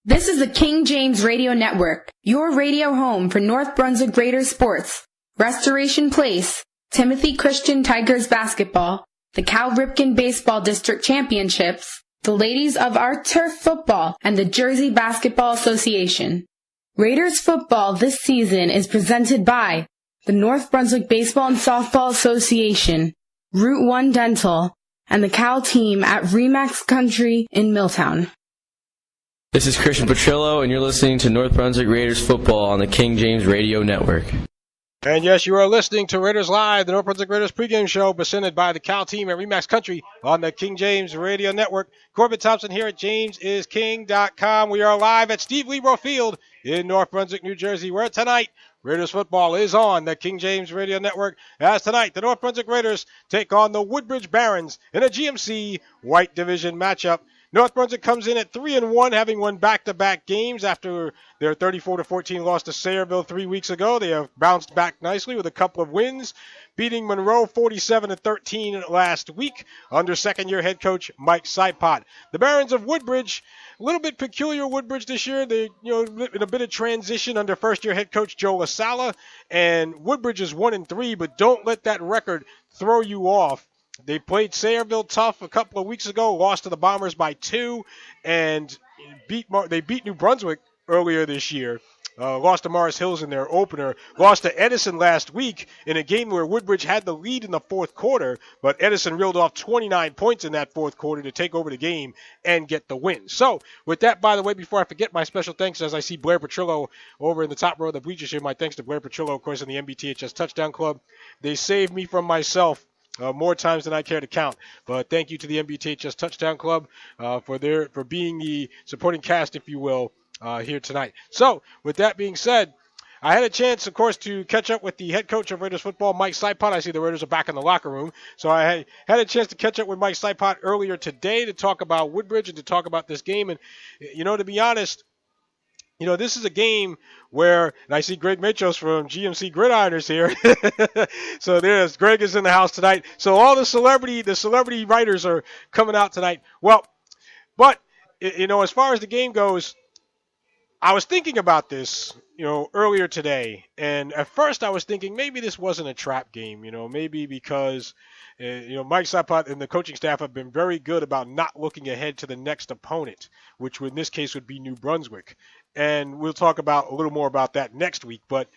This is the King James Radio Network, your radio home for North Brunswick Raiders sports, Restoration Place, Timothy Christian Tigers basketball, the Cal Ripken Baseball District Championships, the Ladies of Our Turf football, and the Jersey Basketball Association. Raiders football this season is presented by the North Brunswick Baseball and Softball Association, Route 1 Dental, and the Cal team at Remax Country in Milltown. This is Christian Petrillo, and you're listening to North Brunswick Raiders football on the King James Radio Network. And yes, you are listening to Raiders Live, the North Brunswick Raiders pregame show presented by the Cal team at Remax Country on the King James Radio Network. Corbett Thompson here at JamesIsKing.com. We are live at Steve Lebro Field in North Brunswick, New Jersey, where tonight Raiders football is on the King James Radio Network. As tonight, the North Brunswick Raiders take on the Woodbridge Barrons in a GMC White Division matchup. North Brunswick comes in at 3-1, having won back-to-back games after their 34-14 loss to Sayreville 3 weeks ago. They have bounced back nicely with a couple of wins, beating Monroe 47-13 last week under second-year head coach Mike Sipot. The Barons of Woodbridge, a little bit peculiar Woodbridge this year. They, in a bit of transition under first-year head coach Joe LaSala, and Woodbridge is 1-3, but don't let that record throw you off. They played Sayreville tough a couple of weeks ago, lost to the Bombers by 2, and they beat New Brunswick earlier this year. Lost to Morris Hills in their opener. Lost to Edison last week in a game where Woodbridge had the lead in the fourth quarter, but Edison reeled off 29 points in that fourth quarter to take over the game and get the win. So, with that, by the way, before I forget, my special thanks as I see Blair Petrillo over in the top row of the bleachers here. My thanks to Blair Petrillo, of course, in the MBTHS Touchdown Club. They saved me from myself more times than I care to count. But thank you to the MBTHS Touchdown Club for being the supporting cast, if you will, here tonight. So, with that being said, I had a chance, of course, to catch up with the head coach of Raiders football, Mike Sipot. I see the Raiders are back in the locker room. So I had a chance to catch up with Mike Sipot earlier today to talk about Woodbridge and to talk about this game. And, to be honest, this is a game where, and I see Greg Machos from GMC Gridironers here. So there's Greg is in the house tonight. So all the celebrity writers are coming out tonight. Well, but, as far as the game goes, I was thinking about this, earlier today. And at first I was thinking maybe this wasn't a trap game, maybe because, Mike Sipot and the coaching staff have been very good about not looking ahead to the next opponent, which in this case would be New Brunswick. And we'll talk about a little more about that next week. But,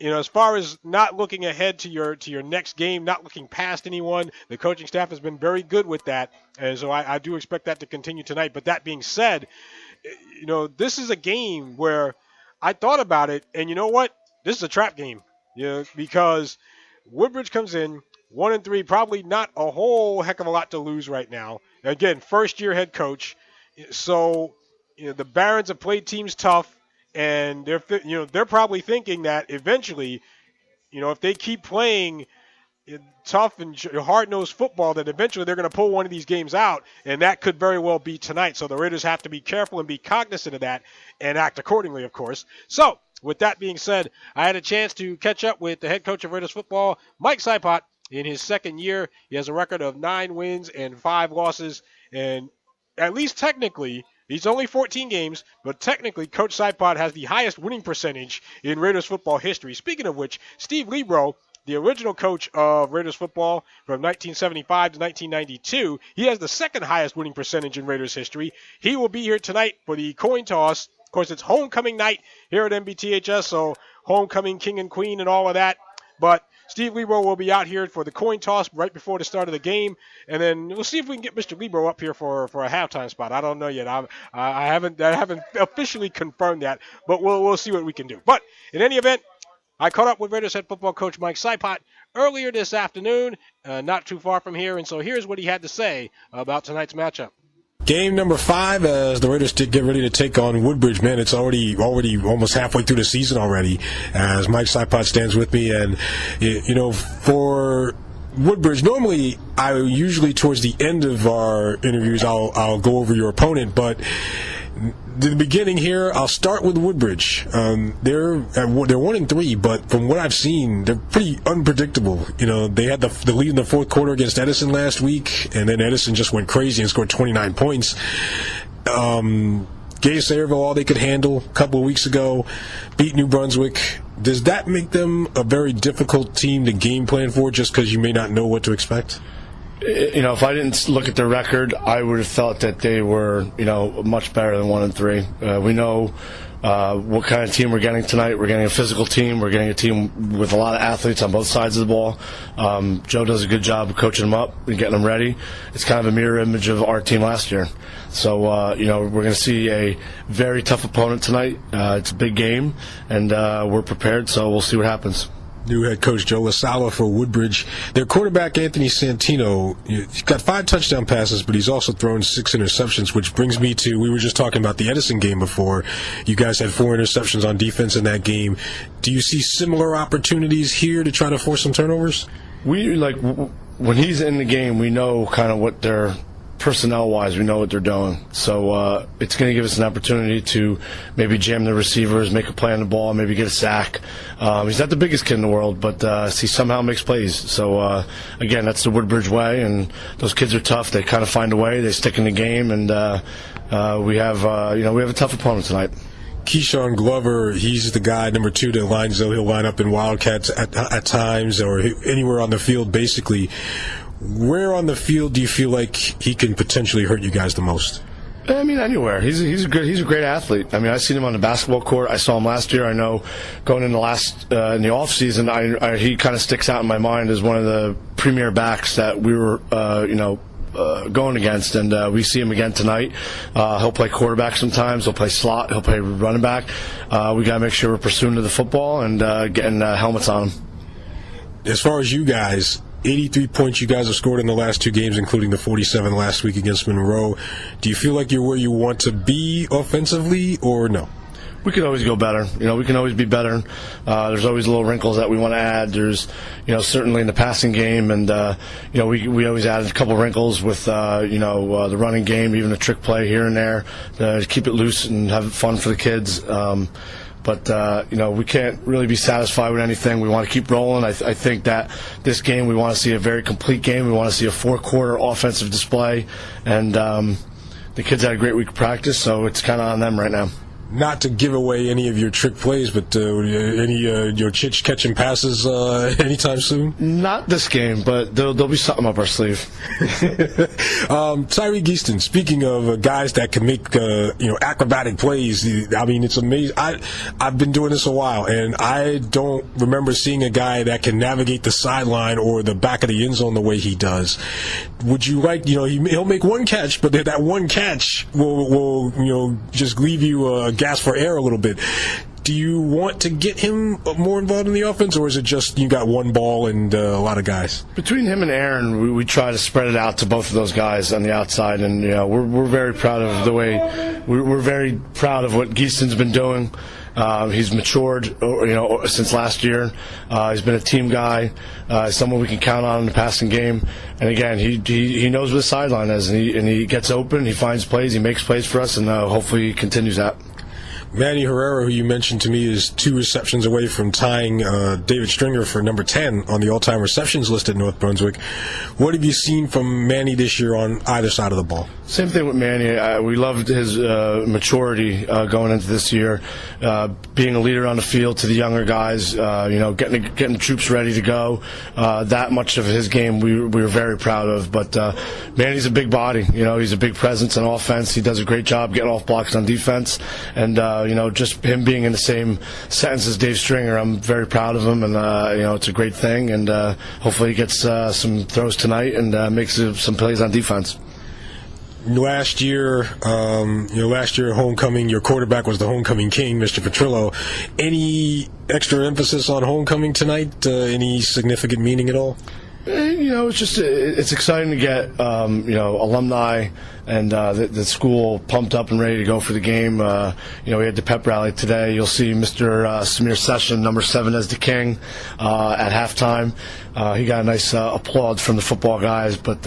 as far as not looking ahead to your next game, not looking past anyone, the coaching staff has been very good with that. And so I do expect that to continue tonight. But that being said, this is a game where I thought about it. And you know what? This is a trap game, because Woodbridge comes in 1-3, probably not a whole heck of a lot to lose right now. Again, first-year head coach. So, the Barons have played teams tough, and they're probably thinking that eventually, if they keep playing tough and hard-nosed football, that eventually they're going to pull one of these games out, and that could very well be tonight. So the Raiders have to be careful and be cognizant of that and act accordingly, of course. So, with that being said, I had a chance to catch up with the head coach of Raiders football, Mike Sipot. In his second year, he has a record of 9 wins and 5 losses, and at least technically, he's only 14 games, but technically Coach Sipot has the highest winning percentage in Raiders football history. Speaking of which, Steve Lebro, the original coach of Raiders football from 1975 to 1992, he has the second highest winning percentage in Raiders history. He will be here tonight for the coin toss. Of course, it's homecoming night here at MBTHS, so homecoming king and queen and all of that. But Steve Lebro will be out here for the coin toss right before the start of the game, and then we'll see if we can get Mr. Lebro up here for a halftime spot. I don't know yet. I haven't officially confirmed that, but we'll see what we can do. But in any event, I caught up with Raiders head football coach Mike Sipot earlier this afternoon, not too far from here, and so here's what he had to say about tonight's matchup. Game number 5 as the Raiders get ready to take on Woodbridge. Man, it's already almost halfway through the season already as Mike Sipot stands with me. And, for Woodbridge, normally I usually towards the end of our interviews I'll go over your opponent, but the beginning here, I'll start with Woodbridge. They're 1-3, but from what I've seen, they're pretty unpredictable. They had the lead in the fourth quarter against Edison last week, and then Edison just went crazy and scored 29 points. gave Sayreville all they could handle a couple of weeks ago, beat New Brunswick. Does that make them a very difficult team to game plan for just because you may not know what to expect? If I didn't look at their record, I would have thought that they were, much better than 1-3. We know what kind of team we're getting tonight. We're getting a physical team. We're getting a team with a lot of athletes on both sides of the ball. Joe does a good job of coaching them up and getting them ready. It's kind of a mirror image of our team last year. So, we're going to see a very tough opponent tonight. It's a big game, and we're prepared, so we'll see what happens. New head coach Joe LaSala for Woodbridge. Their quarterback, Anthony Santino, he's got 5 touchdown passes, but he's also thrown 6 interceptions, which brings me to, we were just talking about the Edison game before. You guys had 4 interceptions on defense in that game. Do you see similar opportunities here to try to force some turnovers? When he's in the game, we know kind of what they're personnel-wise, we know what they're doing. So it's going to give us an opportunity to maybe jam the receivers, make a play on the ball, maybe get a sack. He's not the biggest kid in the world, but he somehow makes plays. So, again, that's the Woodbridge way, and those kids are tough. They kind of find a way. They stick in the game, and we have a tough opponent tonight. Keyshawn Glover, he's the guy, number 2, that lines up. He'll line up in Wildcats at times or anywhere on the field, basically. Where on the field do you feel like he can potentially hurt you guys the most? I mean, anywhere. He's a great athlete. I mean, I've seen him on the basketball court. I saw him last year. I know going in the off season, he kind of sticks out in my mind as one of the premier backs that we were, going against, and we see him again tonight. He'll play quarterback sometimes. He'll play slot. He'll play running back. We got to make sure we're pursuing to the football and getting helmets on him. As far as you guys, 83 points you guys have scored in the last 2 games, including the 47 last week against Monroe. Do you feel like you're where you want to be offensively, or no? We could always go better. We can always be better. There's always little wrinkles that we want to add. There's, certainly in the passing game, and we always added a couple wrinkles with the running game, even a trick play here and there to keep it loose and have fun for the kids. But we can't really be satisfied with anything. We want to keep rolling. I think that this game, we want to see a very complete game. We want to see a 4-quarter offensive display. And the kids had a great week of practice, so it's kind of on them right now. Not to give away any of your trick plays, but any your Chich catching passes anytime soon? Not this game, but there'll be something up our sleeve. Tyree Geaston, speaking of guys that can make acrobatic plays, I mean, it's amazing. I've been doing this a while, and I don't remember seeing a guy that can navigate the sideline or the back of the end zone the way he does. Would you like, he'll make one catch, but that one catch will just leave you gas for air a little bit. Do you want to get him more involved in the offense, or is it just you got one ball and a lot of guys? Between him and Aaron, we try to spread it out to both of those guys on the outside, and we're very proud of the way we're very proud of what Geaston's been doing. He's matured, since last year. He's been a team guy, someone we can count on in the passing game. And again, he knows what the sideline is, and he gets open, he finds plays, he makes plays for us, and hopefully he continues that. Manny Herrera, who you mentioned to me, is 2 receptions away from tying David Stringer for number 10 on the all-time receptions list at North Brunswick. What have you seen from Manny this year on either side of the ball? Same thing with Manny. We loved his maturity going into this year, being a leader on the field to the younger guys, getting the troops ready to go. That much of his game we were very proud of. But Manny's a big body. He's a big presence on offense. He does a great job getting off blocks on defense. And just him being in the same sentence as Dave Stringer, I'm very proud of him, and it's a great thing. And hopefully he gets some throws tonight and makes some plays on defense. Last year homecoming, your quarterback was the homecoming king, Mr. Petrillo. Any extra emphasis on homecoming tonight? Any significant meaning at all? It's exciting to get alumni and the school pumped up and ready to go for the game. We had the pep rally today. You'll see Mr. Samir Session, number 7, as the king at halftime. He got a nice applaud from the football guys. But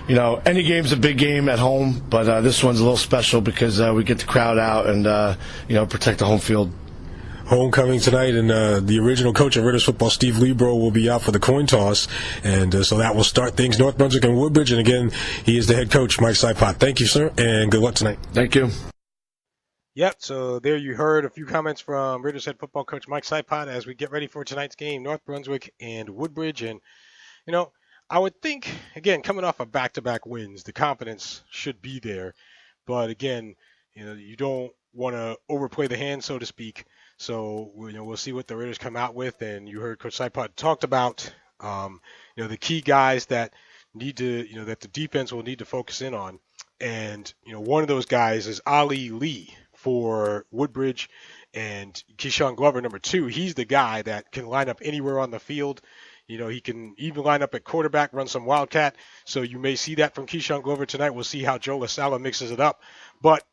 any game's a big game at home, but this one's a little special because we get the crowd out and protect the home field. Homecoming tonight, and the original coach of Ritters football, Steve Libro, will be out for the coin toss, and so that will start things. North Brunswick and Woodbridge, and again, he is the head coach, Mike Sipot. Thank you, sir, and good luck tonight. Thank you. Yep, so there you heard a few comments from Raiders head football coach Mike Saipot as we get ready for tonight's game, North Brunswick and Woodbridge. And, I would think, again, coming off of back-to-back wins, the confidence should be there. But, again, you don't want to overplay the hand, so to speak. So, we'll see what the Raiders come out with. And you heard Coach Saipot talked about, the key guys that need to, that the defense will need to focus in on. And, one of those guys is Ali Lee for Woodbridge, and Keyshawn Glover, number 2. He's the guy that can line up anywhere on the field. He can even line up at quarterback, run some wildcat. So you may see that from Keyshawn Glover tonight. We'll see how Joe LaSala mixes it up. But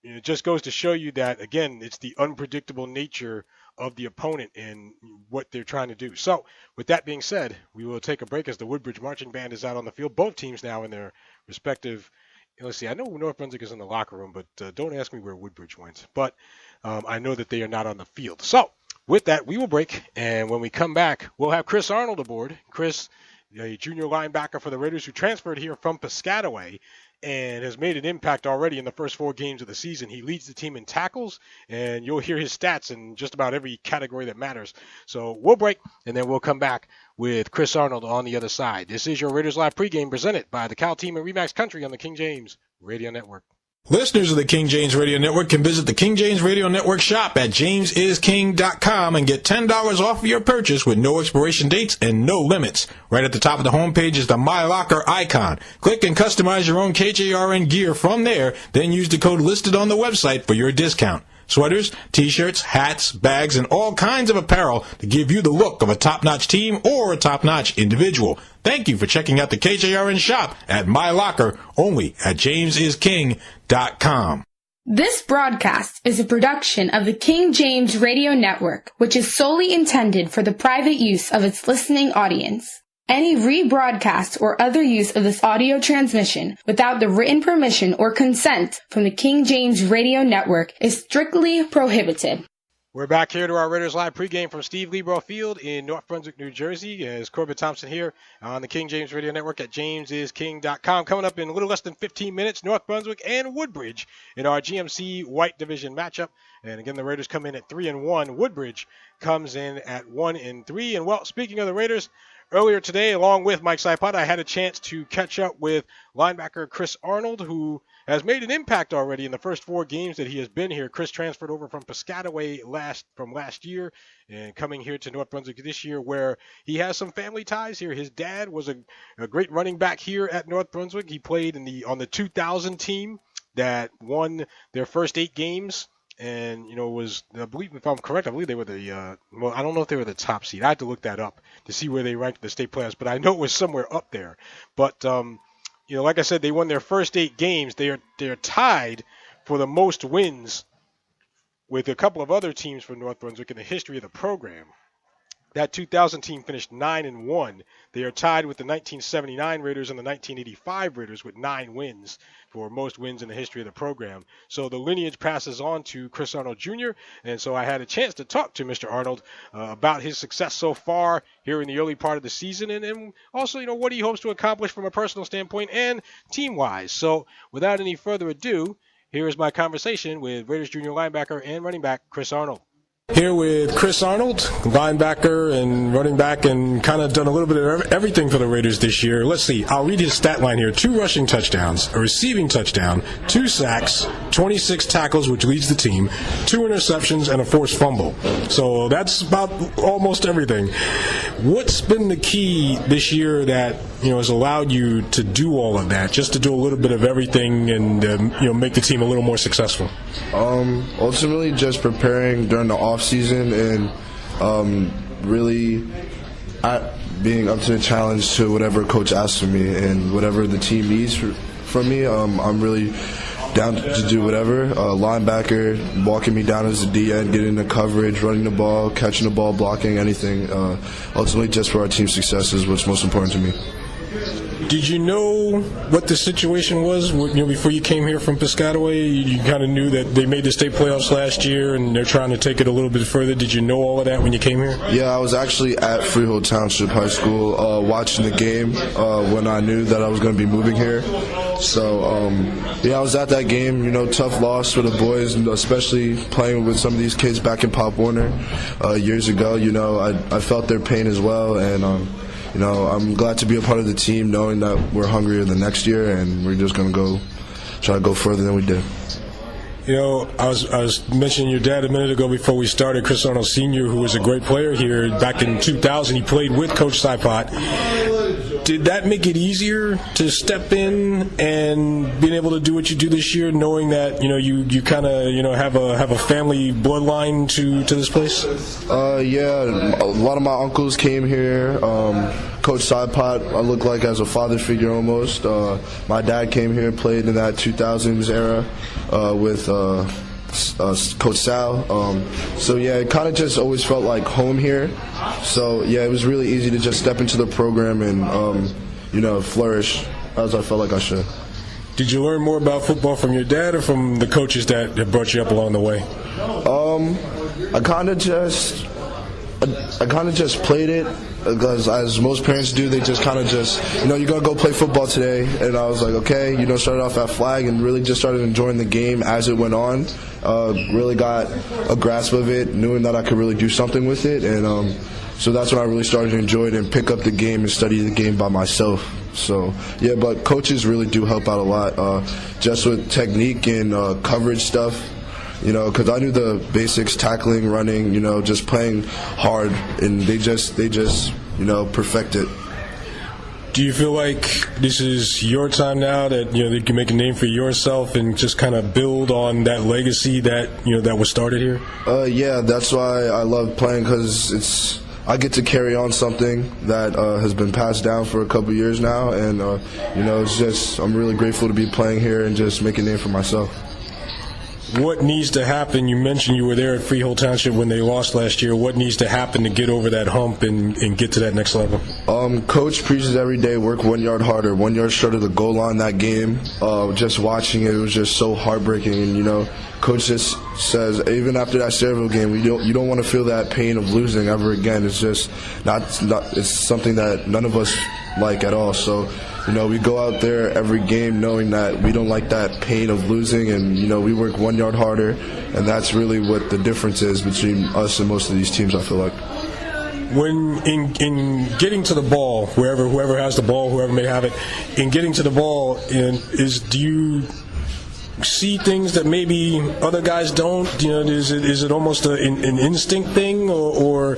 it just goes to show you that, again, it's the unpredictable nature of the opponent and what they're trying to do. So with that being said, we will take a break as the Woodbridge Marching Band is out on the field. Both teams now in their respective. Let's see, I know North Brunswick is in the locker room, but don't ask me where Woodbridge went. But I know that they are not on the field. So with that, we will break. And when we come back, we'll have Chris Arnold aboard. Chris, a junior linebacker for the Raiders who transferred here from Piscataway and has made an impact already in the first 4 games of the season. He leads the team in tackles, and you'll hear his stats in just about every category that matters. So we'll break, and then we'll come back with Chris Arnold on the other side. This is your Raiders Live pregame presented by the Cal Team and Remax Country on the King James Radio Network. Listeners of the King James Radio Network can visit the King James Radio Network shop at jamesisking.com and get $10 off of your purchase with no expiration dates and no limits. Right at the top of the homepage is the My Locker icon. Click and customize your own KJRN gear from there, then use the code listed on the website for your discount. Sweaters, t-shirts, hats, bags, and all kinds of apparel to give you the look of a top-notch team or a top-notch individual. Thank you for checking out the KJRN shop at My Locker, only at jamesisking.com. This broadcast is a production of the King James Radio Network, which is solely intended for the private use of its listening audience. Any rebroadcast or other use of this audio transmission without the written permission or consent from the King James Radio Network is strictly prohibited. We're back here to our Raiders Live pregame from Steve Lebrow Field in North Brunswick, New Jersey. As Corbett Thompson here on the King James Radio Network at jamesisking.com. Coming up in a little less than 15 minutes, North Brunswick and Woodbridge in our GMC White Division matchup. And again, the Raiders come in at 3-1. Woodbridge comes in at 1-3. And well, speaking of the Raiders, earlier today, along with Mike Saipot, I had a chance to catch up with linebacker Chris Arnold, who has made an impact already in the first 4 games that he has been here. Chris transferred over from Piscataway from last year and coming here to North Brunswick this year, where he has some family ties here. His dad was a great running back here at North Brunswick. He played on the 2000 team that won their first 8 games. And, I believe, if I'm correct, I believe they were I don't know if they were the top seed. I had to look that up to see where they ranked the state playoffs, but I know it was somewhere up there. But, like I said, they won their first 8 games. They're tied for the most wins with a couple of other teams from North Brunswick in the history of the program. That 2000 team finished 9-1. They are tied with the 1979 Raiders and the 1985 Raiders with 9 wins for most wins in the history of the program. So the lineage passes on to Chris Arnold Jr. And so I had a chance to talk to Mr. Arnold about his success so far here in the early part of the season, and also, what he hopes to accomplish from a personal standpoint and team-wise. So without any further ado, here is my conversation with Raiders junior linebacker and running back Chris Arnold. Here with Chris Arnold, linebacker and running back, and kind of done a little bit of everything for the Raiders this year. Let's see. I'll read his stat line here. 2 rushing touchdowns, a receiving touchdown, 2 sacks, 26 tackles, which leads the team, 2 interceptions, and a forced fumble. So that's about almost everything. What's been the key this year that has allowed you to do all of that, just to do a little bit of everything and make the team a little more successful? Ultimately, just preparing during the off season and really being up to the challenge to whatever coach asks of me and whatever the team needs from me. I'm really down to do whatever. Linebacker, walking me down as a D-end, getting the coverage, running the ball, catching the ball, blocking, anything. Ultimately, just for our team's success is what's most important to me. Did you know what the situation was before you came here from Piscataway? You kind of knew that they made the state playoffs last year and they're trying to take it a little bit further. Did you know all of that when you came here? Yeah, I was actually at Freehold Township High School watching the game when I knew that I was going to be moving here. So, I was at that game. Tough loss for the boys, and especially playing with some of these kids back in Pop Warner years ago. I felt their pain as well, and I'm glad to be a part of the team, knowing that we're hungrier than next year, and we're just going to try to go further than we did. I was mentioning your dad a minute ago before we started, Chris Arnold Sr., who was a great player here back in 2000. He played with Coach Saipot. Did that make it easier to step in and being able to do what you do this year, knowing that you kind of have a family bloodline to this place? Yeah, a lot of my uncles came here. Coach Saipot, I look like as a father figure almost. My dad came here and played in that 2000s era with Coach Sal. It kind of just always felt like home here. So, it was really easy to just step into the program and, flourish as I felt like I should. Did you learn more about football from your dad or from the coaches that have brought you up along the way? I kind of just played it, because as most parents do, they just kind of you're going to go play football today. And I was like, okay, started off at flag and really just started enjoying the game as it went on. Really got a grasp of it, knowing that I could really do something with it. And so that's when I really started to enjoy it and pick up the game and study the game by myself. So, but coaches really do help out a lot, just with technique and coverage stuff. Because I knew the basics, tackling, running, just playing hard, and they just perfect it. Do you feel like this is your time now that, you can make a name for yourself and just kind of build on that legacy that, that was started here? Yeah, that's why I love playing, because I get to carry on something that has been passed down for a couple years now, and, I'm really grateful to be playing here and just make a name for myself. What needs to happen? You mentioned you were there at Freehold Township when they lost last year. What needs to happen to get over that hump and get to that next level? Coach preaches every day, work 1 yard harder, 1 yard short of the goal line that game. Just watching it was just so heartbreaking. And, Coach just says, even after that Sayreville game, you don't want to feel that pain of losing ever again. It's just it's something that none of us like at all. So, we go out there every game knowing that we don't like that pain of losing, and, we work 1 yard harder, and that's really what the difference is between us and most of these teams, I feel like. When in getting to the ball, whoever has the ball, whoever may have it, in getting to the ball, do you see things that maybe other guys don't? Is it almost an instinct thing, or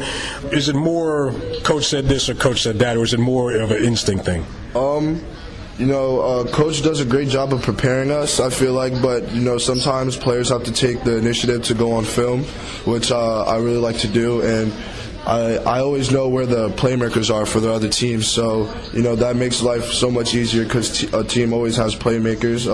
is it more coach said this or coach said that, or is it more of an instinct thing? Coach does a great job of preparing us, I feel like, but, sometimes players have to take the initiative to go on film, which I really like to do, and I always know where the playmakers are for the other teams, so, that makes life so much easier, because a team always has playmakers.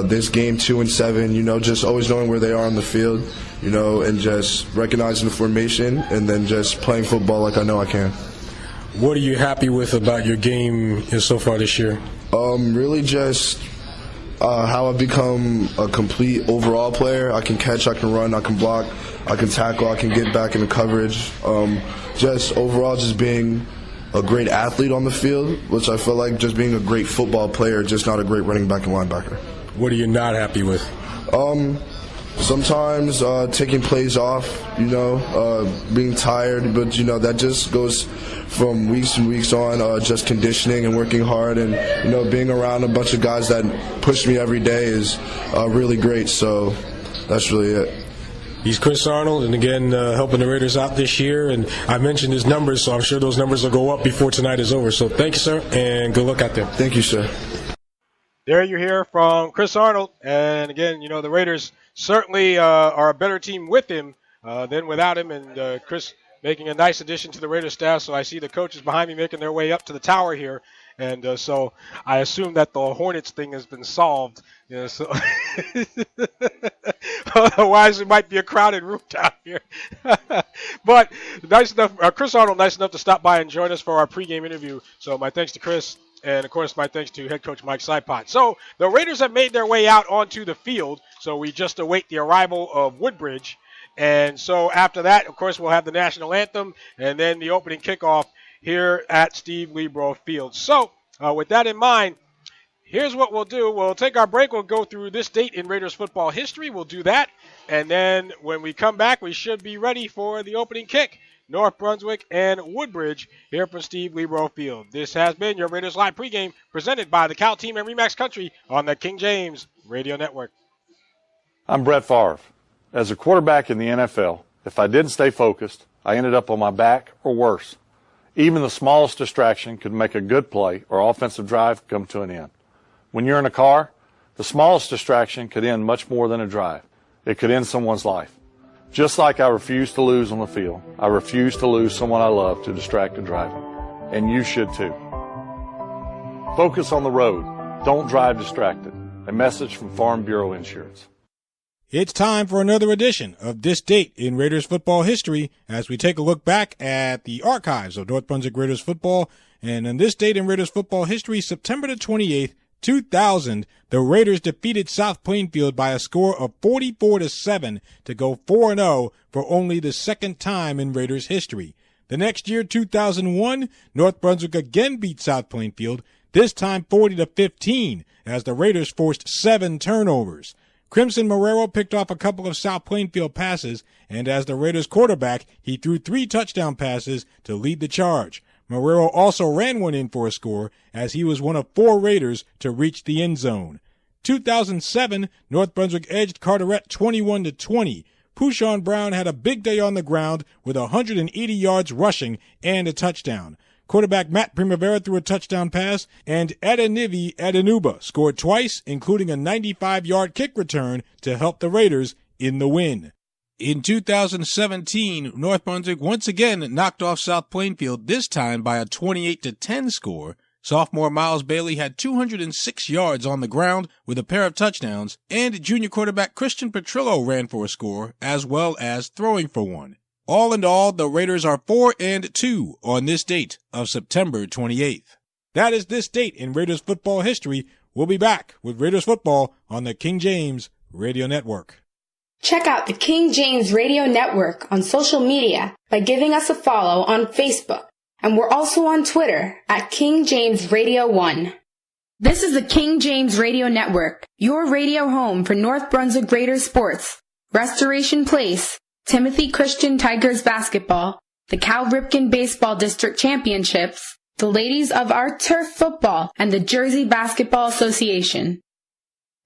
This game 2 and 7, just always knowing where they are on the field, and just recognizing the formation, and then just playing football like I know I can. What are you happy with about your game so far this year? Really just how I've become a complete overall player. I can catch, I can run, I can block, I can tackle, I can get back into coverage. Just overall just being a great athlete on the field, which I feel like just being a great football player, just not a great running back and linebacker. What are you not happy with? Sometimes taking plays off, being tired, but, that just goes from weeks and weeks on, just conditioning and working hard, and, being around a bunch of guys that push me every day is really great, so that's really it. He's Chris Arnold, and again, helping the Raiders out this year, and I mentioned his numbers, so I'm sure those numbers will go up before tonight is over, so thank you, sir, and good luck out there. Thank you, sir. There you hear from Chris Arnold, and again, the Raiders certainly are a better team with him than without him, and Chris making a nice addition to the Raiders staff. So I see the coaches behind me making their way up to the tower here, and so I assume that the Hornets thing has been solved. So otherwise it might be a crowded room down here. But nice enough, Chris Arnold, nice enough to stop by and join us for our pregame interview. So my thanks to Chris. And, of course, my thanks to head coach Mike Saipot. So the Raiders have made their way out onto the field, so we just await the arrival of Woodbridge. And so after that, of course, we'll have the national anthem and then the opening kickoff here at Steve Lebro Field. So with that in mind, here's what we'll do. We'll take our break. We'll go through this date in Raiders football history. We'll do that. And then when we come back, we should be ready for the opening kick. North Brunswick and Woodbridge here from Steve Lebro Field. This has been your Raiders Live pregame presented by the Cal Team and Remax Country on the King James Radio Network. I'm Brett Favre. As a quarterback in the NFL, if I didn't stay focused, I ended up on my back or worse. Even the smallest distraction could make a good play or offensive drive come to an end. When you're in a car, the smallest distraction could end much more than a drive. It could end someone's life. Just like I refuse to lose on the field, I refuse to lose someone I love to distracted driving. And you should too. Focus on the road. Don't drive distracted. A message from Farm Bureau Insurance. It's time for another edition of This Date in Raiders Football History as we take a look back at the archives of North Brunswick Raiders football. And on this date in Raiders football history, September the 28th, 2000, the Raiders defeated South Plainfield by a score of 44-7 to go 4-0 for only the second time in Raiders history. The next year, 2001, North Brunswick again beat South Plainfield, this time 40-15, as the Raiders forced 7 turnovers. Crimson Marrero picked off a couple of South Plainfield passes, and as the Raiders quarterback, he threw 3 touchdown passes to lead the charge. Marrero also ran one in for a score, as he was one of 4 Raiders to reach the end zone. 2007, North Brunswick edged Carteret 21-20. Pouchon Brown had a big day on the ground with 180 yards rushing and a touchdown. Quarterback Matt Primavera threw a touchdown pass, and Adenivi Adenuba scored twice, including a 95-yard kick return to help the Raiders in the win. In 2017, North Brunswick once again knocked off South Plainfield, this time by a 28-10 score. Sophomore Miles Bailey had 206 yards on the ground with a pair of touchdowns, and junior quarterback Christian Petrillo ran for a score, as well as throwing for one. All in all, the Raiders are 4-2 on this date of September 28th. That is this date in Raiders football history. We'll be back with Raiders football on the King James Radio Network. Check out the King James Radio Network on social media by giving us a follow on Facebook. And we're also on Twitter at King James Radio 1. This is the King James Radio Network, your radio home for North Brunswick Raiders sports, Restoration Place, Timothy Christian Tigers basketball, the Cal Ripken Baseball District Championships, the Ladies of Our Turf Football, and the Jersey Basketball Association.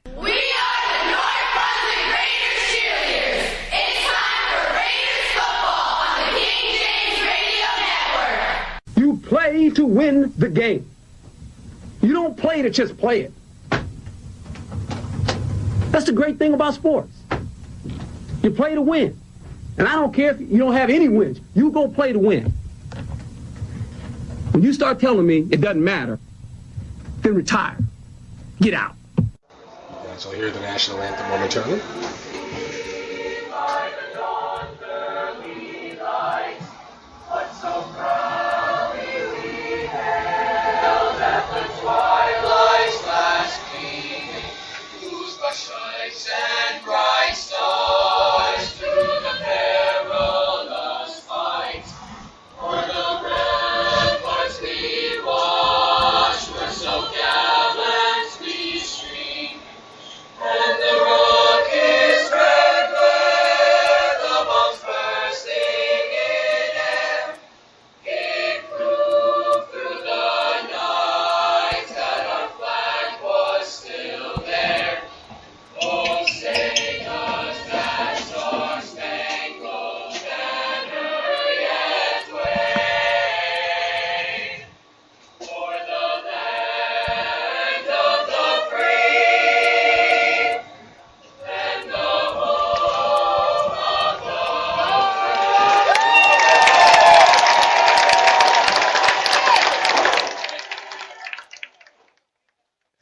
We are the North Brunswick Raiders cheerleaders. It's time for Raiders football on the King James Radio Network. You play to win the game. You don't play to just play it. That's the great thing about sports. You play to win. And I don't care if you don't have any wins. You go play to win. When you start telling me it doesn't matter, then retire. Get out. You guys will hear the national anthem momentarily.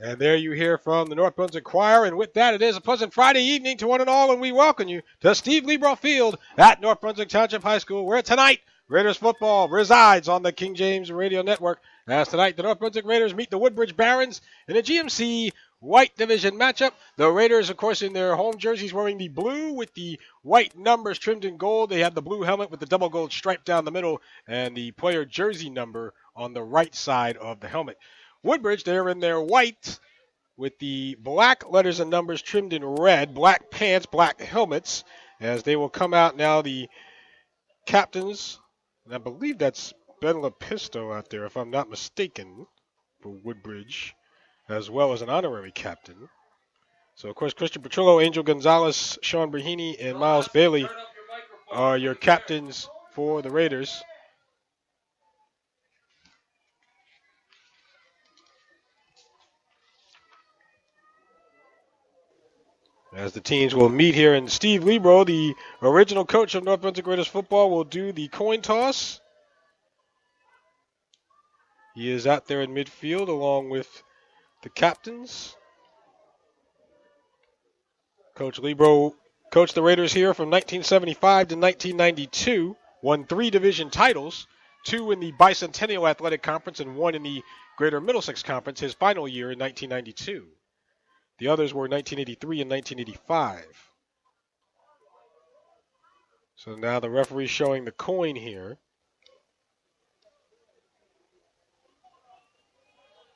And there you hear from the North Brunswick Choir. And with that, it is a pleasant Friday evening to one and all, and we welcome you to Steve Lebro Field at North Brunswick Township High School, where tonight Raiders football resides on the King James Radio Network. As tonight, the North Brunswick Raiders meet the Woodbridge Barrons in a GMC White Division matchup. The Raiders, of course, in their home jerseys wearing the blue with the white numbers trimmed in gold. They have the blue helmet with the double gold stripe down the middle and the player jersey number on the right side of the helmet. Woodbridge, they're in their white with the black letters and numbers trimmed in red, black pants, black helmets, as they will come out now, the captains, and I believe that's Ben Lapisto out there, if I'm not mistaken, for Woodbridge, as well as an honorary captain. So, of course, Christian Petrillo, Angel Gonzalez, Sean Brahini, and Miles Bailey are your captains for the Raiders. As the teams will meet here, and Steve Lebro, the original coach of North Brunswick Raiders football, will do the coin toss. He is out there in midfield along with the captains. Coach Lebro coached the Raiders here from 1975 to 1992, won 3 division titles, 2 in the Bicentennial Athletic Conference and 1 in the Greater Middlesex Conference, his final year in 1992. The others were 1983 and 1985. So now the referee showing the coin here.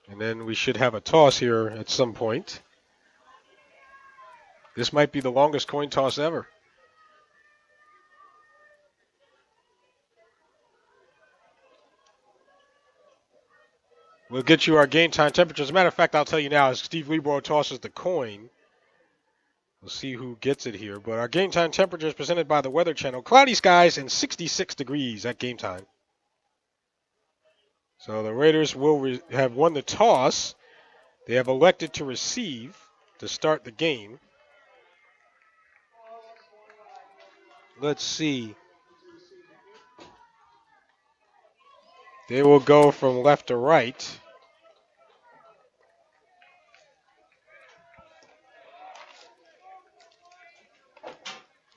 And then we should have a toss here at some point. This might be the longest coin toss ever. We'll get you our game time temperature. As a matter of fact, I'll tell you now, as Steve Lebro tosses the coin, we'll see who gets it here. But our game time temperature is presented by the Weather Channel. Cloudy skies and 66 degrees at game time. So the Raiders will have won the toss. They have elected to receive to start the game. Let's see. They will go from left to right.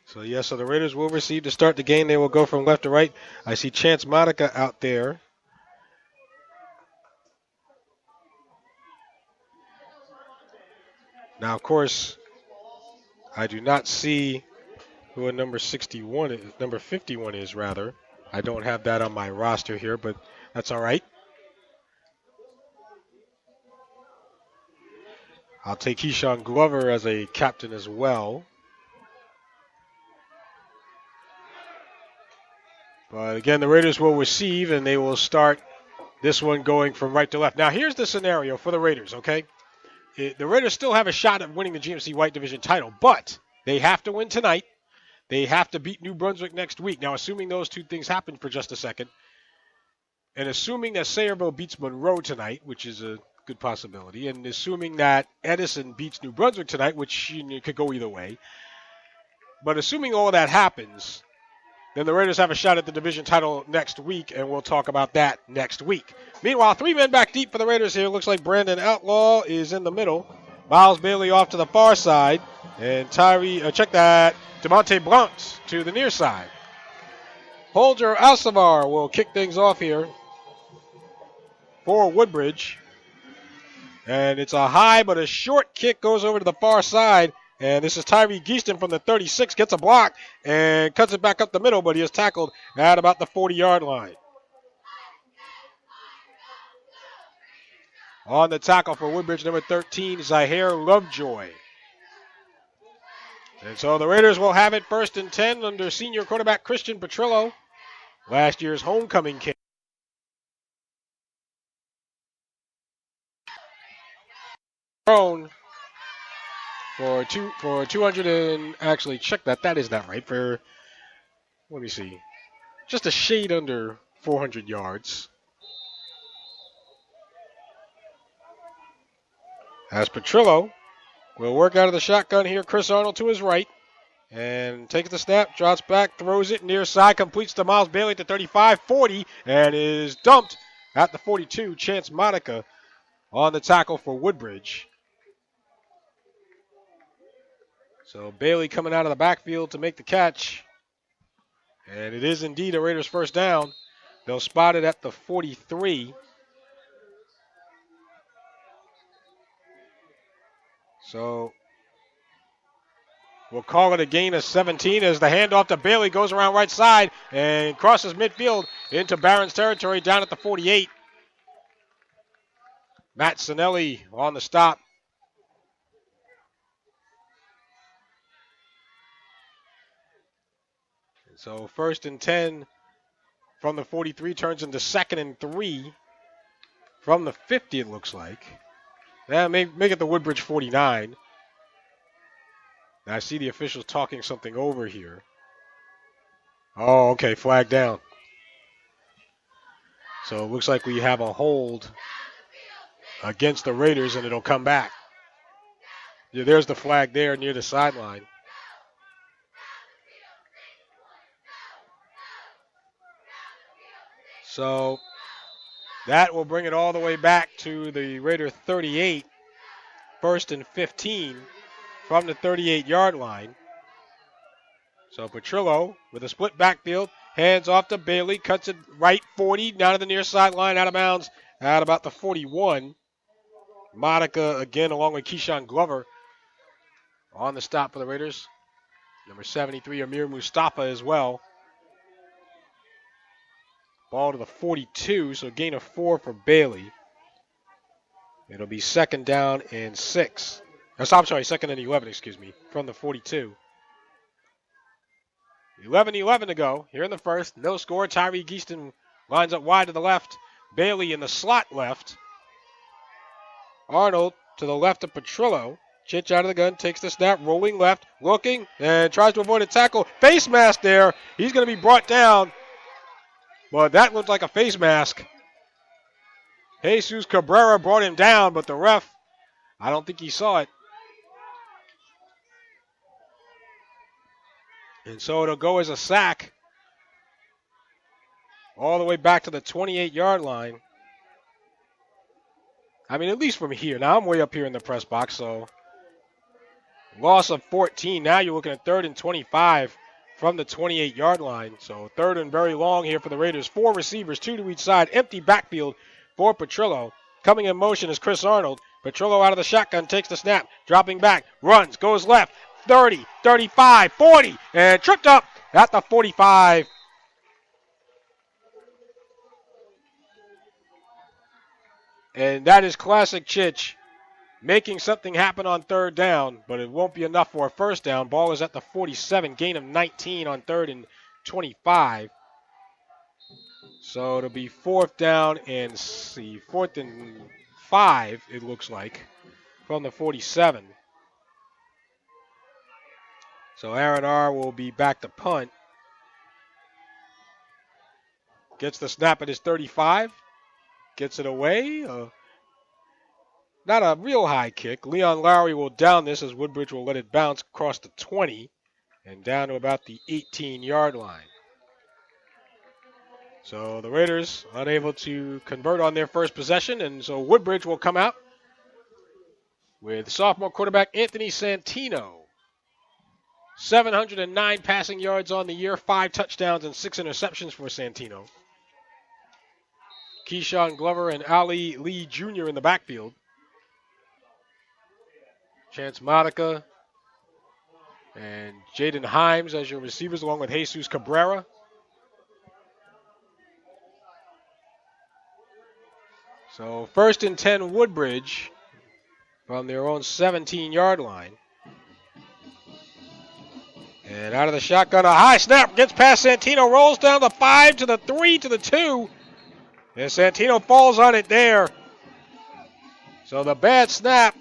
So, yes, so the Raiders will receive to start the game. They will go from left to right. I see Chance Monica out there. Now, of course, I do not see who a number 61 is, number 51 is, rather. I don't have that on my roster here, but that's all right. I'll take Keyshawn Glover as a captain as well. But again, the Raiders will receive, and they will start this one going from right to left. Now, here's the scenario for the Raiders, okay? The Raiders still have a shot at winning the GMC White Division title, but they have to win tonight. They have to beat New Brunswick next week. Now, assuming those two things happen for just a second, and assuming that Sayreville beats Monroe tonight, which is a good possibility, and assuming that Edison beats New Brunswick tonight, which could go either way, but assuming all of that happens, then the Raiders have a shot at the division title next week, and we'll talk about that next week. Meanwhile, 3 men back deep for the Raiders here. Looks like Brandon Outlaw is in the middle. Miles Bailey off to the far side, and check that, DeMonte Blunt to the near side. Holger Alcivar will kick things off here for Woodbridge. And it's a high but a short kick, goes over to the far side. And this is Tyree Geaston from the 36, gets a block and cuts it back up the middle, but he is tackled at about the 40-yard line. On the tackle for Woodbridge, number 13, Zaire Lovejoy. And so the Raiders will have it 1st and 10 under senior quarterback Christian Petrillo, last year's homecoming kid. Thrown for 200 and actually check that. That is not right. For, let me see, just a shade under 400 yards. As Petrillo will work out of the shotgun here. Chris Arnold to his right. And takes the snap, drops back, throws it near side, completes to Miles Bailey at the 35, 40, and is dumped at the 42. Chance Monica on the tackle for Woodbridge. So Bailey coming out of the backfield to make the catch. And it is indeed a Raiders first down. They'll spot it at the 43. So we'll call it a gain of 17 as the handoff to Bailey goes around right side and crosses midfield into Barron's territory down at the 48. Matt Sinelli on the stop So 1st and 10 from the 43 turns into 2nd and 3 from the 50, it looks like. Yeah, make it the Woodbridge 49. Now I see the officials talking something over here. Oh, okay, flag down. So it looks like we have a hold against the Raiders, and it'll come back. Yeah, there's the flag there near the sideline. So that will bring it all the way back to the Raider 38, 1st and 15 from the 38-yard line. So Petrillo with a split backfield, hands off to Bailey, cuts it right 40, down to the near sideline, out of bounds at about the 41. Monica again along with Keyshawn Glover on the stop for the Raiders. Number 73, Amir Mustafa as well. Ball to the 42, so gain of 4 for Bailey. It'll be 2nd down and 6. I'm sorry, 2nd and 11, from the 42. 11-11 to go here in the first. No score. Tyree Geaston lines up wide to the left. Bailey in the slot left. Arnold to the left of Petrillo. Chich out of the gun, takes the snap, rolling left, looking, and tries to avoid a tackle. Face mask there. He's going to be brought down. But that looked like a face mask. Jesus Cabrera brought him down, but the ref, I don't think he saw it. And so it'll go as a sack all the way back to the 28-yard line. I mean, at least from here. Now I'm way up here in the press box, so loss of 14. Now you're looking at 3rd and 25 from the 28-yard line. So 3rd and very long here for the Raiders. 4 receivers, 2 to each side. Empty backfield for Petrillo. Coming in motion is Chris Arnold. Petrillo out of the shotgun, takes the snap, dropping back, runs, goes left, 30, 35, 40, and tripped up at the 45. And that is classic Chich, making something happen on 3rd down, but it won't be enough for a 1st down. Ball is at the 47, gain of 19 on 3rd and 25. So it'll be 4th down and 4th and 5, it looks like, from the 47. So Aaron R. will be back to punt. Gets the snap at his 35. Gets it away. Not a real high kick. Leon Lowry will down this as Woodbridge will let it bounce across the 20 and down to about the 18-yard line. So the Raiders unable to convert on their first possession, and so Woodbridge will come out with sophomore quarterback Anthony Santino. 709 passing yards on the year, 5 touchdowns and 6 interceptions for Santino. Keyshawn Glover and Ali Lee Jr. in the backfield. Chance Monica and Jaden Himes as your receivers, along with Jesus Cabrera. So 1st and 10 Woodbridge from their own 17-yard line. And out of the shotgun, a high snap, gets past Santino, rolls down the 5 to the 3 to the 2. And Santino falls on it there. So the bad snap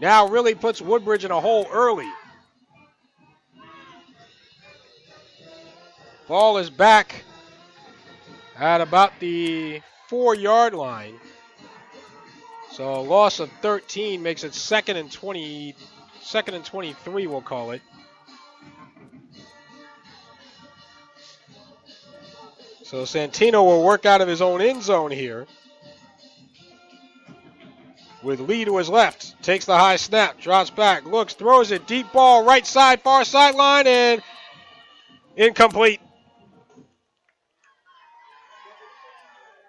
now really puts Woodbridge in a hole early. Ball is back at about the 4-yard line. So a loss of 13 makes it 2nd and 23, we'll call it. So Santino will work out of his own end zone here. With Lee to his left. Takes the high snap. Drops back. Looks. Throws it. Deep ball. Right side. Far sideline. And incomplete.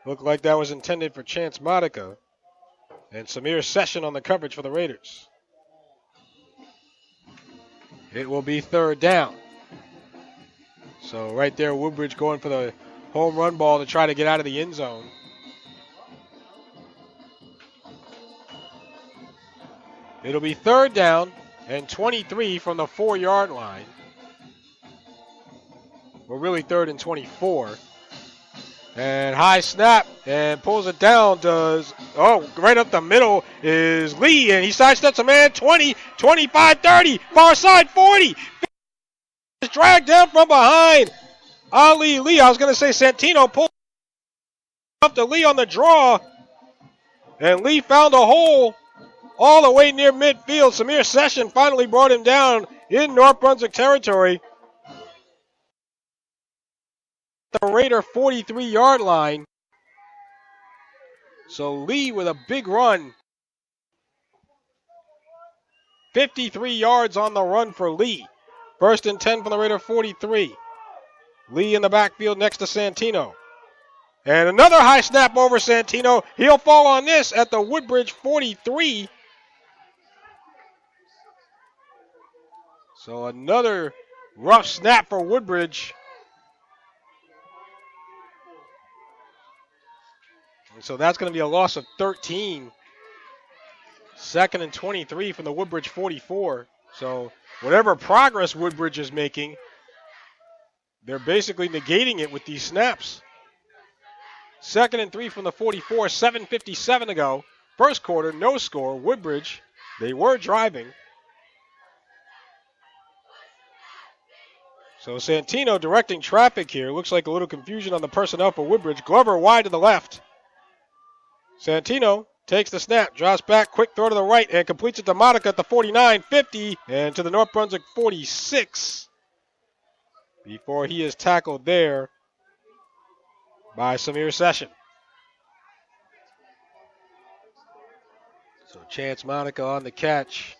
Looked like that was intended for Chance Monica. And Samir Session on the coverage for the Raiders. It will be 3rd down. So right there, Woodbridge going for the home run ball to try to get out of the end zone. It'll be 3rd down and 23 from the 4-yard line. Well, really 3rd and 24. And high snap and pulls it down. Right up the middle is Lee, and he sidesteps a man. 20, 25, 30, far side 40. Dragged down from behind. Ali Lee, I was going to say Santino pulled up to Lee on the draw. And Lee found a hole all the way near midfield. Samir Session finally brought him down in North Brunswick territory. The Raider 43-yard line. So Lee with a big run. 53 yards on the run for Lee. 1st and 10 from the Raider 43. Lee in the backfield next to Santino. And another high snap over Santino. He'll fall on this at the Woodbridge 43. So another rough snap for Woodbridge. And so that's going to be a loss of 13. 2nd and 23 from the Woodbridge 44. So whatever progress Woodbridge is making, they're basically negating it with these snaps. 2nd and 3 from the 44, 7:57 to go. First quarter, no score. Woodbridge, they were driving. So Santino directing traffic here. Looks like a little confusion on the personnel for Woodbridge. Glover wide to the left. Santino takes the snap, drops back, quick throw to the right, and completes it to Monica at the 49, 50, and to the North Brunswick 46. Before he is tackled there by Samir Session. So Chance Monica on the catch.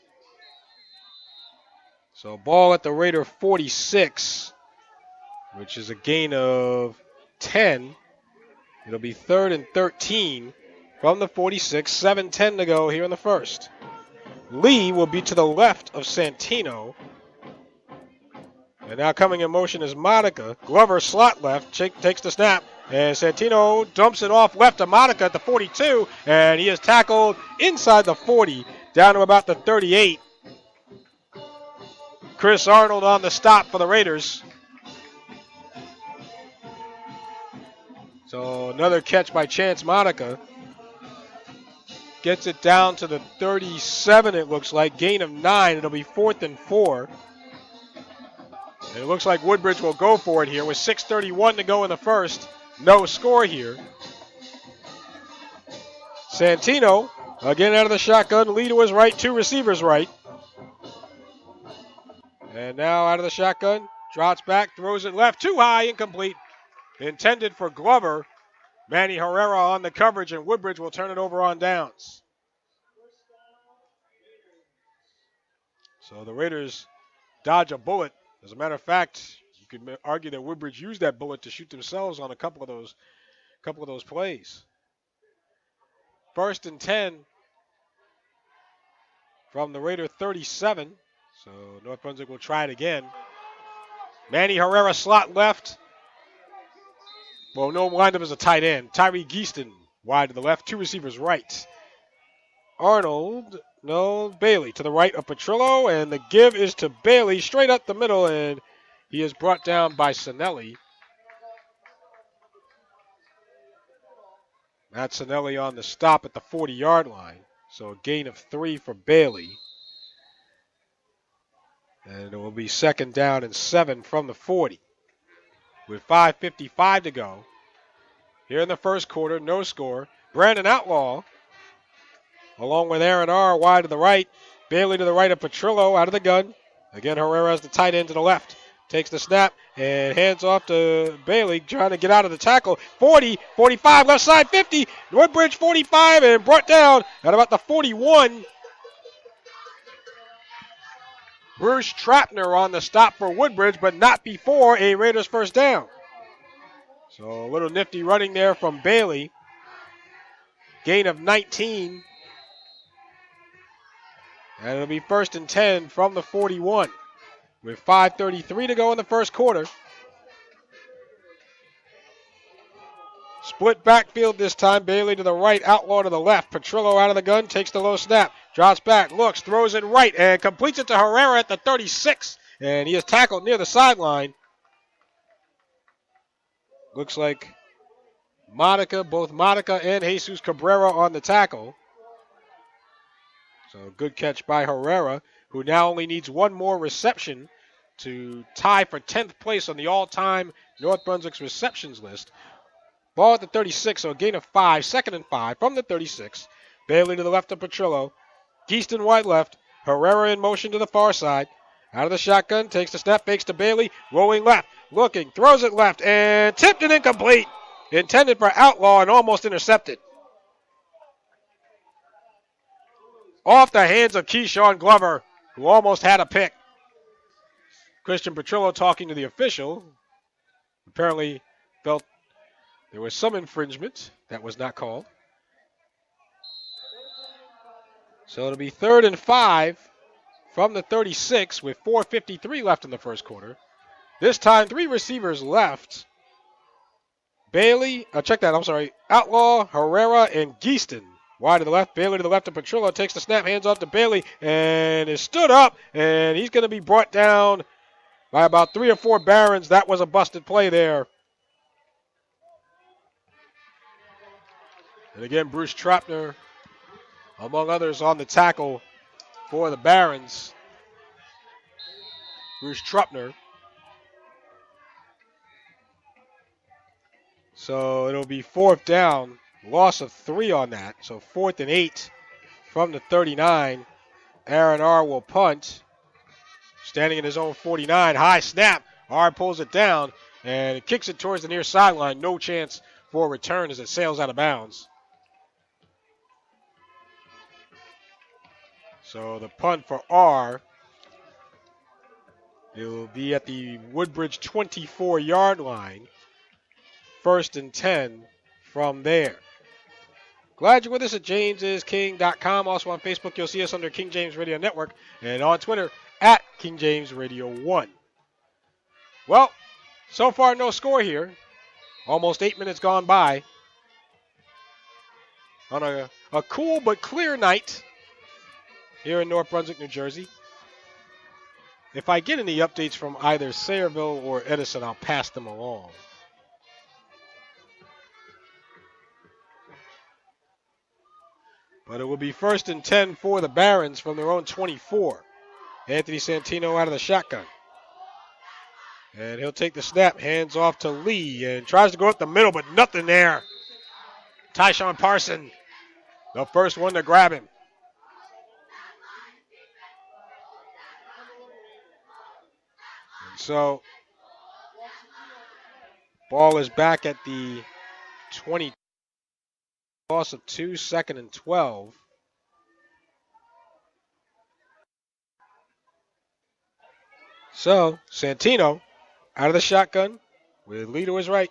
So ball at the Raider 46, which is a gain of 10. It'll be 3rd and 13 from the 46, 7:10 to go here in the first. Lee will be to the left of Santino. And now coming in motion is Monica. Glover slot left, takes the snap. And Santino dumps it off left to Monica at the 42. And he is tackled inside the 40, down to about the 38. Chris Arnold on the stop for the Raiders. So another catch by Chance Monica. Gets it down to the 37, it looks like. Gain of 9. It'll be 4th and 4. And it looks like Woodbridge will go for it here with 6:31 to go in the first. No score here. Santino, again out of the shotgun. Lee to his right, 2 receivers right. And now out of the shotgun. Drops back, throws it left. Too high, incomplete. Intended for Glover. Manny Herrera on the coverage, and Woodbridge will turn it over on downs. So the Raiders dodge a bullet. As a matter of fact, you could argue that Woodbridge used that bullet to shoot themselves on a couple of those plays. 1st and 10 from the Raider 37. So North Brunswick will try it again. Manny Herrera slot left. Well, no, lined up as a tight end. Tyree Geeston wide to the left. 2 receivers right. Bailey to the right of Petrillo, and the give is to Bailey straight up the middle, and he is brought down by Sinelli. Matt Sinelli on the stop at the 40-yard line. So a gain of 3 for Bailey. And it will be 2nd down and 7 from the 40. With 5:55 to go. Here in the first quarter, no score. Brandon Outlaw, along with Aaron R. wide to the right. Bailey to the right of Petrillo out of the gun. Again, Herrera has the tight end to the left. Takes the snap and hands off to Bailey, trying to get out of the tackle. 40, 45, left side, 50. Woodbridge 45 and brought down at about the 41. Bruce Trapner on the stop for Woodbridge, but not before a Raiders first down. So a little nifty running there from Bailey. Gain of 19. And it'll be 1st and 10 from the 41. With 5:33 to go in the first quarter. Split backfield this time. Bailey to the right, Outlaw to the left. Petrillo out of the gun, takes the low snap. Drops back, looks, throws it right, and completes it to Herrera at the 36. And he is tackled near the sideline. Looks like both Monica and Jesus Cabrera on the tackle. So good catch by Herrera, who now only needs one more reception to tie for 10th place on the all-time North Brunswick's receptions list. Ball at the 36, so a gain of 5, 2nd and 5 from the 36. Bailey to the left of Petrillo. Geeston wide left. Herrera in motion to the far side. Out of the shotgun, takes the snap, fakes to Bailey, rolling left, looking, throws it left, and tipped and incomplete. Intended for Outlaw and almost intercepted. Off the hands of Keyshawn Glover, who almost had a pick. Christian Petrillo talking to the official. Apparently felt there was some infringement that was not called. So it'll be 3rd and 5 from the 36 with 4:53 left in the first quarter. This time, 3 receivers left. Outlaw, Herrera, and Geeston. Wide to the left, Bailey to the left of Petrillo, takes the snap, hands off to Bailey, and is stood up, and he's going to be brought down by about 3 or 4 Barons. That was a busted play there. And again, Bruce Tropner, among others, on the tackle for the Barons. Bruce Tropner. So it'll be 4th down. Loss of 3 on that. So 4th and 8 from the 39. Aaron R. will punt. Standing in his own 49. High snap. R pulls it down and it kicks it towards the near sideline. No chance for a return as it sails out of bounds. So the punt for R. It will be at the Woodbridge 24-yard line. 1st and 10 from there. Glad you're with us at jamesisking.com. Also on Facebook, you'll see us under King James Radio Network. And on Twitter, at King James Radio 1. Well, so far no score here. Almost 8 minutes gone by. On a cool but clear night here in North Brunswick, New Jersey. If I get any updates from either Sayreville or Edison, I'll pass them along. But it will be 1st and 10 for the Barons from their own 24. Anthony Santino out of the shotgun. And he'll take the snap, hands off to Lee, and tries to go up the middle, but nothing there. Tyshawn Parson, the first one to grab him. And so, ball is back at the 20. Loss of 2, 2nd and 12. So, Santino out of the shotgun with Lee to his right.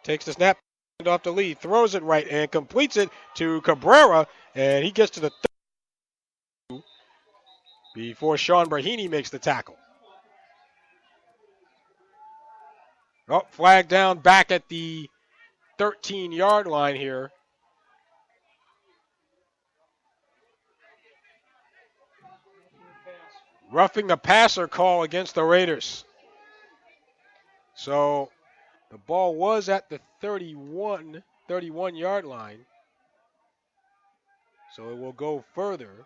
Takes the snap, off to Lee, throws it right, and completes it to Cabrera, and he gets to the 32 before Sean Brahini makes the tackle. Oh, flag down back at the 13-yard line here. Roughing the passer call against the Raiders. So the ball was at the 31-yard line. So it will go further.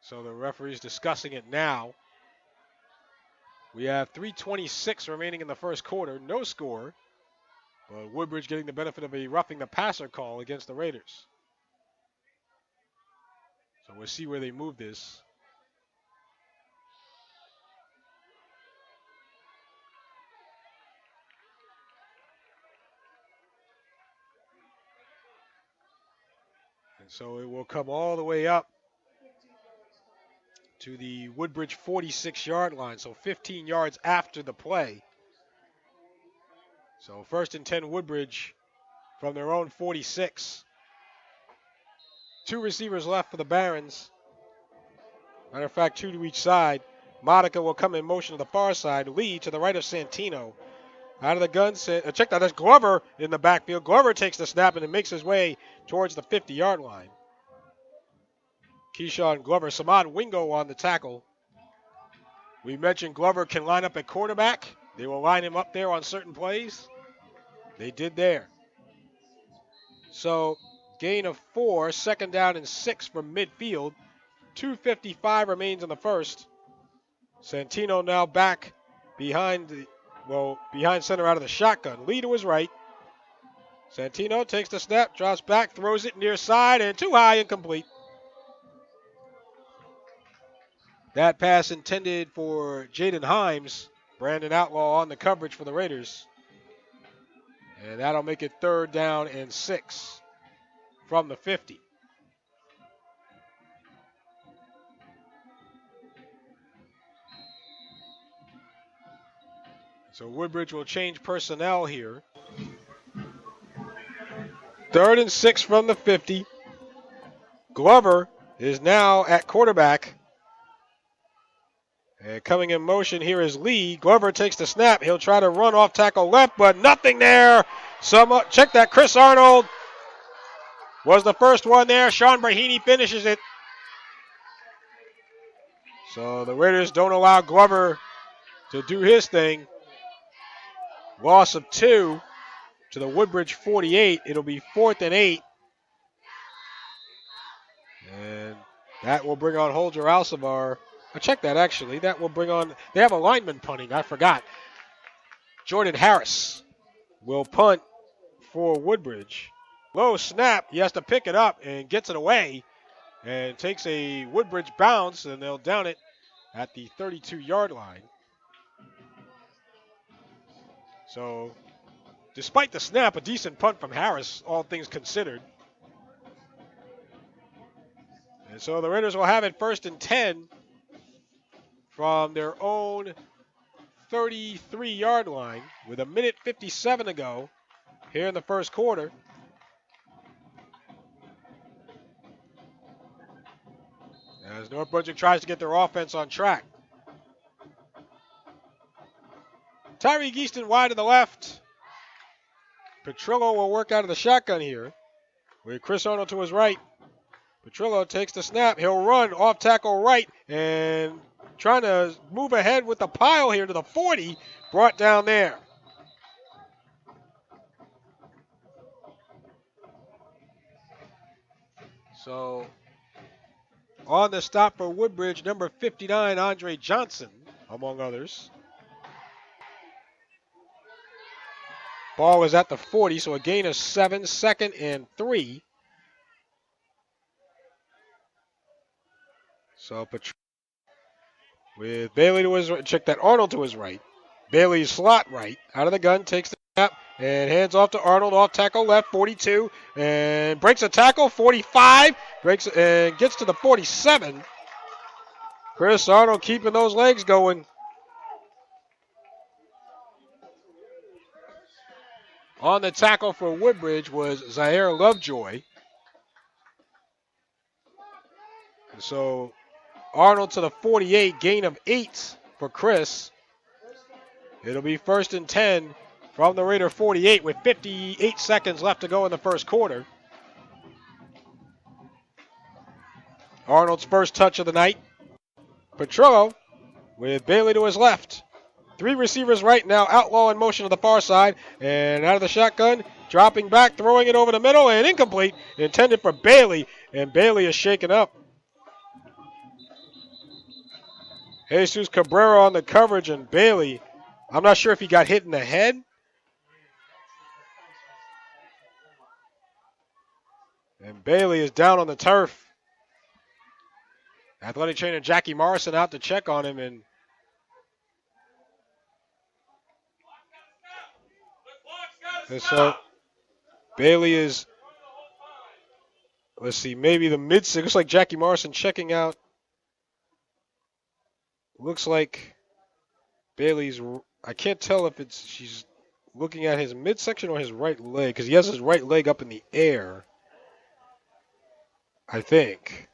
So the referee's discussing it now. We have 3:26 remaining in the first quarter. No score. But Woodbridge getting the benefit of a roughing the passer call against the Raiders. So we'll see where they move this. And so it will come all the way up to the Woodbridge 46-yard line. So 15 yards after the play. So 1st and 10 Woodbridge from their own 46. 2 receivers left for the Barons. Matter of fact, 2 to each side. Monica will come in motion to the far side. Lee to the right of Santino. Out of the gun, check that. That's Glover in the backfield. Glover takes the snap and it makes his way towards the 50-yard line. Keyshawn Glover. Samad Wingo on the tackle. We mentioned Glover can line up at quarterback. They will line him up there on certain plays. They did there. So, gain of 4, second down and 6 from midfield. 2:55 remains in the first. Santino now back behind center out of the shotgun. Lee to his right. Santino takes the snap, drops back, throws it near side, and too high, incomplete. That pass intended for Jaden Himes. Brandon Outlaw on the coverage for the Raiders. And that'll make it third down and 6 from the 50. So Woodbridge will change personnel here. Third and 6 from the 50. Glover is now at quarterback. And coming in motion here is Lee. Glover takes the snap. He'll try to run off tackle left, but nothing there. Check that. Chris Arnold was the first one there. Sean Brahini finishes it. So the Raiders don't allow Glover to do his thing. Loss of 2 to the Woodbridge 48. It'll be 4th and 8. And that will bring on Holger Alcivar. I checked that actually. That will bring on, they have a lineman punting. I forgot. Jordan Harris will punt for Woodbridge. Low snap. He has to pick it up and gets it away and takes a Woodbridge bounce, and they'll down it at the 32-yard line. So, despite the snap, a decent punt from Harris, all things considered. And so the Raiders will have it 1st and 10 from their own 33-yard line with 1:57 to go here in the first quarter. As North Brunswick tries to get their offense on track. Tyreek Easton wide to the left. Petrillo will work out of the shotgun here with Chris Arnold to his right. Petrillo takes the snap. He'll run off tackle right and trying to move ahead with the pile here to the 40. Brought down there. So on the stop for Woodbridge, number 59, Andre Johnson, among others. Ball is at the 40, so a gain of 7, 2nd and 3. So with Bailey to his right, check that, Arnold to his right. Bailey's slot right, out of the gun, takes the snap, and hands off to Arnold, off tackle left, 42, and breaks a tackle, 45, breaks and gets to the 47. Chris Arnold keeping those legs going. On the tackle for Woodbridge was Zaire Lovejoy. And so Arnold to the 48, gain of 8 for Chris. It'll be 1st and 10 from the Raider 48 with 58 seconds left to go in the first quarter. Arnold's first touch of the night. Petrillo with Bailey to his left. 3 receivers right now, Outlaw in motion to the far side, and out of the shotgun, dropping back, throwing it over the middle, and incomplete, intended for Bailey, and Bailey is shaken up. Jesus Cabrera on the coverage, and Bailey, I'm not sure if he got hit in the head. And Bailey is down on the turf. Athletic trainer Jackie Morrison out to check on him, and so Bailey is, let's see, maybe the mid-six. Looks like Jackie Morrison checking out. Looks like Bailey's, I can't tell if she's looking at his midsection or his right leg, because he has his right leg up in the air, I think.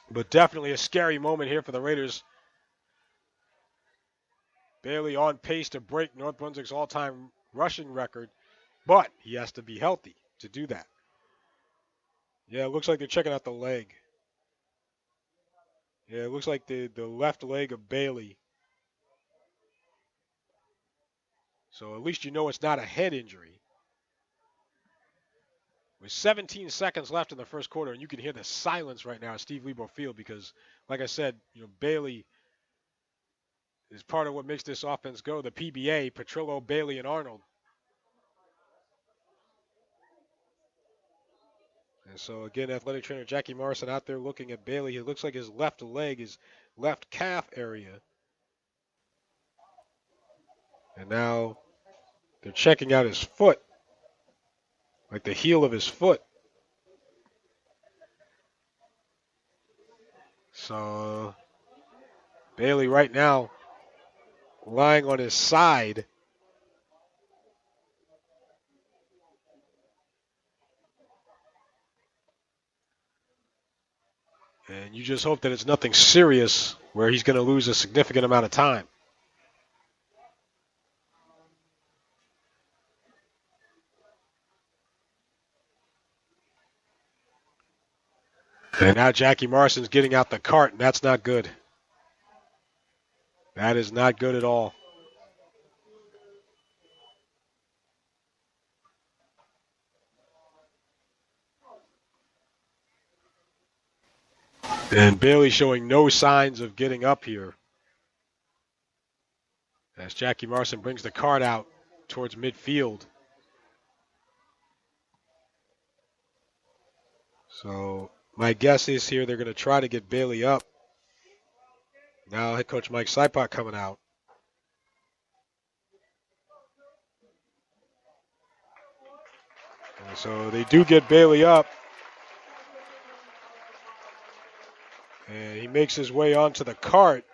But definitely a scary moment here for the Raiders. Bailey on pace to break North Brunswick's all-time rushing record, but he has to be healthy to do that. Yeah, it looks like they're checking out the leg. Yeah, it looks like the left leg of Bailey. So at least you know it's not a head injury. With 17 seconds left in the first quarter, and you can hear the silence right now at Steve Lebo Field because, like I said, Bailey is part of what makes this offense go. The PBA, Petrillo, Bailey, and Arnold. And so, again, athletic trainer Jackie Morrison out there looking at Bailey. It looks like his left leg, his left calf area. And now they're checking out his foot, like the heel of his foot. So, Bailey right now lying on his side. And you just hope that it's nothing serious where he's going to lose a significant amount of time. And now Jackie Morrison's getting out the cart, and that's not good. That is not good at all. And Bailey showing no signs of getting up here. As Jackie Morrison brings the cart out towards midfield. So my guess is here they're going to try to get Bailey up. Now head coach Mike Sipot coming out. And so they do get Bailey up. And he makes his way onto the cart.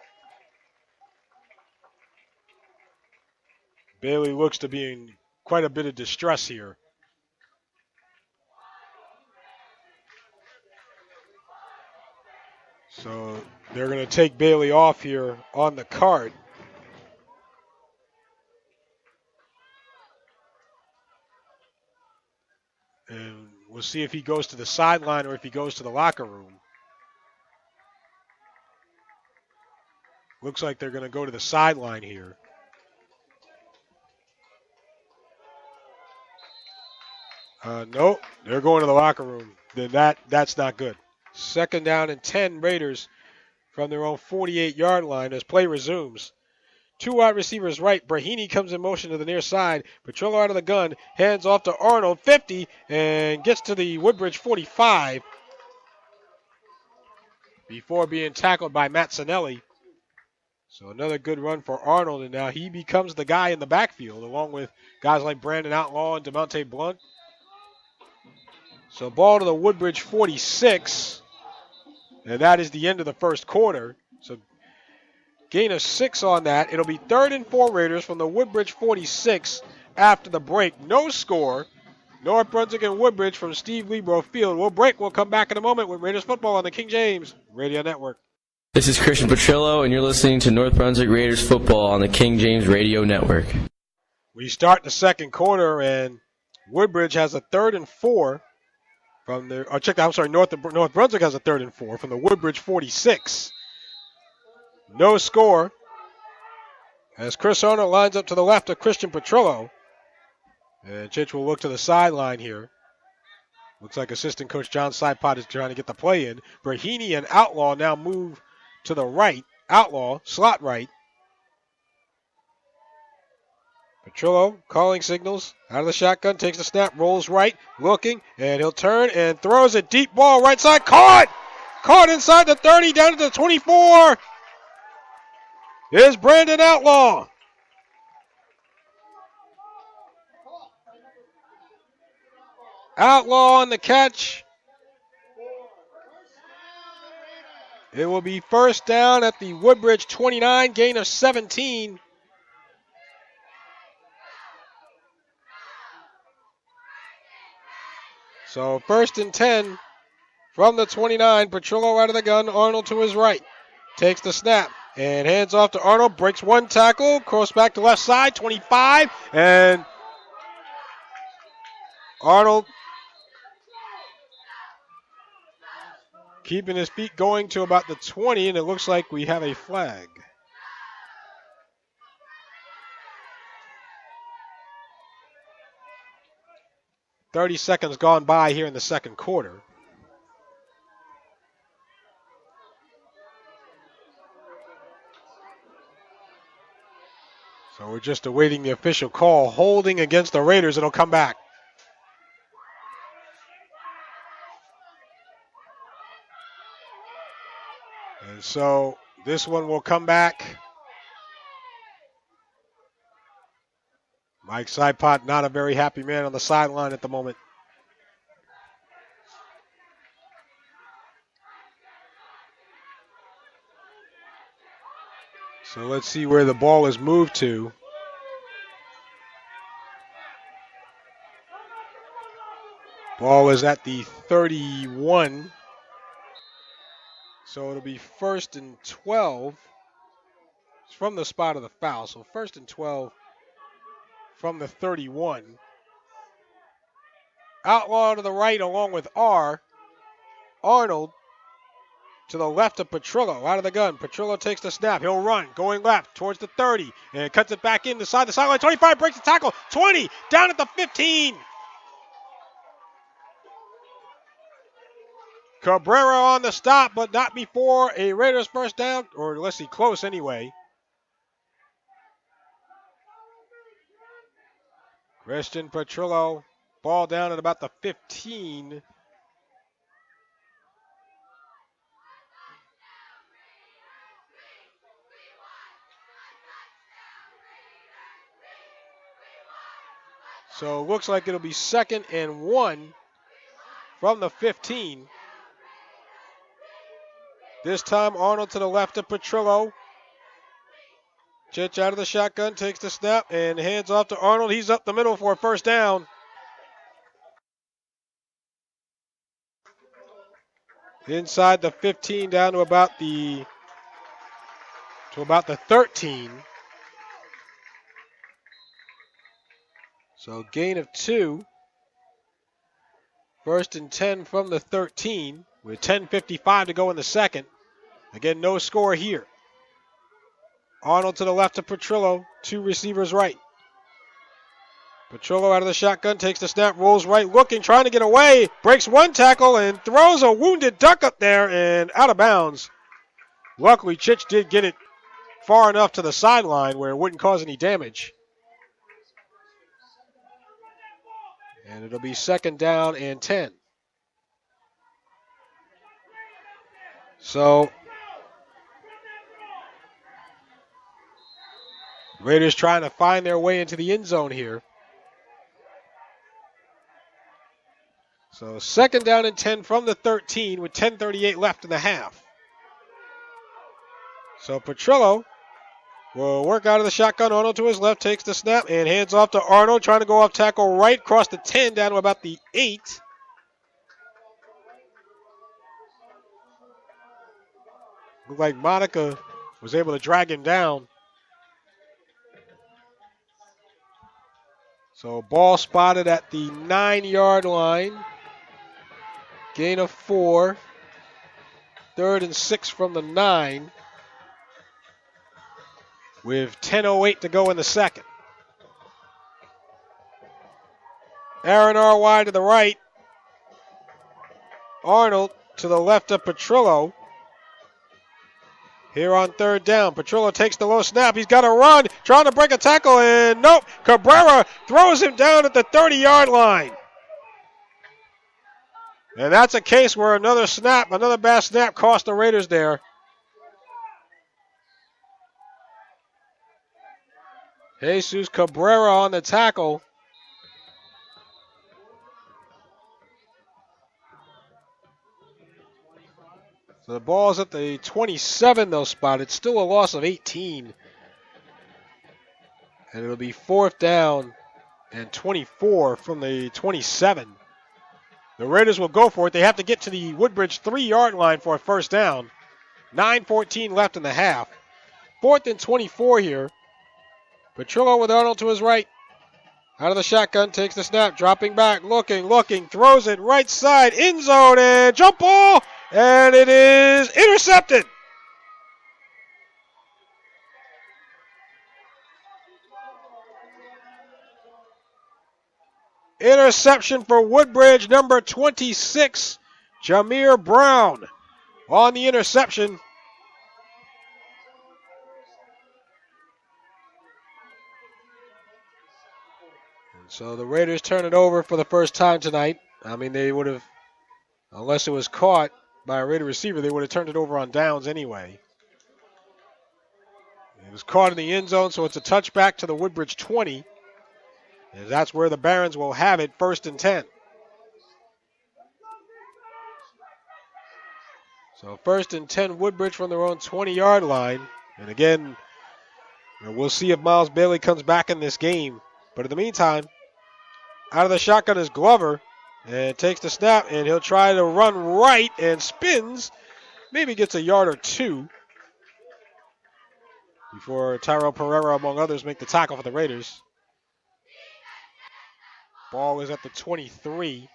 Bailey looks to be in quite a bit of distress here. So they're going to take Bailey off here on the cart. And we'll see if he goes to the sideline or if he goes to the locker room. Looks like they're going to go to the sideline here. Nope, they're going to the locker room. Then that's not good. Second down and 10 Raiders from their own 48-yard line as play resumes. Two wide receivers right. Brahini comes in motion to the near side. Petrillo out of the gun. Hands off to Arnold, 50, and gets to the Woodbridge 45 before being tackled by Matt Sinelli. So another good run for Arnold, and now he becomes the guy in the backfield along with guys like Brandon Outlaw and DeMonte Blunt. So ball to the Woodbridge 46, and that is the end of the first quarter. So gain of 6 on that. It'll be 3rd and 4 Raiders from the Woodbridge 46 after the break. No score. North Brunswick and Woodbridge from Steve Lebro Field. We'll break. We'll come back in a moment with Raiders football on the King James Radio Network. This is Christian Petrillo, and you're listening to North Brunswick Raiders football on the King James Radio Network. We start the second quarter, and Woodbridge has a 3rd and 4 from their. North Brunswick has a 3rd and 4 from the Woodbridge 46. No score. As Chris Arnold lines up to the left of Christian Petrillo, and Chich will look to the sideline here. Looks like assistant coach John Sipot is trying to get the play in. Brahini and Outlaw now move to the right. Outlaw, slot right. Petrillo calling signals. Out of the shotgun, takes the snap, rolls right, looking, and he'll turn and throws a deep ball right side. Caught! Caught inside the 30, down to the 24. Here's Brandon Outlaw. Outlaw on the catch. It will be first down at the Woodbridge 29, gain of 17. So 1st and 10 from the 29. Petrillo out of the gun. Arnold to his right. Takes the snap and hands off to Arnold. Breaks one tackle. Cross back to left side. 25. And Arnold Keeping his feet going to about the 20, and it looks like we have a flag. "30 seconds gone by here in the second quarter. So we're just awaiting the official call. Holding against the Raiders. It'll come back. And so this one will come back. Mike Sipot, not a very happy man on the sideline at the moment. So let's see where the ball is moved to. Ball is at the 31. So it'll be 1st and 12. It's from the spot of the foul. So 1st and 12 from the 31. Outlaw to the right along with Arnold to the left of Petrillo, out of the gun. Petrillo takes the snap. He'll run, going left towards the 30, and cuts it back in the sideline. 25, breaks the tackle. 20, down at the 15. Cabrera on the stop, but not before a Raiders first down, or let's see, close anyway. Christian Petrillo, ball down at about the 15. So it looks like it'll be 2nd and 1 from the 15. This time Arnold to the left of Petrillo. Chich out of the shotgun, takes the snap, and hands off to Arnold. He's up the middle for a first down. Inside the 15 down to about the 13. So gain of 2. 1st and 10 from the 13 with 10:55 to go in the second. Again, no score here. Arnold to the left of Petrillo, 2 receivers right. Petrillo out of the shotgun, takes the snap, rolls right, looking, trying to get away, breaks one tackle and throws a wounded duck up there and out of bounds. Luckily, Chich did get it far enough to the sideline where it wouldn't cause any damage. And it'll be 2nd down and 10. So Raiders trying to find their way into the end zone here. So 2nd down and 10 from the 13 with 10:38 left in the half. So Petrillo will work out of the shotgun. Arnold to his left, takes the snap and hands off to Arnold, trying to go off tackle right, across the 10 down to about the 8. Looked like Monica was able to drag him down. So ball spotted at the 9-yard line. Gain of 4. 3rd and 6 from the 9. With 10:08 to go in the second. Aaron R. wide to the right. Arnold to the left of Petrillo. Here on 3rd down, Petrillo takes the low snap. He's got to run, trying to break a tackle, and nope. Cabrera throws him down at the 30-yard line. And that's a case where another bad snap cost the Raiders there. Jesus Cabrera on the tackle. So the ball's at the 27, though, spotted. Still a loss of 18. And it'll be 4th down and 24 from the 27. The Raiders will go for it. They have to get to the Woodbridge 3-yard line for a first down. 9:14 left in the half. 4th and 24 here. Petrillo with Arnold to his right. Out of the shotgun, takes the snap, dropping back, looking, throws it right side, end zone, and jump ball And it is intercepted. Interception for Woodbridge, number 26, Jameer Brown on the interception. And so the Raiders turn it over for the first time tonight. I mean, they would have, unless it was caught by a Raider receiver, they would have turned it over on downs anyway. It was caught in the end zone, so it's a touchback to the Woodbridge 20. And that's where the Barons will have it, 1st and 10. So 1st and 10, Woodbridge from their own 20-yard line. And again, we'll see if Miles Bailey comes back in this game. But in the meantime, out of the shotgun is Glover. And takes the snap, and he'll try to run right and spins. Maybe gets a yard or two before Tyrell Pereira, among others, make the tackle for the Raiders. Ball is at the 23.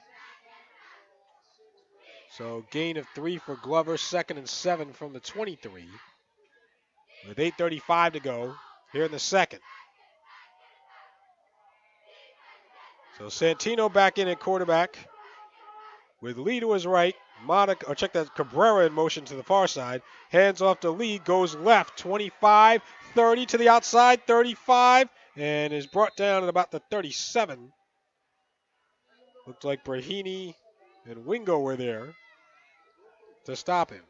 So gain of 3 for Glover, 2nd and 7 from the 23. With 8:35 to go here in the second. So Santino back in at quarterback with Lee to his right. Check that, Cabrera in motion to the far side. Hands off to Lee, goes left, 25, 30 to the outside, 35, and is brought down at about the 37. Looked like Brahini and Wingo were there to stop him.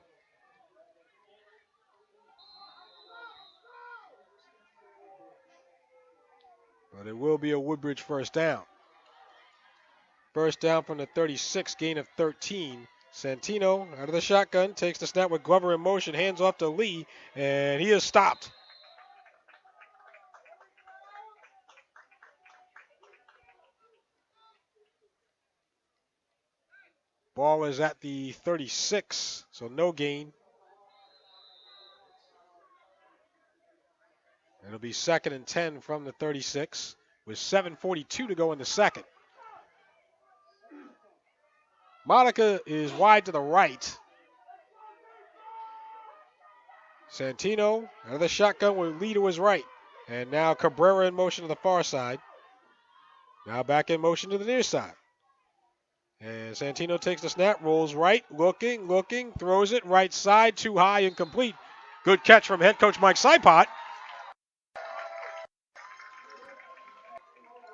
But it will be a Woodbridge first down. First down from the 36, gain of 13. Santino out of the shotgun, takes the snap with Glover in motion, hands off to Lee, and he is stopped. Ball is at the 36, so no gain. It'll be 2nd and 10 from the 36 with 7:42 to go in the second. Monica is wide to the right. Santino out of the shotgun with Lee to his right. And now Cabrera in motion to the far side. Now back in motion to the near side. And Santino takes the snap, rolls right, looking, throws it right side, too high, incomplete. Good catch from head coach Mike Sipot.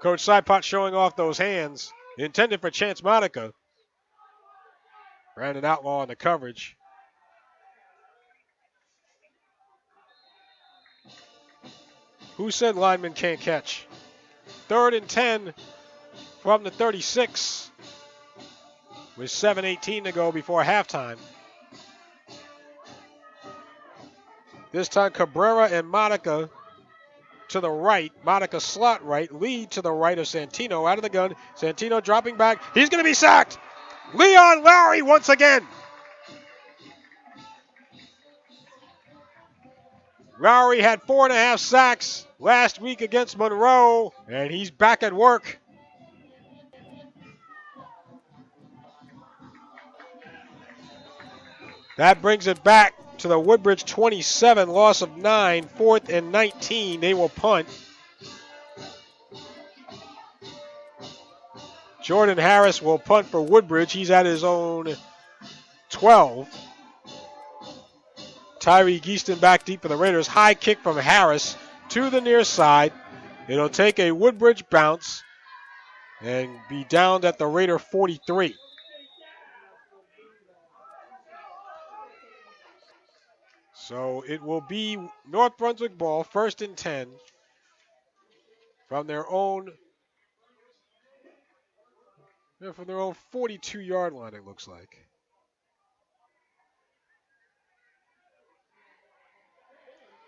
Coach Sipot showing off those hands, intended for Chance Monica. Brandon Outlaw on the coverage. Who said linemen can't catch? 3rd and 10 from the 36 with 7:18 to go before halftime. This time Cabrera and Monica to the right. Monica slot right. Lee to the right of Santino out of the gun. Santino dropping back. He's going to be sacked. Leon Lowry once again. Lowry had 4.5 sacks last week against Monroe, and he's back at work. That brings it back to the Woodbridge 27, loss of 9, 4th and 19. They will punt. Jordan Harris will punt for Woodbridge. He's at his own 12. Tyree Geeston back deep for the Raiders. High kick from Harris to the near side. It'll take a Woodbridge bounce and be downed at the Raider 43. So it will be North Brunswick ball, 1st and 10 from their own 42-yard line, it looks like.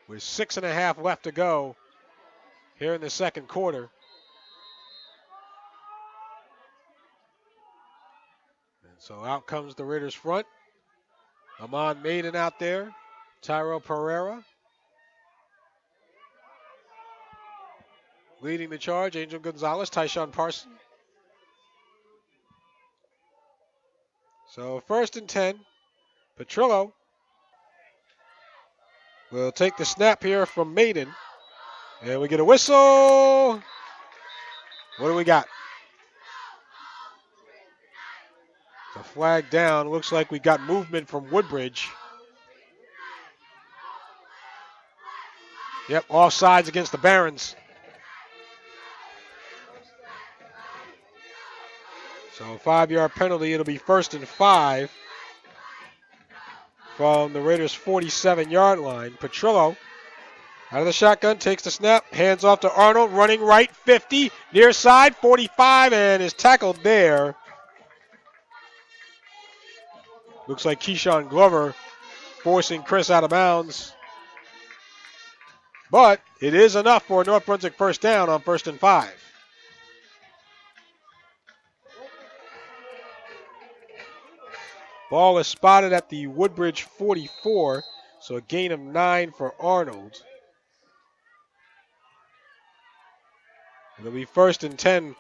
With 6.5 left to go here in the second quarter. And so out comes the Raiders front. Amon Maiden out there. Tyrell Pereira leading the charge. Angel Gonzalez, Tyshawn Parson. So 1st and 10 Petrillo will take the snap here from Maiden. And we get a whistle. What do we got? The flag down. Looks like we got movement from Woodbridge. Yep, offsides against the Barons. So 5-yard penalty. It'll be 1st and 5 from the Raiders' 47-yard line. Petrillo out of the shotgun, takes the snap, hands off to Arnold, running right, 50, near side, 45, and is tackled there. Looks like Keyshawn Glover forcing Chris out of bounds. But it is enough for a North Brunswick first down on 1st and 5. Ball is spotted at the Woodbridge 44, so a gain of 9 for Arnold. It'll be 1st and 10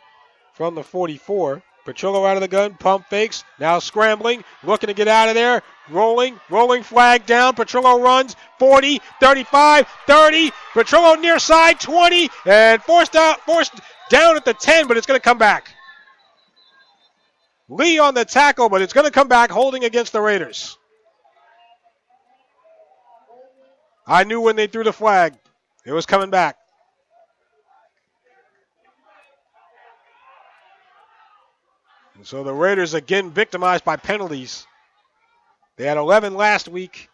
from the 44. Petrillo out of the gun, pump fakes, now scrambling, looking to get out of there, rolling flag down. Petrillo runs, 40, 35, 30. Petrillo near side, 20, and forced down at the 10, but it's going to come back. Lee on the tackle, but it's going to come back, holding against the Raiders. I knew when they threw the flag, it was coming back. And so the Raiders again victimized by penalties. They had 11 last week.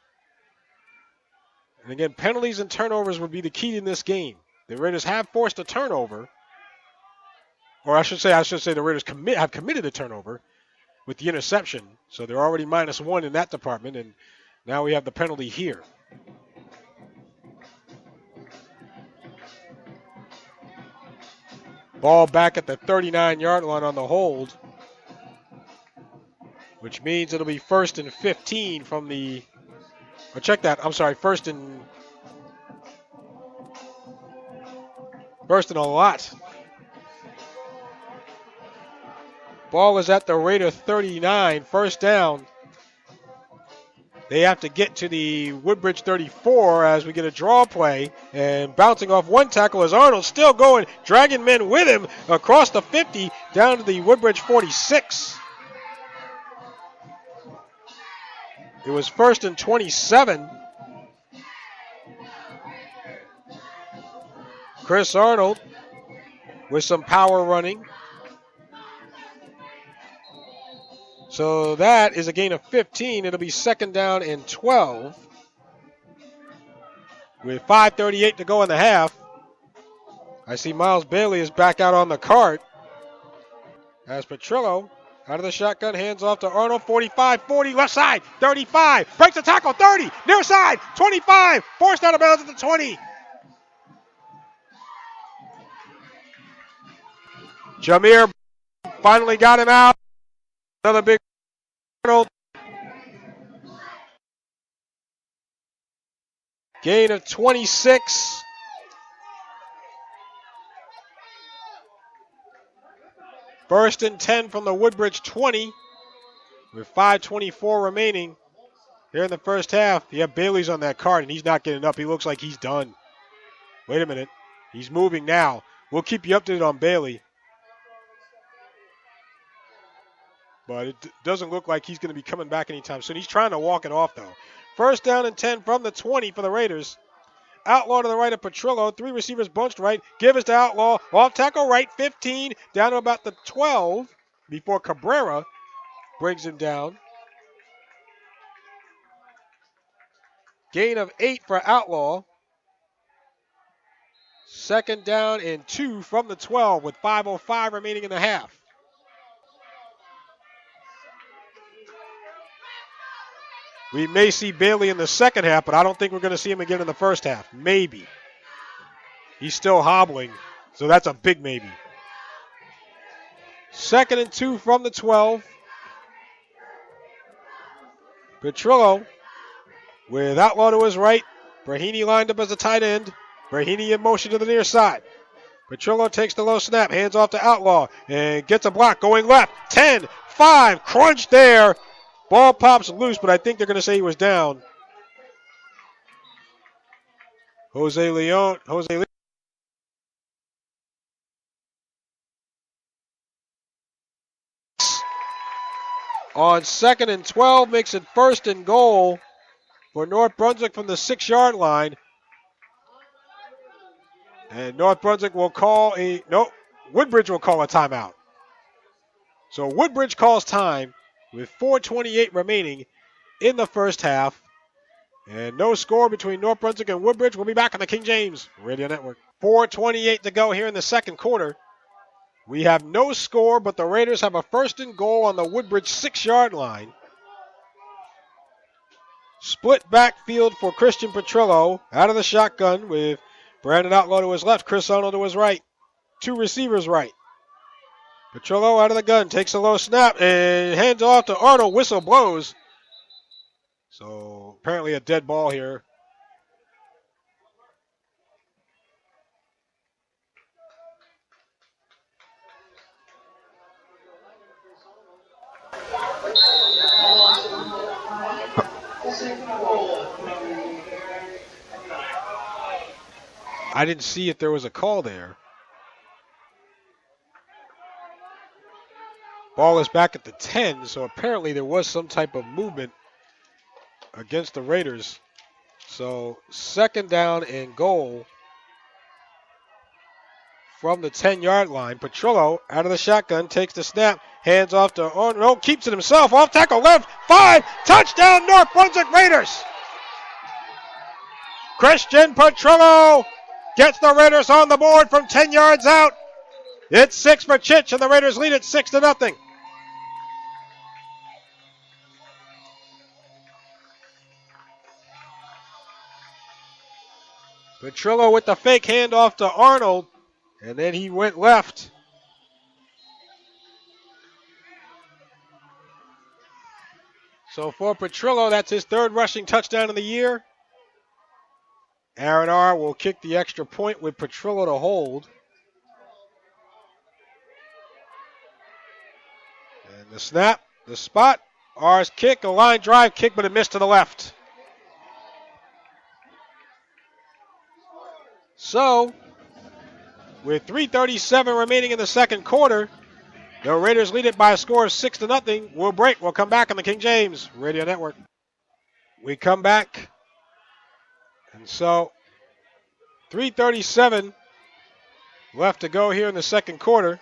And again, penalties and turnovers would be the key in this game. The Raiders have forced a turnover. Or I should say the Raiders have committed a turnover with the interception. So they're already -1 in that department. And now we have the penalty here. Ball back at the 39-yard line on the hold, which means it'll be 1st and 15 from the, first and a lot. Ball is at the Raider 39, 1st down. They have to get to the Woodbridge 34 as we get a draw play, and bouncing off one tackle is Arnold, still going, dragging men with him across the 50 down to the Woodbridge 46. It was 1st and 27. Chris Arnold with some power running. So that is a gain of 15. It'll be 2nd down and 12. With 5:38 to go in the half. I see Miles Bailey is back out on the cart. As Petrillo out of the shotgun, hands off to Arnold, 45, 40, left side, 35, breaks the tackle, 30, near side, 25, forced out of bounds at the 20. Jameer finally got him out. Another big Arnold. Gain of 26. First and 10 from the Woodbridge 20 with 5:24 remaining here in the first half. Yeah, Bailey's on that card, and he's not getting up. He looks like he's done. Wait a minute. He's moving now. We'll keep you updated on Bailey. But it doesn't look like he's going to be coming back anytime soon. He's trying to walk it off, though. 1st down and 10 from the 20 for the Raiders. Outlaw to the right of Petrillo. 3 receivers bunched right. Give us to Outlaw. Off tackle right, 15. Down to about the 12 before Cabrera brings him down. Gain of 8 for Outlaw. 2nd down and 2 from the 12 with 5:05 remaining in the half. We may see Bailey in the second half, but I don't think we're going to see him again in the first half. Maybe. He's still hobbling, so that's a big maybe. 2nd and 2 from the 12. Petrillo with Outlaw to his right. Brahini lined up as a tight end. Brahini in motion to the near side. Petrillo takes the low snap, hands off to Outlaw, and gets a block going left. 10, 5, crunch there Ball pops loose, but I think they're going to say he was down. Jose Leon. On 2nd and 12 makes it 1st and goal for North Brunswick from the 6-yard line. And North Brunswick will call Woodbridge will call a timeout. So Woodbridge calls time with 4:28 remaining in the first half. And no score between North Brunswick and Woodbridge. We'll be back on the King James Radio Network. 4:28 to go here in the second quarter. We have no score, but the Raiders have a 1st and goal on the Woodbridge 6-yard line. Split backfield for Christian Petrillo out of the shotgun with Brandon Outlaw to his left, Chris Arnold to his right. 2 receivers right. Petrillo out of the gun, takes a low snap and hands off to Arnold. Whistle blows. So apparently a dead ball here. I didn't see if there was a call there. Ball is back at the 10, so apparently there was some type of movement against the Raiders. So 2nd down and goal from the 10-yard line. Petrillo out of the shotgun, takes the snap, hands off to Arnold, keeps it himself, off tackle left, 5, touchdown North Brunswick Raiders. Christian Petrillo gets the Raiders on the board from 10 yards out. It's 6 for Chich, and the Raiders lead it 6-0. Petrillo with the fake handoff to Arnold, and then he went left. So for Petrillo, that's his 3rd rushing touchdown of the year. Aaron R. will kick the extra point with Petrillo to hold. And the snap, the spot, R's kick, a line drive kick, but it missed to the left. So, with 3:37 remaining in the second quarter, the Raiders lead it by a score of 6-0. We'll break. We'll come back on the King James Radio Network. We come back. And so, 3:37 left to go here in the second quarter.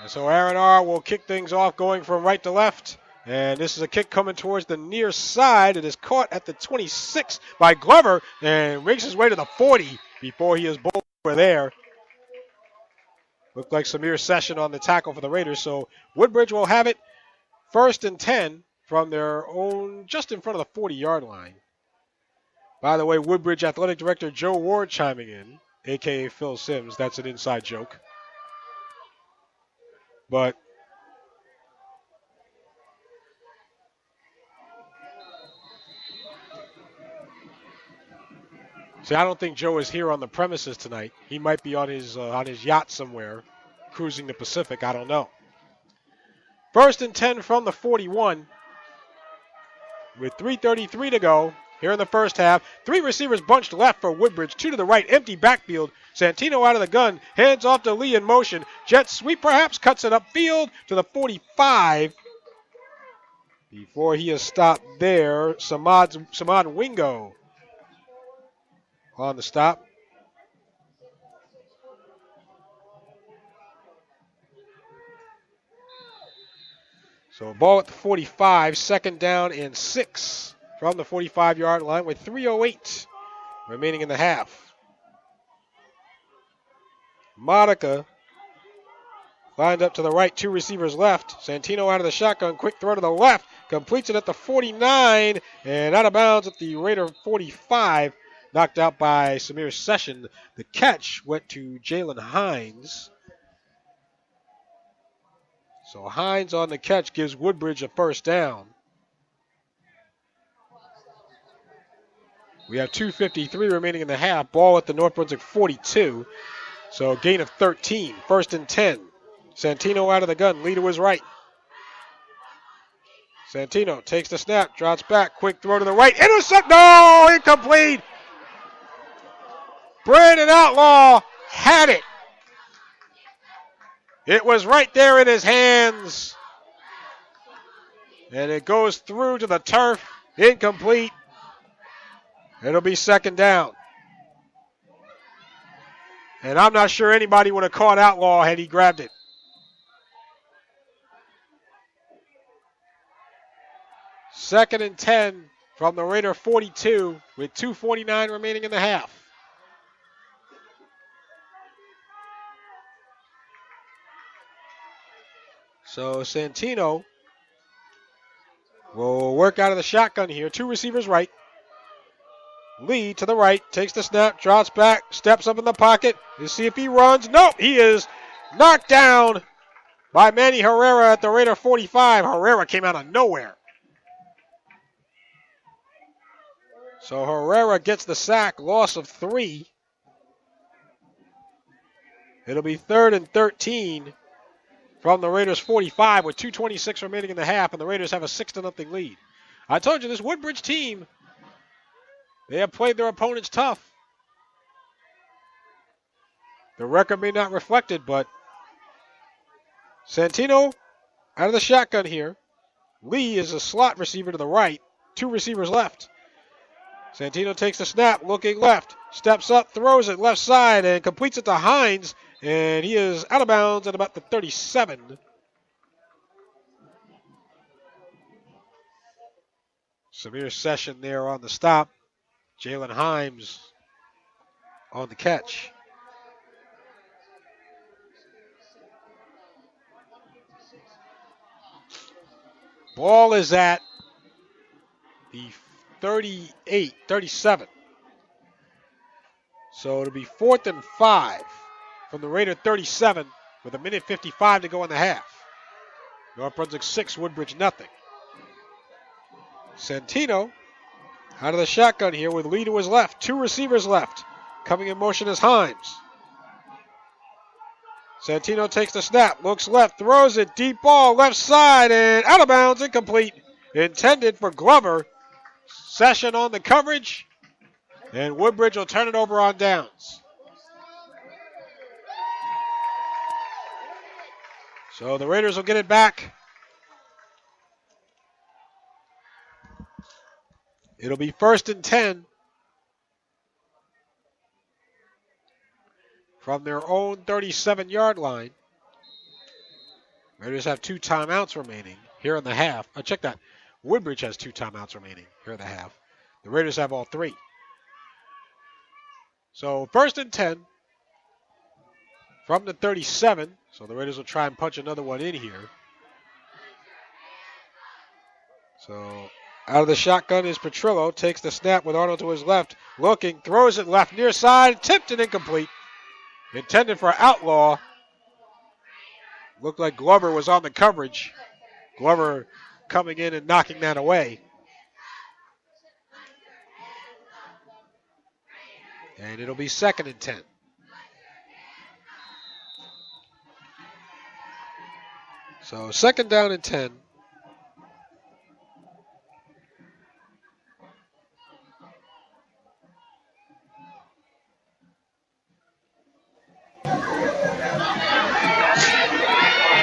And so Aaron R. will kick things off going from right to left. And this is a kick coming towards the near side. It is caught at the 26 by Glover and makes his way to the 40 before he is bowled over there. Looked like Samir Session on the tackle for the Raiders. So Woodbridge will have it 1st and 10 from their own, just in front of the 40-yard line. By the way, Woodbridge Athletic Director Joe Ward chiming in, a.k.a. Phil Sims. That's an inside joke. But see, I don't think Joe is here on the premises tonight. He might be on his yacht somewhere, cruising the Pacific. I don't know. 1st and 10 from the 41. With 3:33 to go here in the first half. 3 receivers bunched left for Woodbridge, 2 to the right, empty backfield. Santino out of the gun, hands off to Lee in motion. Jet sweep perhaps, cuts it upfield to the 45. Before he is stopped there, Samad Wingo on the stop. So ball at the 45, 2nd down and 6 from the 45-yard line with 3:08 remaining in the half. Monica lined up to the right, 2 receivers left. Santino out of the shotgun, quick throw to the left, completes it at the 49 and out of bounds at the Raider 45, knocked out by Samir Session. The catch went to Jalen Hines. So Hines on the catch gives Woodbridge a 1st down. We have 2:53 remaining in the half. Ball at the North Brunswick 42. So a gain of 13. 1st and 10. Santino out of the gun. Lee to his right. Santino takes the snap, drops back, quick throw to the right, intercept, no, incomplete. Brandon Outlaw had it. It was right there in his hands. And it goes through to the turf, incomplete. It'll be second down. And I'm not sure anybody would have caught Outlaw had he grabbed it. Second and 10 from the Raider 42 with 2:49 remaining in the half. So Santino will work out of the shotgun here. Two receivers right. Lee to the right, takes the snap, drops back, steps up in the pocket. Let's see if he runs. Nope, he is knocked down by Manny Herrera at the Raider 45. Herrera came out of nowhere. So Herrera gets the sack, loss of 3. It'll be 3rd and 13 from the Raiders 45 with 2:26 remaining in the half, and the Raiders have a 6-0 lead. I told you, this Woodbridge team, they have played their opponents tough. The record may not reflect it, but Santino out of the shotgun here. Lee is a slot receiver to the right. Two receivers left. Santino takes the snap, looking left, steps up, throws it left side, and completes it to Hines, and he is out of bounds at about the 37. Samir Session there on the stop. Jalen Himes on the catch. Ball is at the 37. So it'll be 4th and 5 from the Raider 37 with 1:55 to go in the half. North Brunswick 6, Woodbridge nothing. Santino out of the shotgun here with Lee to his left. Two receivers left. Coming in motion is Himes. Santino takes the snap, looks left, throws it, deep ball, left side, and out of bounds, incomplete. Intended for Glover. Session on the coverage, and Woodbridge will turn it over on downs. So the Raiders will get it back. It'll be 1st and 10 from their own 37-yard line. Raiders have 2 timeouts remaining here in the half. Oh, check that. Woodbridge has 2 timeouts remaining here in the half. The Raiders have all 3. So 1st and 10 from the 37. So the Raiders will try and punch another one in here. So out of the shotgun is Petrillo. Takes the snap with Arnold to his left. Looking, throws it left near side. Tipped and incomplete. Intended for Outlaw. Looked like Glover was on the coverage. Glover coming in and knocking that away. And it'll be 2nd and 10. So 2nd down and 10.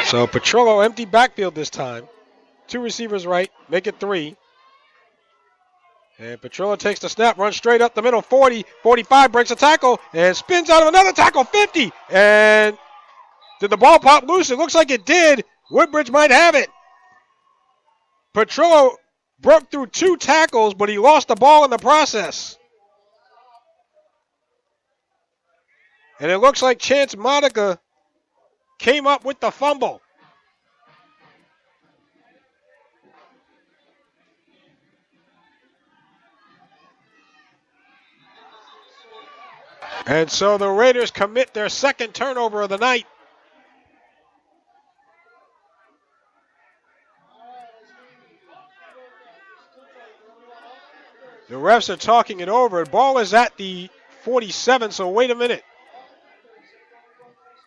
So Petrillo empty backfield this time. 2 receivers right, make it 3. And Petrillo takes the snap, runs straight up the middle, 40, 45, breaks a tackle, and spins out of another tackle, 50. And did the ball pop loose? It looks like it did. Woodbridge might have it. Petrillo broke through 2 tackles, but he lost the ball in the process. And it looks like Chance Monica came up with the fumble. And so the Raiders commit their 2nd turnover of the night. The refs are talking it over. Ball is at the 47, so wait a minute.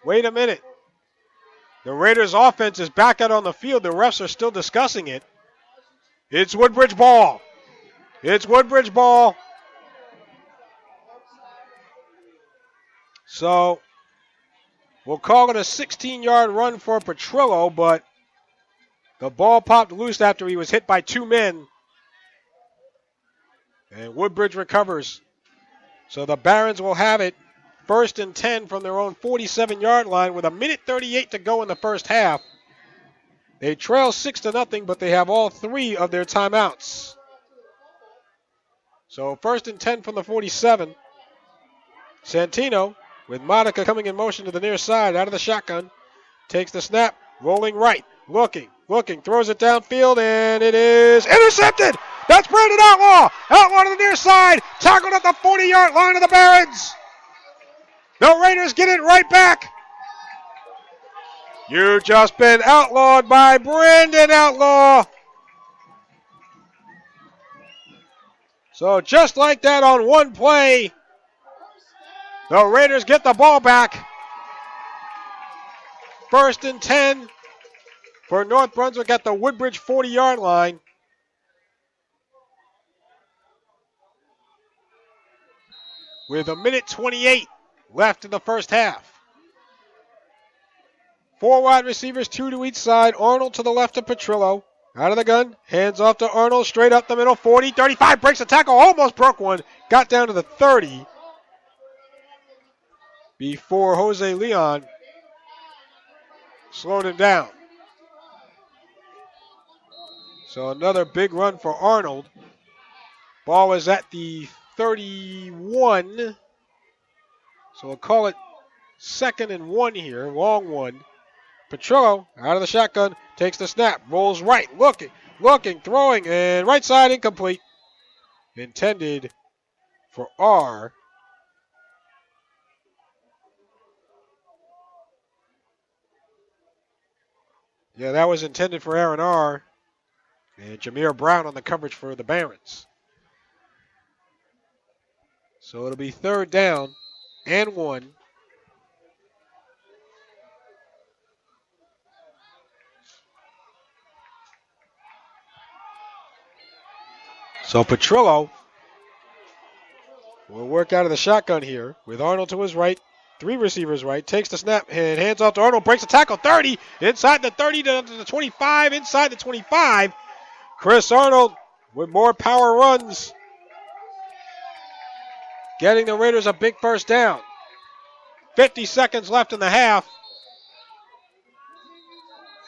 Wait a minute. The Raiders offense is back out on the field. The refs are still discussing it. It's Woodbridge ball. It's Woodbridge ball. So we'll call it a 16-yard run for Petrillo, but the ball popped loose after he was hit by two men. And Woodbridge recovers. So the Barons will have it 1st and 10 from their own 47-yard line with 1:38 to go in the first half. They trail 6-0, but they have all three of their timeouts. So 1st and 10 from the 47. Santino with Monica coming in motion to the near side out of the shotgun. Takes the snap, rolling right, looking, throws it downfield, and it is intercepted. That's Brandon Outlaw. Outlaw to the near side, tackled at the 40-yard line of the Barons. The Raiders get it right back. You've just been outlawed by Brandon Outlaw. So just like that on one play, the Raiders get the ball back. 1st and 10 for North Brunswick at the Woodbridge 40-yard line. With 1:28 left in the first half. 4 wide receivers, 2 to each side. Arnold to the left of Petrillo. Out of the gun, hands off to Arnold, straight up the middle, 40, 35, breaks the tackle, almost broke one. Got down to the 30 before Jose Leon slowed him down. So another big run for Arnold. Ball is at the 31. So we'll call it 2nd and 1 here, long one. Petrillo out of the shotgun, takes the snap, rolls right, looking, throwing, and right side incomplete. Intended for R. Yeah, that was intended for Aaron R. And Jameer Brown on the coverage for the Barons. So it'll be 3rd down and 1. So Petrillo will work out of the shotgun here with Arnold to his right, 3 receivers right, takes the snap and hands off to Arnold, breaks the tackle, 30, inside the 30 to the 25, inside the 25. Chris Arnold with more power runs, getting the Raiders a big first down. 50 seconds left in the half.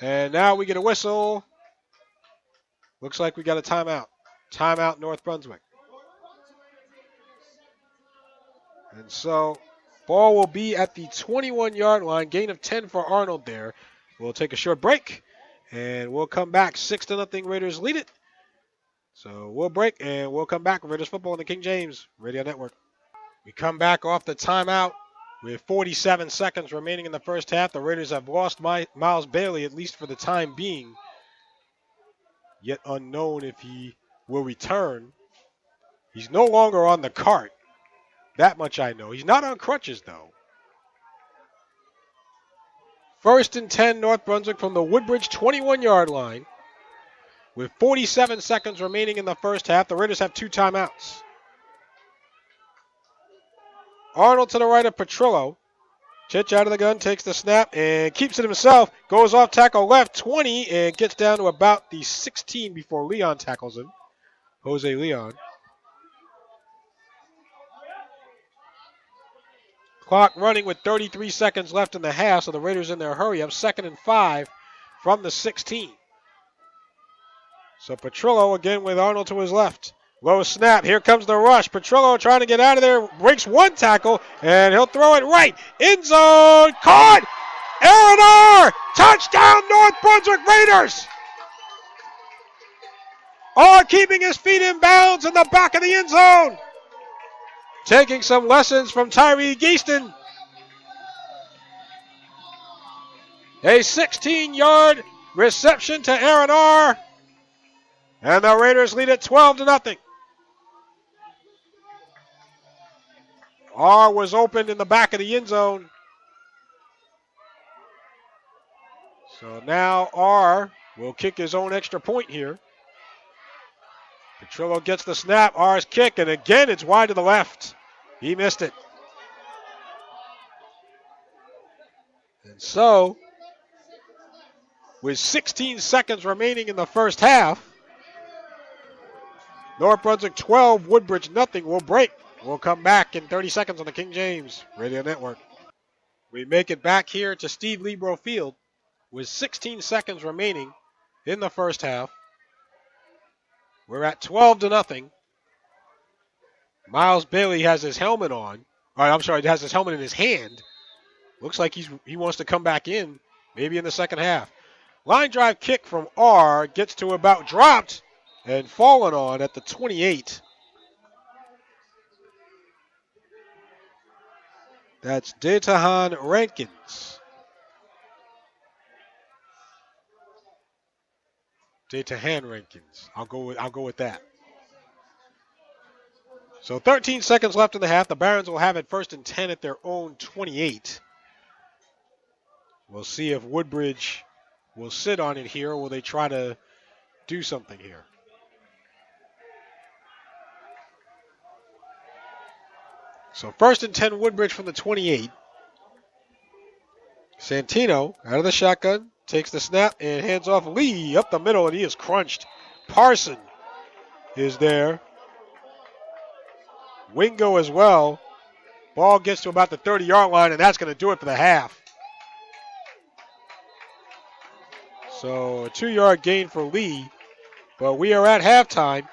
And now we get a whistle. Looks like we got a timeout. Timeout, North Brunswick. And so, ball will be at the 21-yard line. Gain of 10 for Arnold there. We'll take a short break, and we'll come back. 6-0, Raiders lead it. So we'll break, and we'll come back with Raiders football on the King James Radio Network. We come back off the timeout with 47 seconds remaining in the first half. The Raiders have lost Miles Bailey, at least for the time being. Yet unknown if he will return. He's no longer on the cart. That much I know. He's not on crutches, though. 1st and 10, North Brunswick from the Woodbridge 21-yard line. With 47 seconds remaining in the first half, the Raiders have 2 timeouts. Arnold to the right of Petrillo. Chich out of the gun, takes the snap, and keeps it himself. Goes off tackle left, 20, and gets down to about the 16 before Leon tackles him. Jose Leon. Clock running with 33 seconds left in the half, so the Raiders in their hurry up. 2nd and 5 from the 16. So Petrillo again with Arnold to his left. Low snap. Here comes the rush. Petrillo trying to get out of there. Breaks one tackle, and he'll throw it right. End zone. Caught. Aaron R. Touchdown, North Brunswick Raiders. R keeping his feet in bounds in the back of the end zone. Taking some lessons from Tyree Geaston. A 16-yard reception to Aaron R. And the Raiders lead it 12-0. R was opened in the back of the end zone. So now R will kick his own extra point here. Petrillo gets the snap. R's kick, and again it's wide to the left. He missed it. And so, with 16 seconds remaining in the first half, North Brunswick 12, Woodbridge nothing. Will break. We'll come back in 30 seconds on the King James Radio Network. We make it back here to Steve Libro Field with 16 seconds remaining in the first half. We're at 12-0. Miles Bailey has his helmet on. He has his helmet in his hand. Looks like he wants to come back in, maybe in the second half. Line drive kick from R gets to about dropped and fallen on at the 28. That's Detahan Rankins. Detahan Rankins. I'll go with that. So 13 seconds left in the half. The Barons will have it 1st and 10 at their own 28. We'll see if Woodbridge will sit on it here, or will they try to do something here. So 1st and 10 Woodbridge from the 28. Santino out of the shotgun, takes the snap and hands off Lee up the middle, and he is crunched. Parson is there. Wingo as well. Ball gets to about the 30-yard line, and that's going to do it for the half. So a 2-yard gain for Lee, but we are at halftime.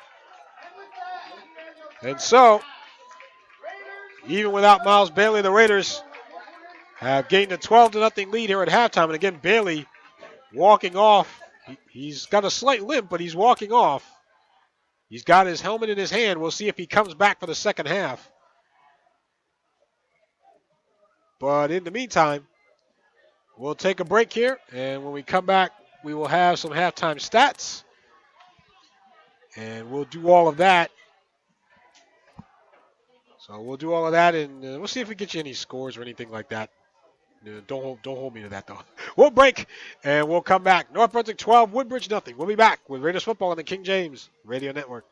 And so, even without Miles Bailey, the Raiders have gained a 12-0 lead here at halftime. And again, Bailey walking off. He's got a slight limp, but he's walking off. He's got his helmet in his hand. We'll see if he comes back for the second half. But in the meantime, we'll take a break here. And when we come back, we will have some halftime stats. And we'll do all of that. So we'll do all of that, and we'll see if we get you any scores or anything like that. Don't hold me to that, though. We'll break, and we'll come back. North Brunswick 12, Woodbridge nothing. We'll be back with Raiders football on the King James Radio Network.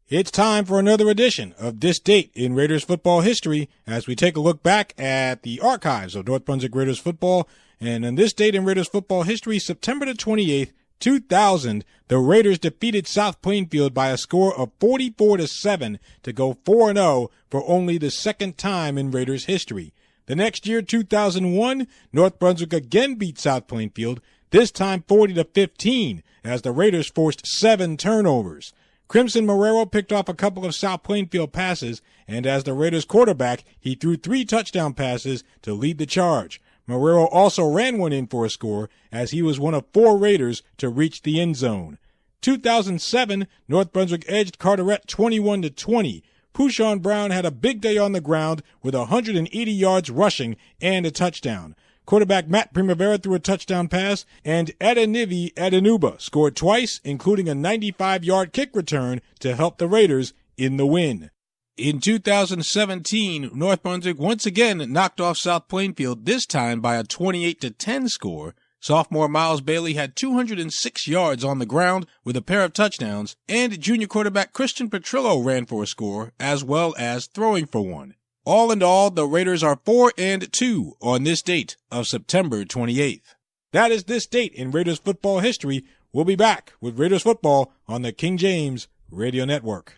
It's time for another edition of This Date in Raiders football history as we take a look back at the archives of North Brunswick Raiders football. And on this date in Raiders football history, September the 28th, 2000, the Raiders defeated South Plainfield by a score of 44-7 to go 4-0 for only the second time in Raiders history. The next year, 2001, North Brunswick again beat South Plainfield, this time 40-15, as the Raiders forced 7 turnovers. Crimson Marrero picked off a couple of South Plainfield passes, and as the Raiders quarterback, he threw 3 touchdown passes to lead the charge. Marrero also ran one in for a score, as he was one of 4 Raiders to reach the end zone. 2007, North Brunswick edged Carteret 21-20. Pouchon Brown had a big day on the ground with 180 yards rushing and a touchdown. Quarterback Matt Primavera threw a touchdown pass, and Adenivi Adenuba scored twice, including a 95-yard kick return to help the Raiders in the win. In 2017, North Brunswick once again knocked off South Plainfield, this time by a 28-10 score. Sophomore Miles Bailey had 206 yards on the ground with a pair of touchdowns, and junior quarterback Christian Petrillo ran for a score, as well as throwing for one. All in all, the Raiders are 4-2 on this date of September 28th. That is this date in Raiders football history. We'll be back with Raiders football on the King James Radio Network.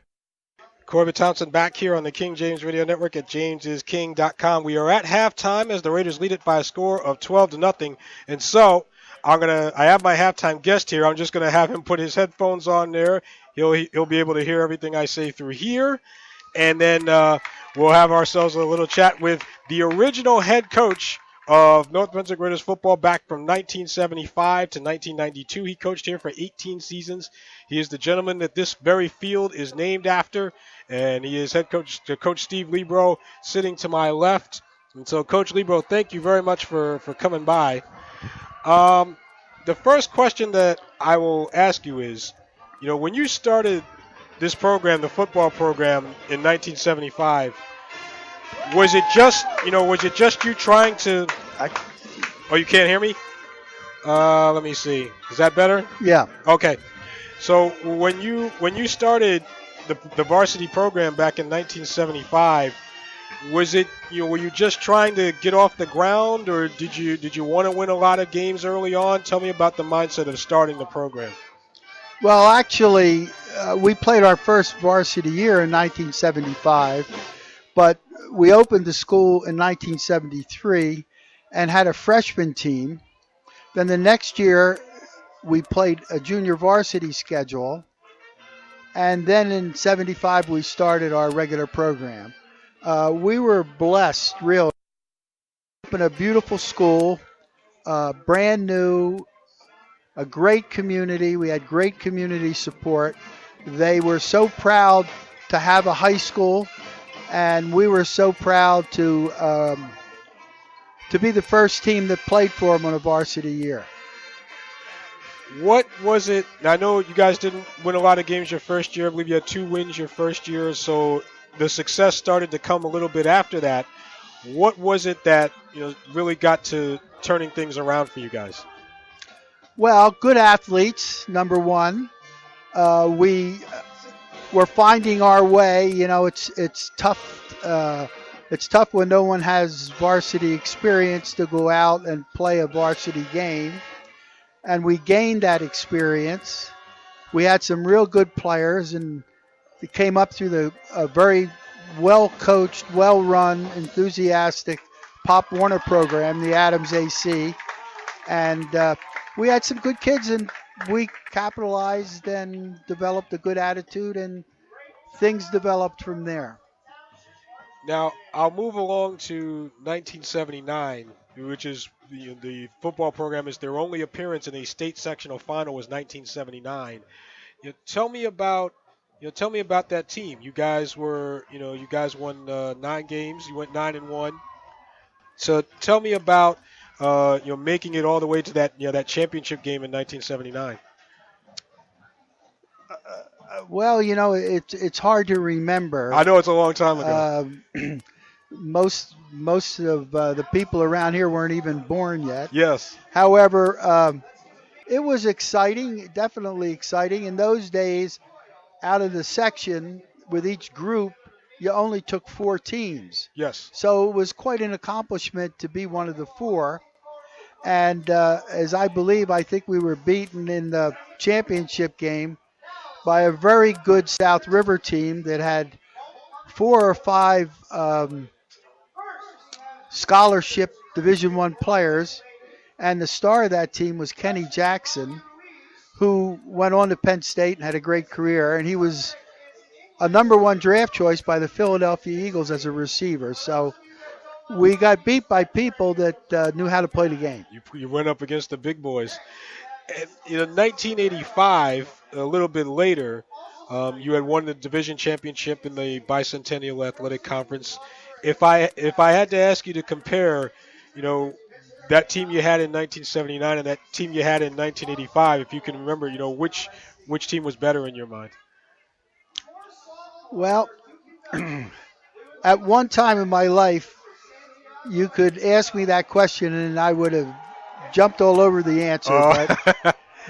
Corbett Thompson back here on the King James Radio Network at jamesisking.com. We are at halftime as the Raiders lead it by a score of 12-0. And so I have my halftime guest here. I'm just gonna have him put his headphones on there. He'll be able to hear everything I say through here, and then we'll have ourselves a little chat with the original head coach of North Brunswick Raiders football back from 1975 to 1992. He coached here for 18 seasons. He is the gentleman that this very field is named after, and he is head coach, Coach Steve Libro, sitting to my left. And so, Coach Libro, thank you very much for coming by. The first question that I will ask you is, when you started this program, the football program, in 1975, was it just you trying to? Oh, you can't hear me? Let me see. Is that better? Yeah. Okay. So when you started the varsity program back in 1975, was it were you just trying to get off the ground, or did you want to win a lot of games early on? Tell me about the mindset of starting the program. Well, actually, we played our first varsity year in 1975, but we opened the school in 1973 and had a freshman team. Then the next year, we played a junior varsity schedule. And then in 75, we started our regular program. We were blessed, really. We opened a beautiful school, brand new, a great community. We had great community support. They were so proud to have a high school, and we were so proud to be the first team that played for them on a varsity year. What was it? I know you guys didn't win a lot of games your first year. I believe you had 2 wins your first year, so the success started to come a little bit after that. What was it that really got to turning things around for you guys? Well, good athletes, number one. We were finding our way. It's tough. It's tough when no one has varsity experience to go out and play a varsity game. And we gained that experience. We had some real good players, and it came up through a very well-coached, well-run, enthusiastic Pop Warner program, the Adams AC. And we had some good kids, and we capitalized and developed a good attitude, and things developed from there. Now, I'll move along to 1979, which is the football program is their only appearance in a state sectional final was 1979. Tell me about that team. You guys were, you guys won 9 games. You went 9-1. So tell me about making it all the way to that that championship game in 1979. Well, it's hard to remember. I know it's a long time ago. Most of the people around here weren't even born yet. Yes. However, it was exciting, definitely exciting. In those days, out of the section with each group, you only took 4 teams. Yes. So it was quite an accomplishment to be one of the 4. And as I think we were beaten in the championship game by a very good South River team that had 4 or 5 scholarship Division I players, and the star of that team was Kenny Jackson, who went on to Penn State and had a great career, and he was a number 1 draft choice by the Philadelphia Eagles as a receiver. So we got beat by people that knew how to play the game. You went up against the big boys. And, 1985, a little bit later, you had won the division championship in the Bicentennial Athletic Conference. If I had to ask you to compare, that team you had in 1979 and that team you had in 1985, if you can remember, which team was better in your mind? Well, at one time in my life, you could ask me that question and I would have jumped all over the answer.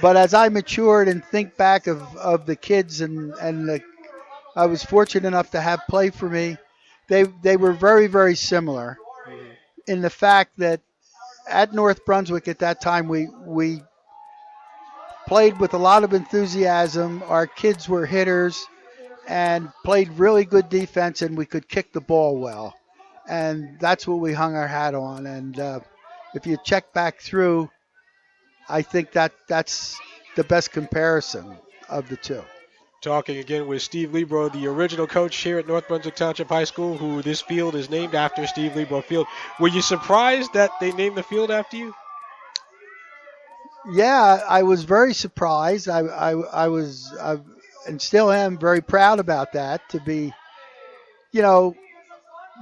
But as I matured and think back of the kids and I was fortunate enough to have play for me, they were very, very similar in the fact that at North Brunswick at that time we played with a lot of enthusiasm. Our kids were hitters and played really good defense, and we could kick the ball well. And that's what we hung our hat on. And if you check back through, I think that's the best comparison of the two. Talking again with Steve Libro, the original coach here at North Brunswick Township High School, who this field is named after, Steve Libro Field. Were you surprised that they named the field after you? Yeah, I was very surprised. I was, and still am, very proud about that, to be,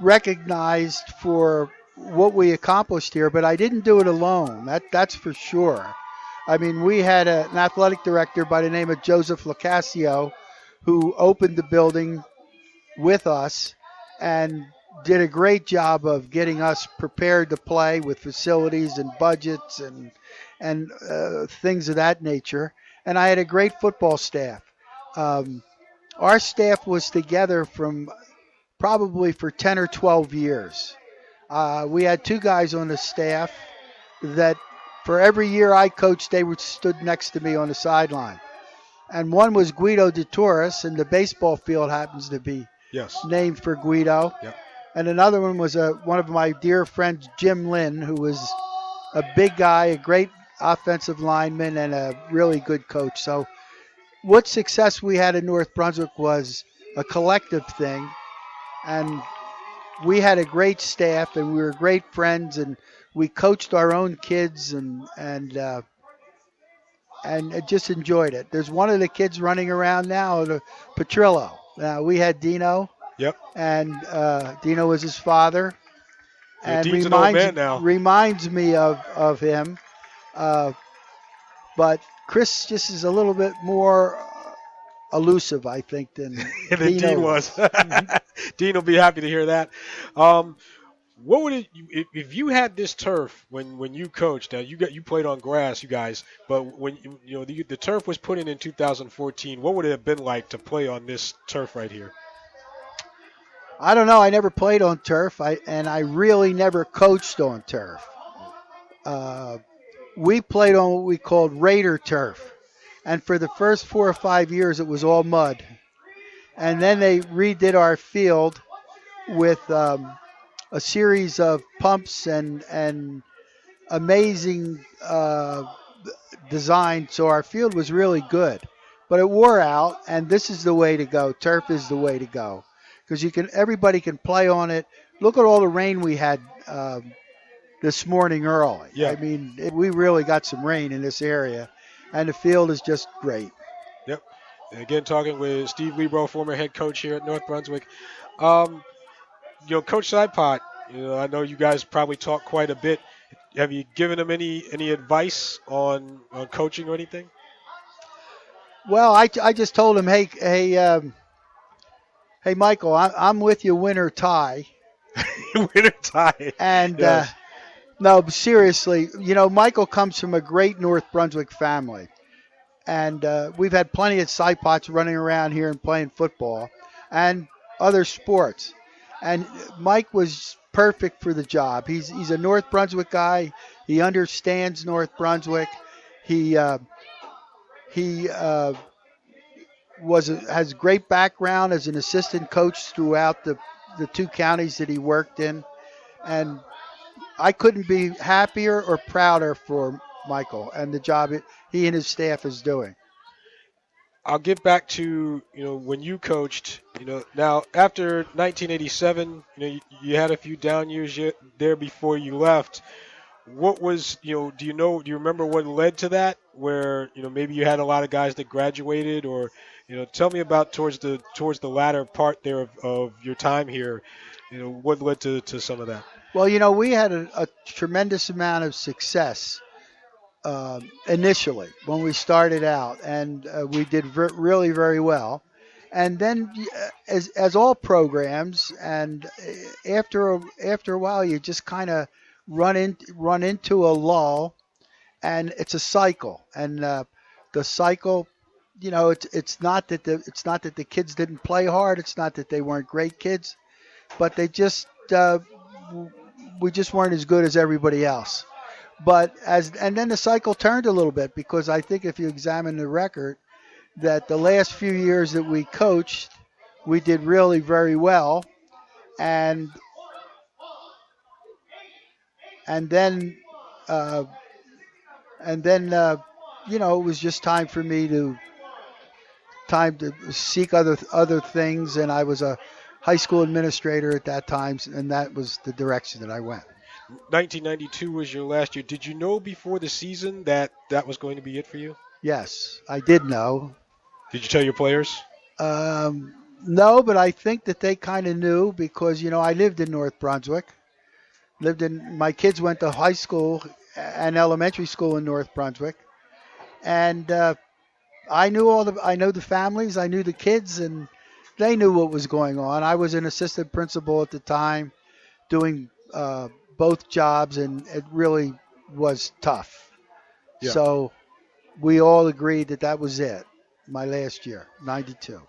recognized for what we accomplished here. But I didn't do it alone. That's for sure. I mean, we had an athletic director by the name of Joseph Locascio who opened the building with us, and did a great job of getting us prepared to play with facilities and budgets and things of that nature. And I had a great football staff. Our staff was together from probably for 10 or 12 years. We had two guys on the staff that for every year I coached, they stood next to me on the sideline. And one was Guido de Torres, and the baseball field happens to be named for Guido. Yep. And another one was one of my dear friends, Jim Lynn, who was a big guy, a great offensive lineman, and a really good coach. So what success we had in North Brunswick was a collective thing. And we had a great staff, and we were great friends, and we coached our own kids and just enjoyed it. There's one of the kids running around now, Petrillo. Now, we had Dino. Yep. And Dino was his father. And Dean's an old man now. Reminds me of him. But Chris just is a little bit more elusive, I think, than Dean was. Dean will be happy to hear that. What would it if you had this turf when you coached? Now you played on grass, you guys, but when the turf was put in 2014, what would it have been like to play on this turf right here? I don't know. I never played on turf, and I really never coached on turf. We played on what we called Raider turf, and for the first 4 or 5 years, it was all mud. And then they redid our field with a series of pumps and amazing design, so our field was really good. But it wore out, and this is the way to go. Turf is the way to go. Because everybody can play on it. Look at all the rain we had this morning early. Yeah. I mean, we really got some rain in this area, and the field is just great. Yep. And again, talking with Steve Lebro, former head coach here at North Brunswick. Coach Sidepot, I know you guys probably talk quite a bit. Have you given him any advice on coaching or anything? Well, I just told him, hey, Michael, I'm with you, win or tie. Win or tie. And yes. no, seriously, Michael comes from a great North Brunswick family. And we've had plenty of Sidepots running around here and playing football and other sports. And Mike was perfect for the job. He's a North Brunswick guy. He understands North Brunswick. He has great background as an assistant coach throughout the two counties that he worked in. And I couldn't be happier or prouder for Michael and the job he and his staff is doing. I'll get back to, when you coached, now after 1987, you had a few down years there before you left. What was, do you remember what led to that, where, maybe you had a lot of guys that graduated, or, tell me about towards the latter part there of your time here, what led to some of that? Well, we had a tremendous amount of success initially when we started out, and we did really very well. And then, as all programs, and after a while, you just kind of run into a lull, and it's a cycle. And the cycle, it's not that the kids didn't play hard. It's not that they weren't great kids, but they just we just weren't as good as everybody else. And then the cycle turned a little bit, because I think if you examine the record, that the last few years that we coached, we did really very well, and then it was just time for me to seek other things, and I was a high school administrator at that time, and that was the direction that I went. 1992 was your last year. Did you know before the season that was going to be it for you? Yes, I did know. Did you tell your players? No, but I think that they kind of knew, because, I lived in North Brunswick. My kids went to high school and elementary school in North Brunswick. And I know the families, I knew the kids, and they knew what was going on. I was an assistant principal at the time, doing both jobs, and it really was tough. Yeah. So we all agreed that was it. My last year, 92.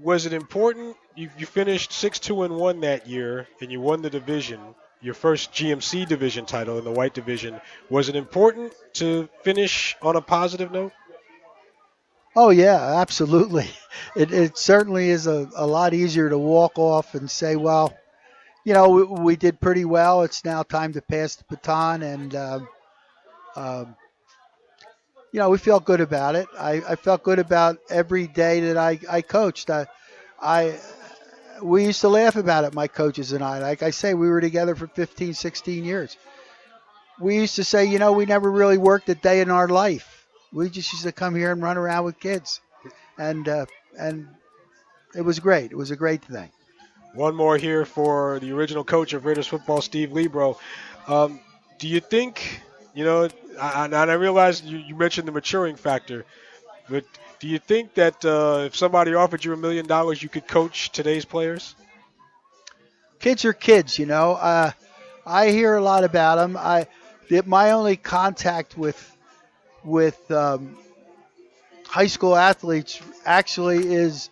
Was it important? You finished 6-2-1 that year, and you won the division, your first GMC division title in the white division. Was it important to finish on a positive note? Oh, yeah, absolutely. It certainly is a lot easier to walk off and say, well, we did pretty well. It's now time to pass the baton, and we felt good about it. I felt good about every day that I coached. We used to laugh about it, my coaches and I. Like I say, we were together for 15, 16 years. We used to say, we never really worked a day in our life. We just used to come here and run around with kids. And it was great. It was a great thing. One more here for the original coach of Raiders football, Steve Libro. Do you think, and I realize you mentioned the maturing factor, but do you think that if somebody offered you $1 million, you could coach today's players? Kids are kids, I hear a lot about them. My only contact with high school athletes actually is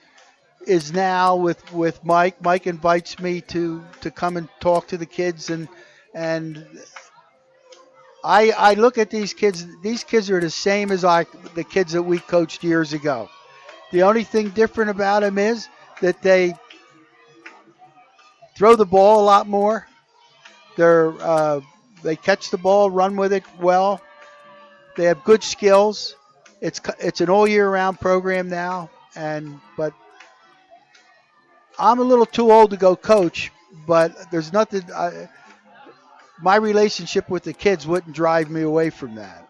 now with Mike. Mike invites me to come and talk to the kids, and I look at these kids. These kids are the same as the kids that we coached years ago. The only thing different about them is that they throw the ball a lot more. They catch the ball, run with it well. They have good skills. It's an all year round program now, but I'm a little too old to go coach. But there's nothing. My relationship with the kids wouldn't drive me away from that.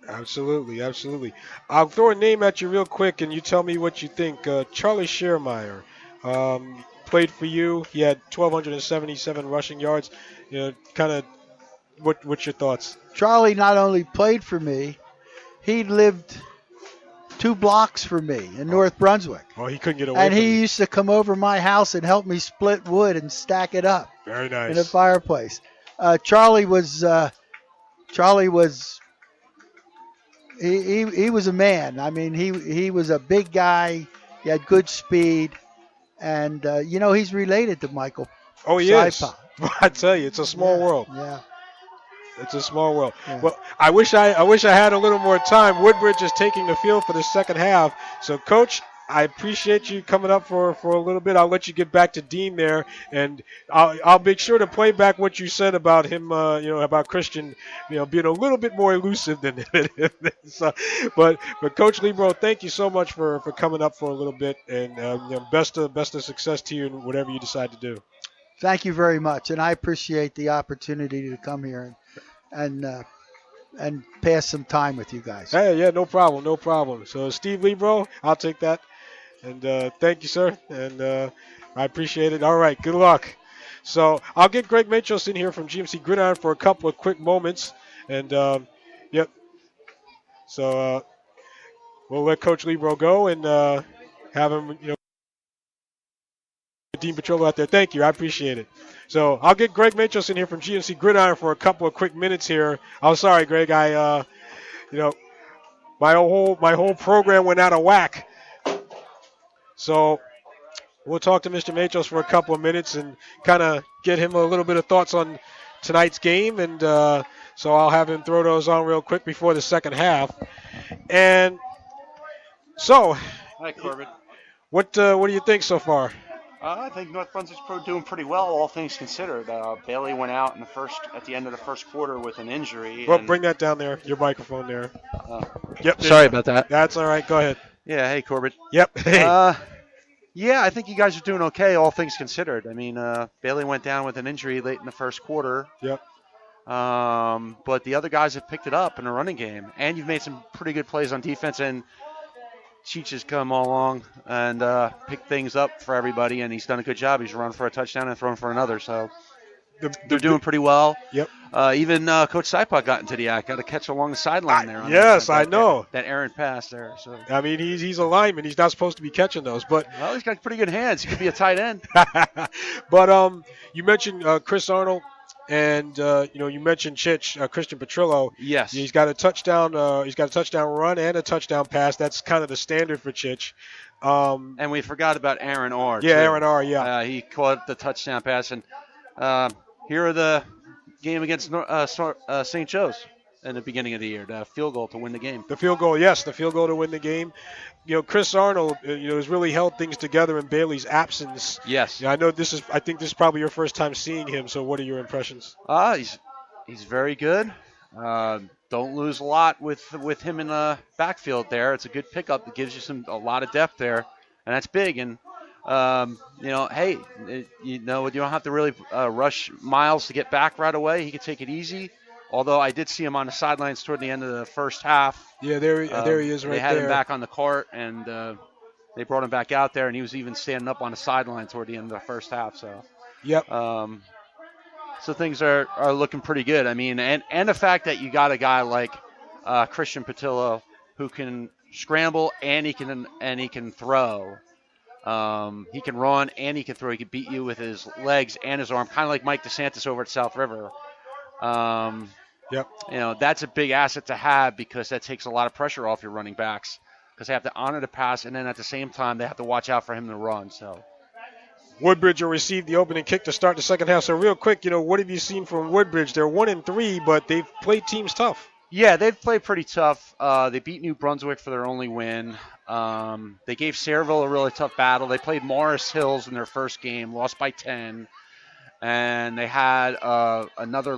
Absolutely, absolutely. I'll throw a name at you real quick, and you tell me what you think. Charlie Schermeyer played for you. He had 1,277 rushing yards. Kind of. What's your thoughts? Charlie not only played for me, he lived 2 blocks from me in North Brunswick. Oh, he couldn't get away. And he used to come over my house and help me split wood and stack it up. Very nice. In a fireplace. Charlie was he was a man. I mean, he was a big guy. He had good speed, and he's related to Michael. Oh, he is. I tell you, it's a small world. Yeah. It's a small world. Yeah. Well, I wish I had a little more time. Woodbridge is taking the field for the second half. So, Coach, I appreciate you coming up for a little bit. I'll let you get back to Dean there, and I'll make sure to play back what you said about him, about Christian, being a little bit more elusive than him. So, but Coach Libro, thank you so much for coming up for a little bit, and best of success to you in whatever you decide to do. Thank you very much, and I appreciate the opportunity to come here and pass some time with you guys. Hey, yeah, no problem. So, Steve Libro, I'll take that. And thank you, sir. And I appreciate it. All right, good luck. So I'll get Greg Machos in here from GMC Gridiron for a couple of quick moments. And, yep. So we'll let Coach Libro go and have him, Dean Petrollo out there. Thank you. I appreciate it. So I'll get Greg Machos in here from GMC Gridiron for a couple of quick minutes here. I'm sorry, Greg. My whole program went out of whack. So we'll talk to Mr. Machos for a couple of minutes and kind of get him a little bit of thoughts on tonight's game. And so I'll have him throw those on real quick before the second half. And so, hi, Corbin. What do you think so far? I think North Brunswick's doing pretty well, all things considered. Bailey went out at the end of the first quarter with an injury. Well, bring that down there, your microphone there. Yep. Sorry about that. That's all right. Go ahead. Yeah. Hey, Corbett. Yep. Hey. Yeah, I think you guys are doing okay, all things considered. I mean, Bailey went down with an injury late in the first quarter. Yep. But the other guys have picked it up in the running game, and you've made some pretty good plays on defense. And Cheech has come along and picked things up for everybody, and he's done a good job. He's run for a touchdown and thrown for another. So they're doing pretty well. Yep. Even Coach Saipa got into the act, got a catch along the sideline there. Yes, I know. That errant pass there. So I mean, he's a lineman. He's not supposed to be catching those, but well, he's got pretty good hands. He could be a tight end. But you mentioned Chris Arnold, and you mentioned Chich, Christian Petrillo. Yes. He's got a touchdown. He's got a touchdown run and a touchdown pass. That's kind of the standard for Chich. And we forgot about Aaron R. Yeah, too. Aaron R. Yeah. He caught the touchdown pass, and here are the game against St. Joe's in the beginning of the year, the field goal to win the game. The field goal, yes, the field goal to win the game. Chris Arnold, has really held things together in Bailey's absence. Yes. I know I think this is probably your first time seeing him. So, what are your impressions? He's very good. Don't lose a lot with him in the backfield there. It's a good pickup. It gives you a lot of depth there, and that's big. And hey, you don't have to really rush Miles to get back right away. He can take it easy. Although I did see him on the sidelines toward the end of the first half. Yeah, there he is right there. They had him back on the cart, and they brought him back out there, and he was even standing up on the sideline toward the end of the first half. So. Yep. So things are looking pretty good. I mean, and the fact that you got a guy like Christian Patillo who can scramble and he can throw. He can run and he can throw. He can beat you with his legs and his arm, kind of like Mike DeSantis over at South River. Yep. That's a big asset to have because that takes a lot of pressure off your running backs because they have to honor the pass and then at the same time they have to watch out for him to run. So. Woodbridge will receive the opening kick to start the second half. So real quick, what have you seen from Woodbridge? They're 1-3, but they've played teams tough. Yeah, they've played pretty tough. They beat New Brunswick for their only win. They gave Sayreville a really tough battle. They played Morris Hills in their first game, lost by 10. And they had another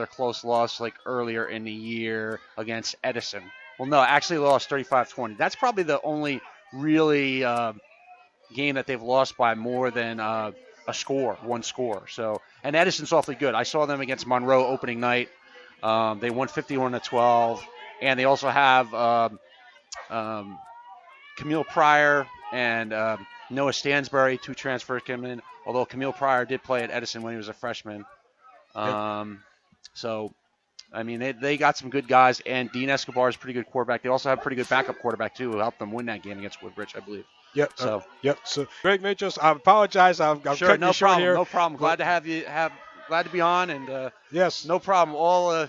close loss like earlier in the year against Edison. Well, no, actually lost 35-20. That's probably the only really game that they've lost by more than one score. So, and Edison's awfully good. I saw them against Monroe opening night. They won 51-12, and they also have Camille Pryor and Noah Stansbury, 2 transfers coming in. Although Camille Pryor did play at Edison when he was a freshman. So, I mean, they got some good guys, and Dean Escobar is a pretty good quarterback. They also have a pretty good backup quarterback too, who helped them win that game against Woodbridge, I believe. Yep. So, So, Greg Mitchell, I apologize. I'm sure, cutting no you short problem. here. No problem. Glad to have you. Glad to be on, and yes, no problem. All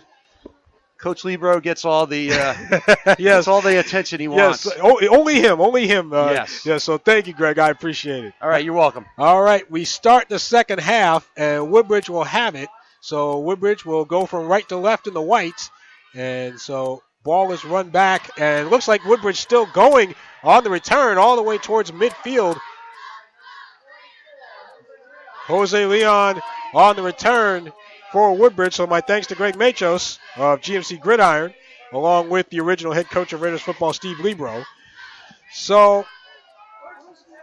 Coach Libro gets all the yes, gets all the attention he wants. Yes, only him. Yes. Yeah. So thank you, Greg. I appreciate it. All right, you're welcome. All right, we start the second half, and Woodbridge will have it. So Woodbridge will go from right to left in the whites, and so ball is run back, and it looks like Woodbridge still going on the return all the way towards midfield. Jose Leon on the return for Woodbridge. So my thanks to Greg Machos of GMC Gridiron, along with the original head coach of Raiders football, Steve Libro. So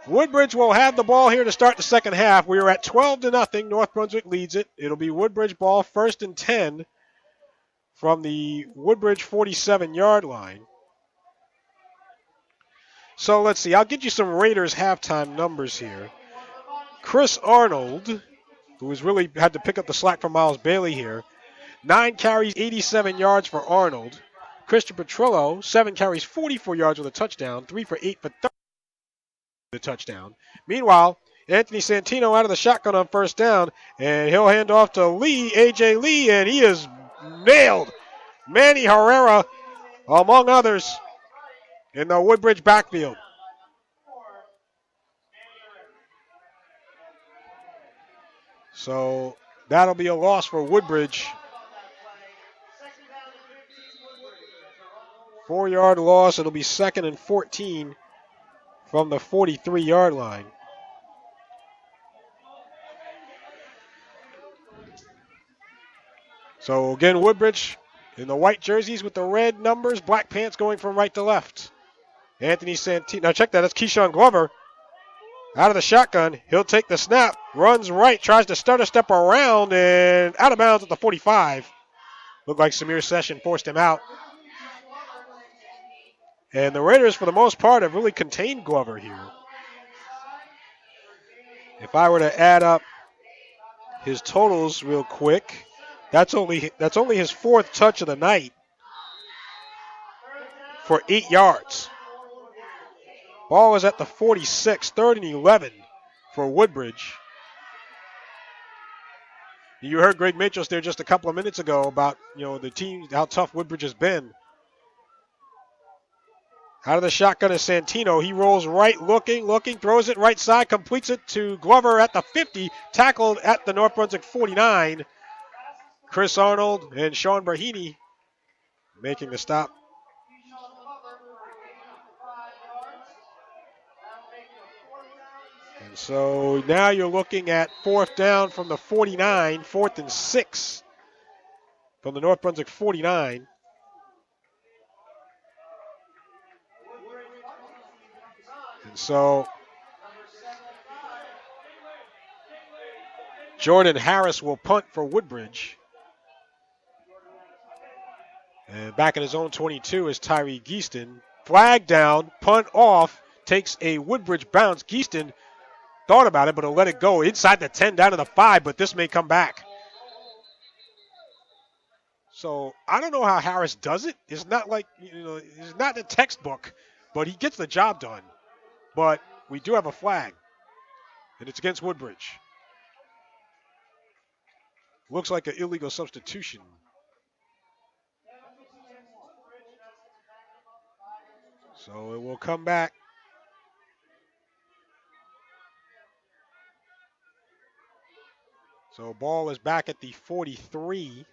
Woodbridge will have the ball here to start the second half. We are at 12-0. North Brunswick leads it. It'll be Woodbridge ball, 1st and 10 from the Woodbridge 47-yard line. So let's see. I'll get you some Raiders halftime numbers here. Chris Arnold, who has really had to pick up the slack from Miles Bailey here, 9 carries, 87 yards for Arnold. Christian Petrillo, 7 carries, 44 yards with a touchdown, 3 for 8 for 30 with a touchdown. Meanwhile, Anthony Santino out of the shotgun on first down, and he'll hand off to A.J. Lee, and he is nailed. Manny Herrera, among others, in the Woodbridge backfield. So that'll be a loss for Woodbridge. 4-yard loss. It'll be 2nd and 14 from the 43-yard line. So again, Woodbridge in the white jerseys with the red numbers, black pants going from right to left. Anthony Santino. Now check that. That's Keyshawn Glover. Out of the shotgun. He'll take the snap. Runs right. Tries to stutter step around and out of bounds at the 45. Looked like Samir Session forced him out. And the Raiders, for the most part, have really contained Glover here. If I were to add up his totals real quick. That's only his 4th touch of the night for 8 yards. Ball is at the 46, 3rd and 11 for Woodbridge. You heard Greg Matros there just a couple of minutes ago about, the team, how tough Woodbridge has been. Out of the shotgun is Santino. He rolls right, looking, throws it right side, completes it to Glover at the 50, tackled at the North Brunswick 49. Chris Arnold and Sean Brahini making the stop. And so now you're looking at 4th down from the 49, 4th and 6 from the North Brunswick 49. And so Jordan Harris will punt for Woodbridge. And back at his own 22 is Tyree Geeston. Flag down, punt off, takes a Woodbridge bounce. Geeston thought about it, but he'll let it go inside the 10 down to the 5, but this may come back. So I don't know how Harris does it. It's not like, it's not a textbook, but he gets the job done. But we do have a flag, and it's against Woodbridge. Looks like an illegal substitution. So it will come back. So ball is back at the 43,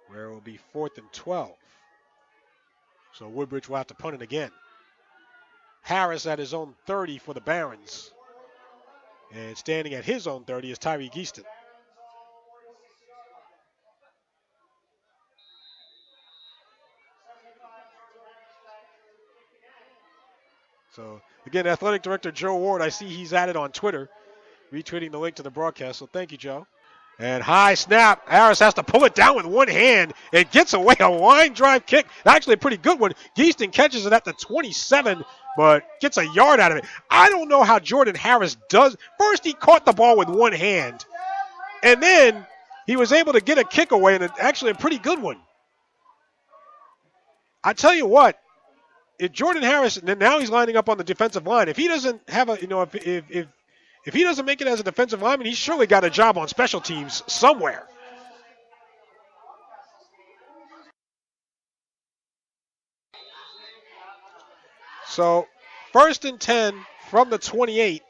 where it will be 4th and 12. So Woodbridge will have to punt it again. Harris at his own 30 for the Barons. And standing at his own 30 is Tyree Geeston. So, again, Athletic Director Joe Ward, I see he's at it on Twitter, retweeting the link to the broadcast. So thank you, Joe. And high snap. Harris has to pull it down with one hand. It gets away a line drive kick. Actually a pretty good one. Geeston catches it at the 27, but gets a yard out of it. I don't know how Jordan Harris does. First, he caught the ball with one hand, and then he was able to get a kick away, and actually a pretty good one. I tell you what, if Jordan Harris, and now he's lining up on the defensive line, if he doesn't have a, if he doesn't make it as a defensive lineman, he's surely got a job on special teams somewhere. So, 1st and 10 from the 28.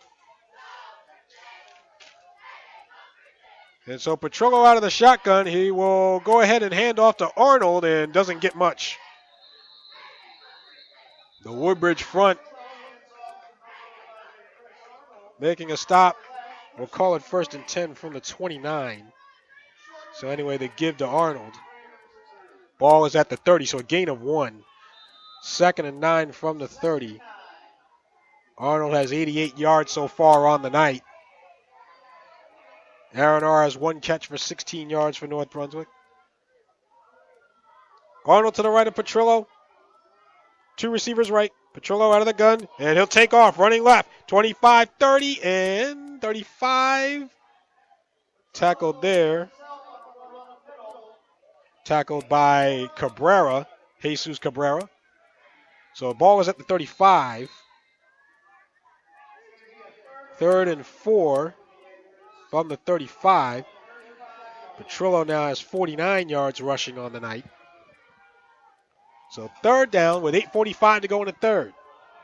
And so Petrillo out of the shotgun. He will go ahead and hand off to Arnold and doesn't get much. The Woodbridge front making a stop. We'll call it 1st and 10 from the 29. So anyway, they give to Arnold. Ball is at the 30, so a gain of 1. 2nd and 9 from the 30. Arnold has 88 yards so far on the night. Aaron R. has 1 catch for 16 yards for North Brunswick. Arnold to the right of Petrillo. 2 receivers right. Petrillo out of the gun, and he'll take off, running left. 25, 30, and 35. Tackled there. Tackled by Cabrera, Jesus Cabrera. So the ball is at the 35. 3rd and 4 from the 35. Petrillo now has 49 yards rushing on the night. So 3rd down with 8:45 to go in the 3rd.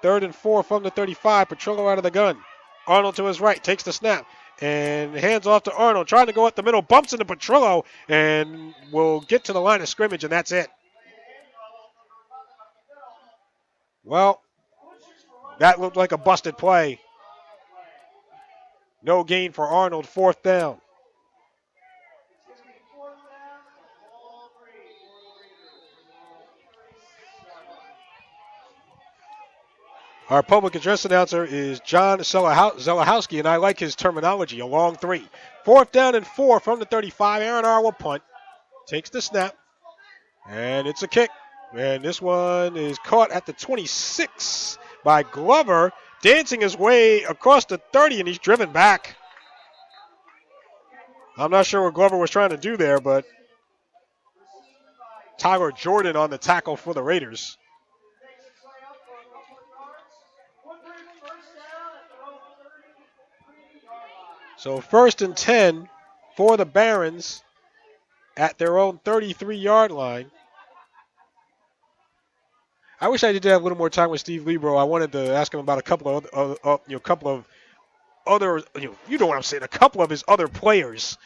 3rd and 4 from the 35. Petrillo out of the gun. Arnold to his right, takes the snap, and hands off to Arnold. Trying to go up the middle, bumps into Petrillo, and will get to the line of scrimmage, and that's it. Well, that looked like a busted play. No gain for Arnold, 4th down. Our public address announcer is John Zelahowski, and I like his terminology, a long 3. 4th down and 4 from the 35. Aaron R. will punt. Takes the snap, and it's a kick. And this one is caught at the 26 by Glover, dancing his way across the 30, and he's driven back. I'm not sure what Glover was trying to do there, but Tyler Jordan on the tackle for the Raiders. So 1st and 10 for the Barons at their own 33-yard line. I wish I did have a little more time with Steve Lebro. I wanted to ask him about a couple of other, you know what I'm saying, a couple of his other players.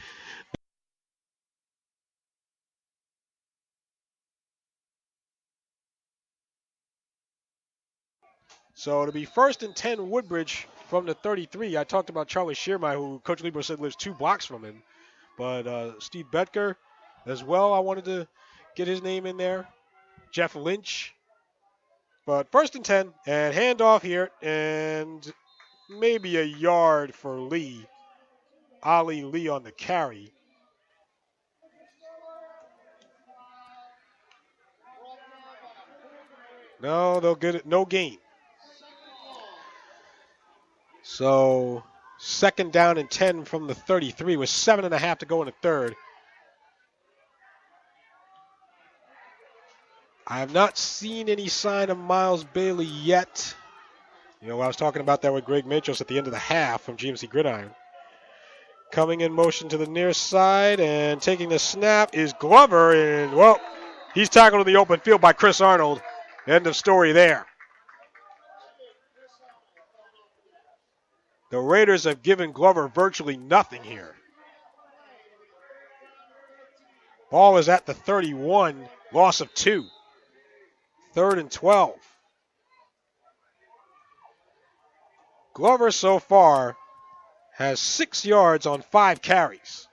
So it'll be 1st and 10 Woodbridge from the 33. I talked about Charlie Shearmire, who Coach Lebro said lives 2 blocks from him. But Steve Betker as well, I wanted to get his name in there. Jeff Lynch. But 1st and 10, and handoff here, and maybe a yard for Lee. Ali Lee on the carry. No, they'll get it. No gain. So 2nd down and 10 from the 33 with 7.5 to go in the third. I have not seen any sign of Miles Bailey yet. I was talking about that with Greg Matros at the end of the half from GMC Gridiron. Coming in motion to the near side and taking the snap is Glover. And, well, he's tackled in the open field by Chris Arnold. End of story there. The Raiders have given Glover virtually nothing here. Ball is at the 31, loss of 2. 3rd and 12. Glover so far has 6 yards on 5 carries.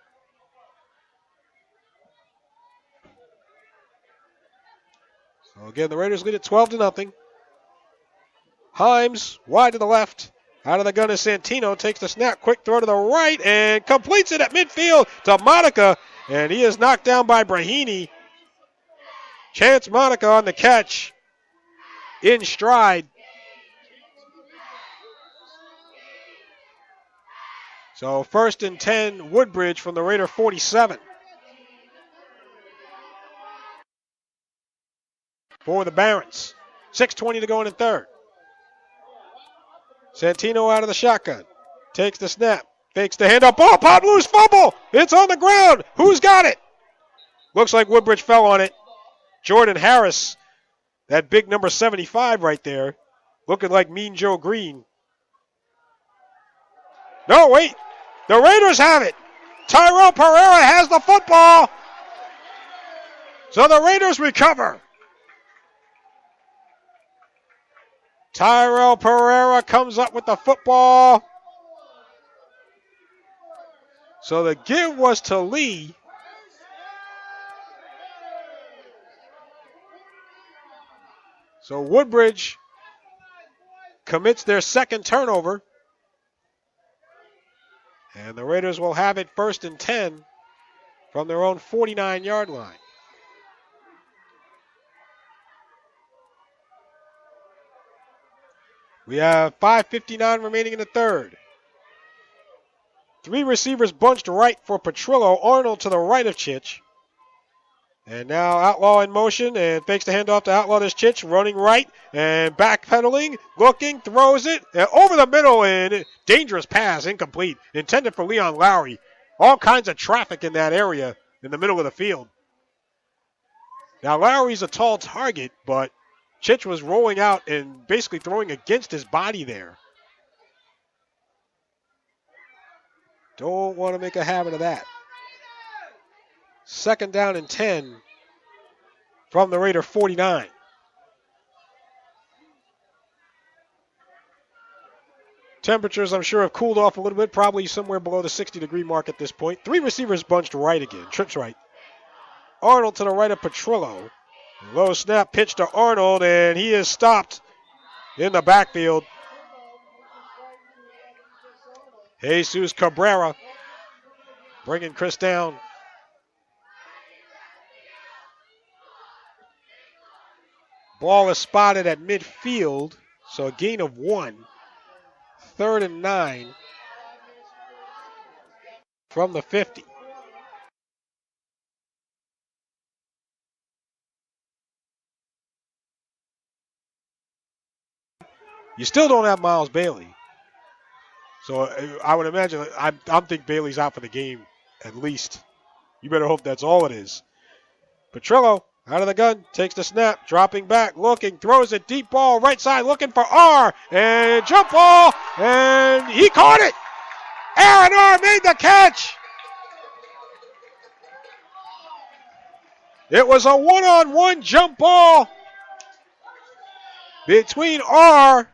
So again, the Raiders lead at 12-0. Himes wide to the left. Out of the gun is Santino. Takes the snap. Quick throw to the right and completes it at midfield to Monica. And he is knocked down by Brahini. Chance Monica on the catch. In stride. So 1st and 10, Woodbridge from the Raider 47. For the Barons. 6:20 to go in the third. Santino out of the shotgun. Takes the snap. Fakes the handoff. Ball popped loose. Fumble. It's on the ground. Who's got it? Looks like Woodbridge fell on it. Jordan Harris. That big number 75 right there. Looking like Mean Joe Green. No, wait. The Raiders have it. Tyrell Pereira has the football. So the Raiders recover. Tyrell Pereira comes up with the football. So the give was to Lee. So Woodbridge commits their 2nd turnover. And the Raiders will have it 1st and 10 from their own 49-yard line. We have 5:59 remaining in the third. 3 receivers bunched right for Petrillo. Arnold to the right of Chich. And now Outlaw in motion and fakes the handoff to Outlaw. There's Chich running right and backpedaling, looking, throws it and over the middle and dangerous pass, incomplete, intended for Leon Lowry. All kinds of traffic in that area in the middle of the field. Now Lowry's a tall target, but Chich was rolling out and basically throwing against his body there. Don't want to make a habit of that. 2nd down and 10 from the Raider 49. Temperatures, I'm sure, have cooled off a little bit, probably somewhere below the 60-degree mark at this point. 3 receivers bunched right again. Trips right. Arnold to the right of Petrillo. Low snap pitch to Arnold, and he is stopped in the backfield. Jesus Cabrera bringing Chris down. Ball is spotted at midfield, so a gain of 1. 3rd and 9 from the 50. You still don't have Miles Bailey. So I would imagine, I think Bailey's out for the game at least. You better hope that's all it is. Petrillo out of the gun, takes the snap, dropping back, looking, throws it, deep ball, right side, looking for R, and jump ball, and he caught it. Aaron R made the catch. It was a one-on-one jump ball between R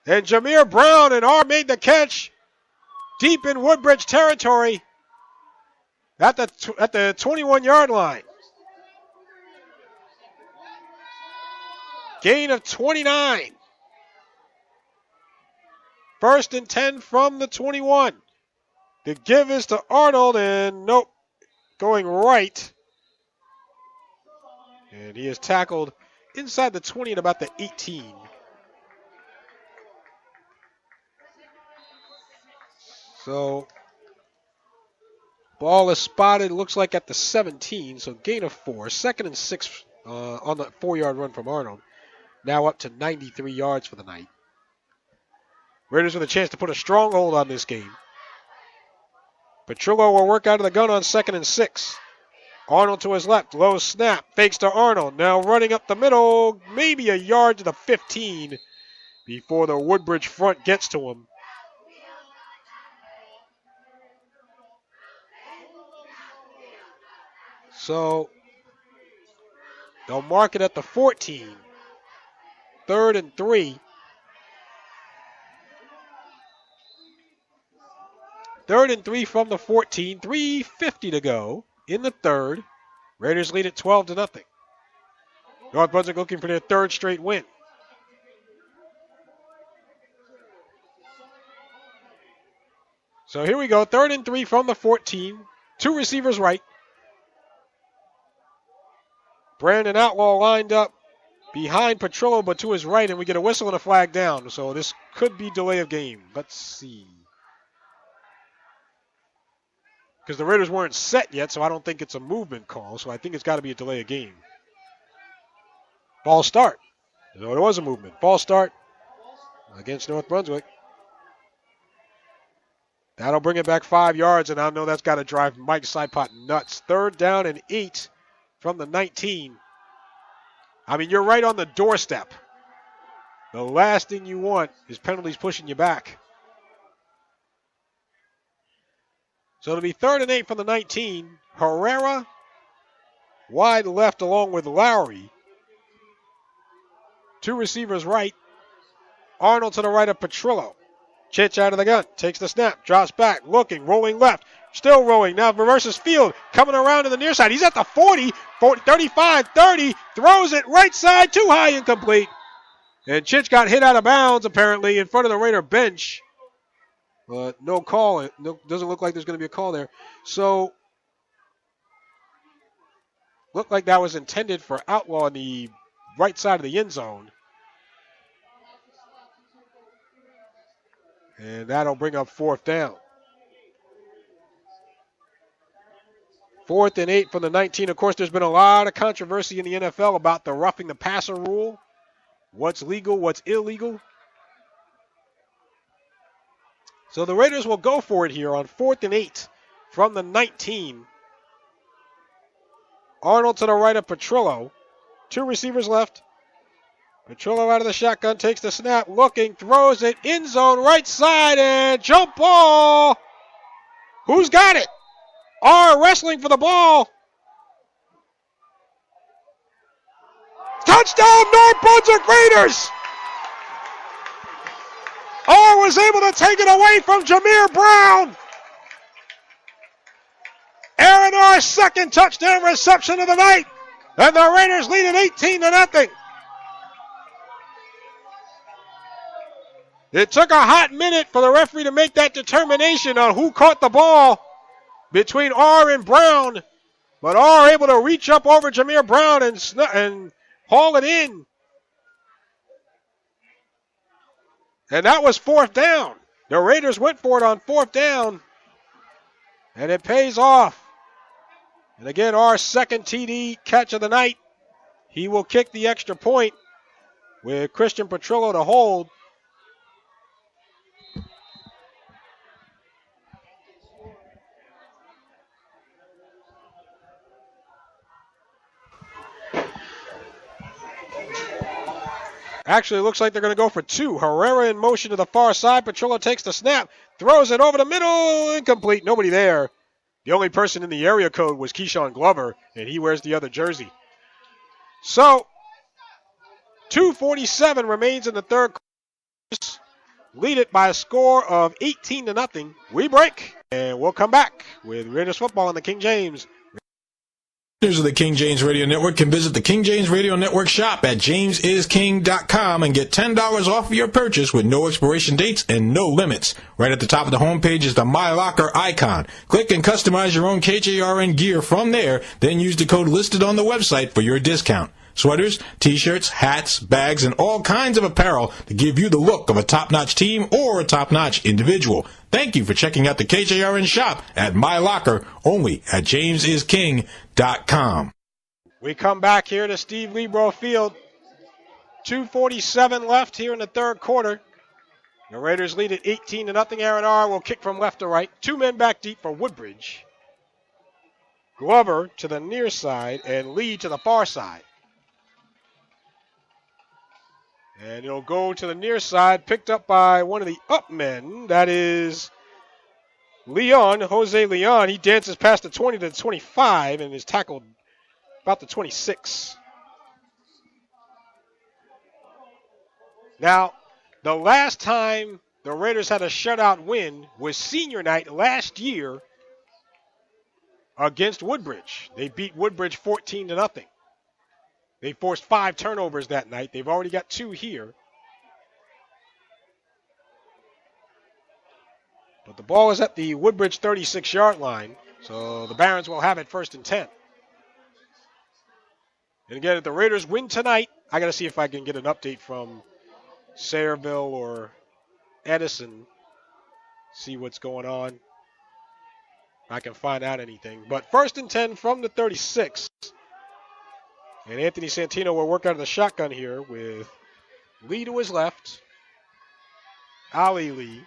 and Jameer Brown, and R made the catch deep in Woodbridge territory at the 21-yard line. Gain of 29. First and 10 from the 21. The give is to Arnold, and nope, going right. And he is tackled inside the 20 at about the 18. So, ball is spotted, looks like at the 17, so gain of 4. 2nd and 6 on the 4-yard run from Arnold. Now up to 93 yards for the night. Raiders with a chance to put a stronghold on this game. Petrillo will work out of the gun on 2nd and 6. Arnold to his left, low snap, fakes to Arnold. Now running up the middle, maybe a yard to the 15 before the Woodbridge front gets to him. So they'll mark it at the 14. 3rd and 3. 3rd and 3 from the 14. 3:50 to go in the third. Raiders lead at 12-0. North Brunswick looking for their 3rd straight win. So here we go. 3rd and 3 from the 14. 2 receivers right. Brandon Outlaw lined up behind Petrillo, but to his right, and we get a whistle and a flag down. So this could be delay of game. Let's see. Because the Raiders weren't set yet, so I don't think it's a movement call. So I think it's got to be a delay of game. Ball start. So it was a movement. Ball start against North Brunswick. That'll bring it back 5 yards, and I know that's got to drive Mike Sipot nuts. 3rd down and 8 from the 19. I mean, you're right on the doorstep. The last thing you want is penalties pushing you back. So it'll be 3rd and 8 from the 19. Herrera wide left along with Lowry. 2 receivers right. Arnold to the right of Petrillo. Chich out of the gun. Takes the snap. Drops back. Looking. Rolling left. Still rolling. Now reverses field. Coming around to the near side. He's at the 40. 35, 30. Throws it right side. Too high, incomplete. And Chich got hit out of bounds, apparently, in front of the Raider bench. But no call. Doesn't look like there's going to be a call there. So, looked like that was intended for Outlaw on the right side of the end zone. And that'll bring up 4th down. 4th and 8 from the 19. Of course, there's been a lot of controversy in the NFL about the roughing the passer rule. What's legal, what's illegal. So the Raiders will go for it here on 4th and 8 from the 19. Arnold to the right of Petrillo. 2 receivers left. Petrillo out of the shotgun, takes the snap, looking, throws it, end zone, right side, and jump ball. Who's got it? R wrestling for the ball. Touchdown, North Brunswick Raiders! R was able to take it away from Jameer Brown. Aaron R's 2nd touchdown reception of the night. And the Raiders lead at 18-0. It took a hot minute for the referee to make that determination on who caught the ball between R and Brown. But R able to reach up over Jameer Brown and haul it in. And that was 4th down. The Raiders went for it on 4th down. And it pays off. And again, our 2nd TD catch of the night. He will kick the extra point. with Christian Petrillo to hold. Actually, it looks like they're going to go for two. Herrera in motion to the far side. Petrillo takes the snap, throws it over the middle, incomplete. Nobody there. The only person in the area code was Keyshawn Glover, and he wears the other jersey. So, 2:47 remains in the third quarter. Lead it by a score of 18-0. We break, and we'll come back with Raiders football on the King James. Listeners of the King James Radio Network can visit the King James Radio Network shop at jamesisking.com and get $10 off of your purchase with no expiration dates and no limits. Right at the top of the homepage is the My Locker icon. Click and customize your own KJRN gear from there, then use the code listed on the website for your discount. Sweaters, t-shirts, hats, bags, and all kinds of apparel to give you the look of a top-notch team or a top-notch individual. Thank you for checking out the KJRN shop at My Locker, only at jamesisking.com. We come back here to Steve Lebro Field. 2:47 left here in the third quarter. The Raiders lead at 18-0. Aaron R. will kick from left to right. Two men back deep for Woodbridge. Glover to the near side and Lee to the far side. And it'll go to the near side, picked up by one of the up men. That is Leon, Jose Leon. He dances past the 20 to the 25 and is tackled about the 26. Now, the last time the Raiders had a shutout win was senior night last year against Woodbridge. They beat Woodbridge 14-0. They forced 5 turnovers that night. They've already got 2 here. But the ball is at the Woodbridge 36-yard line, so the Barons will have it 1st and 10. And again, if the Raiders win tonight, I got to see if I can get an update from Sayreville or Edison, see what's going on. I can find out anything. But 1st and 10 from the 36. And Anthony Santino will work out of the shotgun here with Lee to his left. Ali Lee.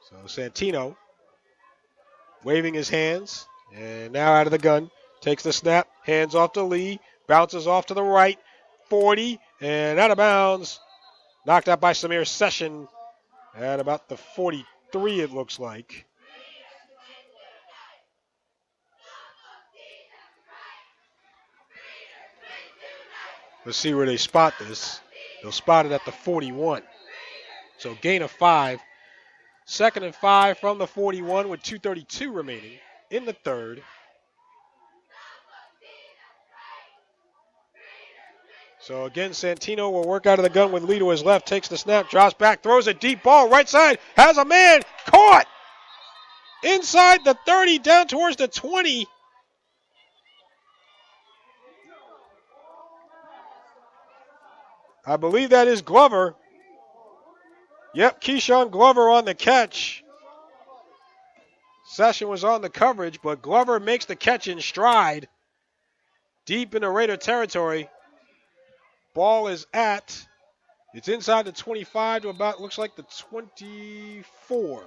So Santino waving his hands. And now out of the gun. Takes the snap. Hands off to Lee. Bounces off to the right. 40. And out of bounds. Knocked out by Samir Session at about the 43, it looks like. Let's see where they spot this. They'll spot it at the 41. So gain of 5. 2nd and 5 from the 41 with 2:32 remaining in the third. So again, Santino will work out of the gun with Lee to his left, takes the snap, drops back, throws a deep ball, right side, has a man, caught! Inside the 30, down towards the 20. I believe that is Glover. Yep, Keyshawn Glover on the catch. Session was on the coverage, but Glover makes the catch in stride. Deep in the Raider territory. Ball is it's inside the 25 to about, looks like the 24.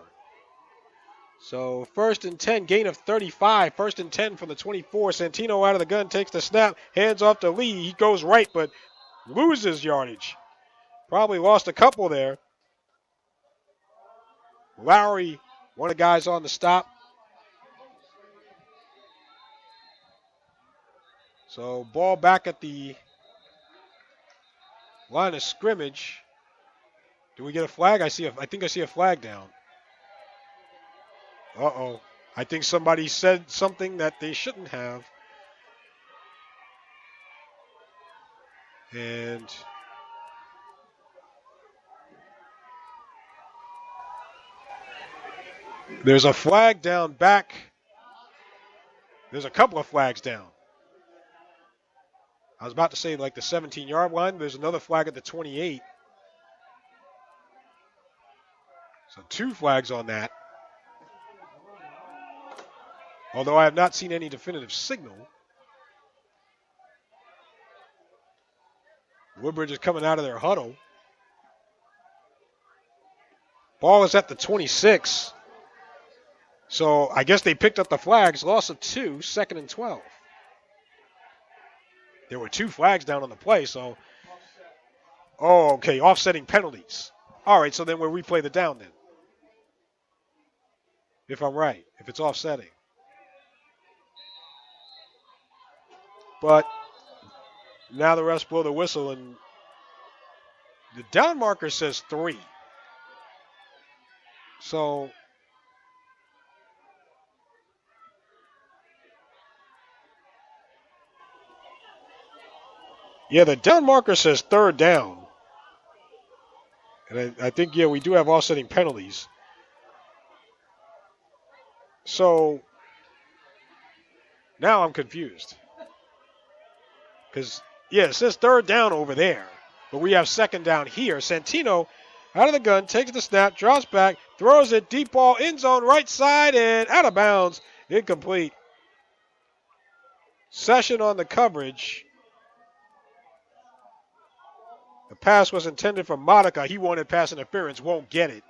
So 1st and 10, gain of 35. 1st and 10 from the 24. Santino out of the gun, takes the snap, hands off to Lee. He goes right, but loses yardage. Probably lost a couple there. Lowry, one of the guys on the stop. So ball back at the line of scrimmage. Do we get a flag? I think I see a flag down. Uh-oh. I think somebody said something that they shouldn't have. And there's a flag down back. There's a couple of flags down. I was about to say like the 17-yard line. There's another flag at the 28. So 2 flags on that. Although I have not seen any definitive signal. Woodbridge is coming out of their huddle. Ball is at the 26. So I guess they picked up the flags. Loss of 2, 2nd and 12. There were 2 flags down on the play, so. Oh, okay, offsetting penalties. All right, so then we'll replay the down then. If I'm right, if it's offsetting. But now the refs blow the whistle, and the down marker says 3. So yeah, the down marker says 3rd down. And I think, yeah, we do have offsetting penalties. So now I'm confused. Because, yeah, it says 3rd down over there. But we have 2nd down here. Santino out of the gun, takes the snap, drops back, throws it, deep ball, end zone, right side, and out of bounds. Incomplete. Session on the coverage. The pass was intended for Monica. He wanted pass interference, won't get it.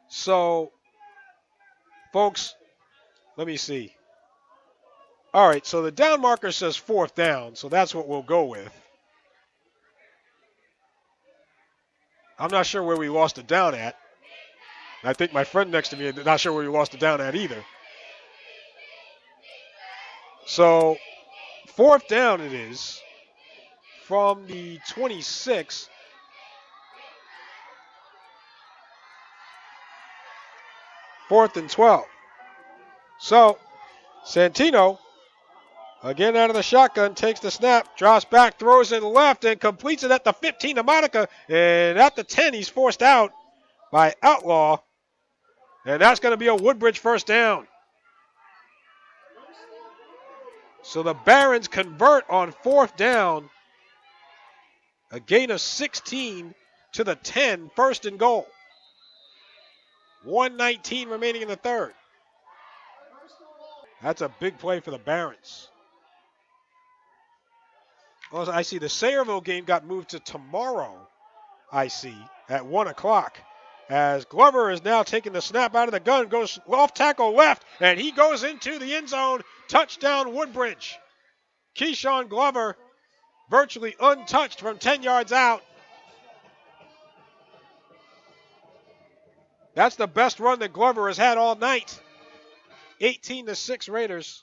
So, folks, let me see. All right, so the down marker says 4th down, so that's what we'll go with. I'm not sure where we lost it down at. I think my friend next to me is not sure where we lost it down at either. So, 4th down it is from the 26. Fourth and 12. So, Santino, again out of the shotgun, takes the snap, drops back, throws it left, and completes it at the 15 to Monica. And at the 10, he's forced out by Outlaw. And that's going to be a Woodbridge 1st down. So the Barons convert on 4th down. A gain of 16 to the 10, 1st and goal. 1:19 remaining in the 3rd. That's a big play for the Barons. Also, I see the Sayreville game got moved to tomorrow, I see, at 1 o'clock. As Glover is now taking the snap out of the gun, goes off tackle left, and he goes into the end zone. Touchdown Woodbridge. Keyshawn Glover virtually untouched from 10 yards out. That's the best run that Glover has had all night. 18-6 Raiders.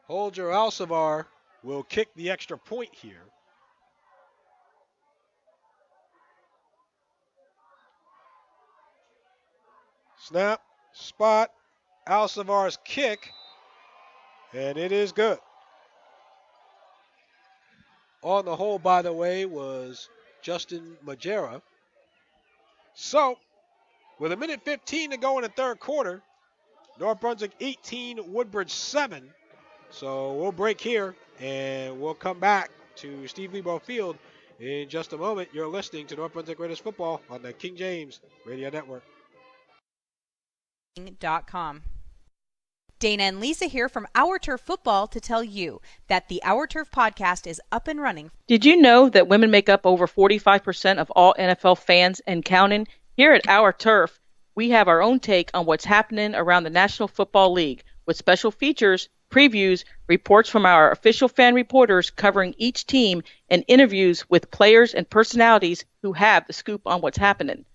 Holger Alcivar will kick the extra point here. Snap, spot, Alcivar's kick, and it is good. On the hole, by the way, was Justin Majera. So, with 1:15 to go in the 3rd quarter, North Brunswick 18, Woodbridge 7. So we'll break here, and we'll come back to Steve Lebo Field in just a moment. You're listening to North Brunswick Raiders football on the King James Radio Network. .com. Dana and Lisa here from Our Turf Football to tell you that the Our Turf podcast is up and running. Did you know that women make up over 45% of all NFL fans and counting? Here at Our Turf, we have our own take on what's happening around the National Football League with special features, previews, reports from our official fan reporters covering each team, and interviews with players and personalities who have the scoop on what's happening.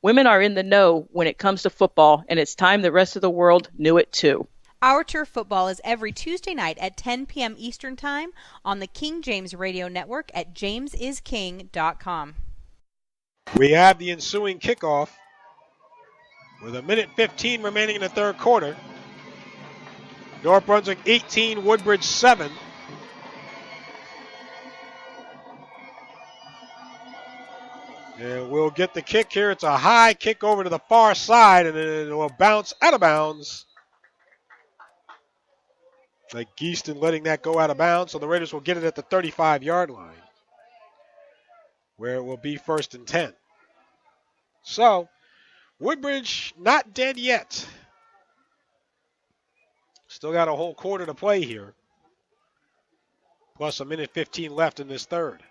Women are in the know when it comes to football, and it's time the rest of the world knew it too. Our Turf Football is every Tuesday night at 10 p.m. Eastern Time on the King James Radio Network at jamesisking.com. We have the ensuing kickoff with 1:15 remaining in the 3rd quarter. North Brunswick 18, Woodbridge 7. And we'll get the kick here. It's a high kick over to the far side, and it will bounce out of bounds. Like Geeston letting that go out of bounds, so the Raiders will get it at the 35-yard line, where it will be 1st and 10. So, Woodbridge not dead yet. Still got a whole quarter to play here. Plus a minute 15 left in this third.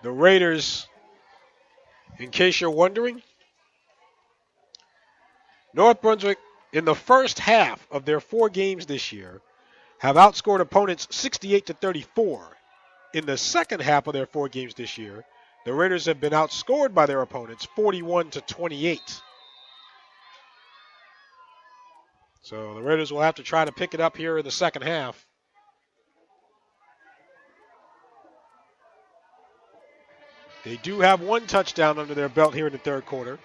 The Raiders, in case you're wondering, North Brunswick, in the first half of their 4 games this year, have outscored opponents 68-34. In the second half of their 4 games this year, the Raiders have been outscored by their opponents 41-28. So the Raiders will have to try to pick it up here in the second half. They do have 1 touchdown under their belt here in the third quarter.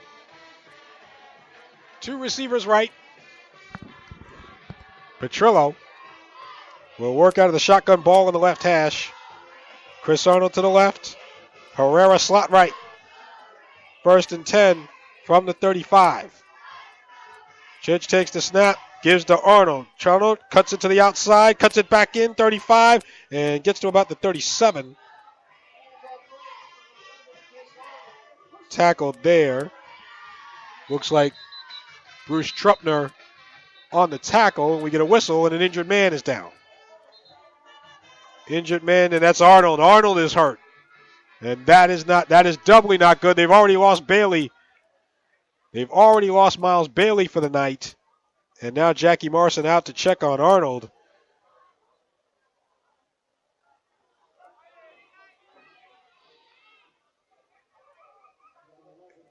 2 receivers right. Petrillo will work out of the shotgun ball on the left hash. Chris Arnold to the left. Herrera slot right. 1st and 10 from the 35. Chich takes the snap, gives to Arnold. Arnold cuts it to the outside, cuts it back in, 35, and gets to about the 37. Tackled there. Looks like Bruce Truppner on the tackle, and we get a whistle, and an injured man is down. Injured man, and that's Arnold. Arnold is hurt. And that is doubly not good. They've already lost Bailey. They've already lost Miles Bailey for the night. And now Jackie Morrison out to check on Arnold.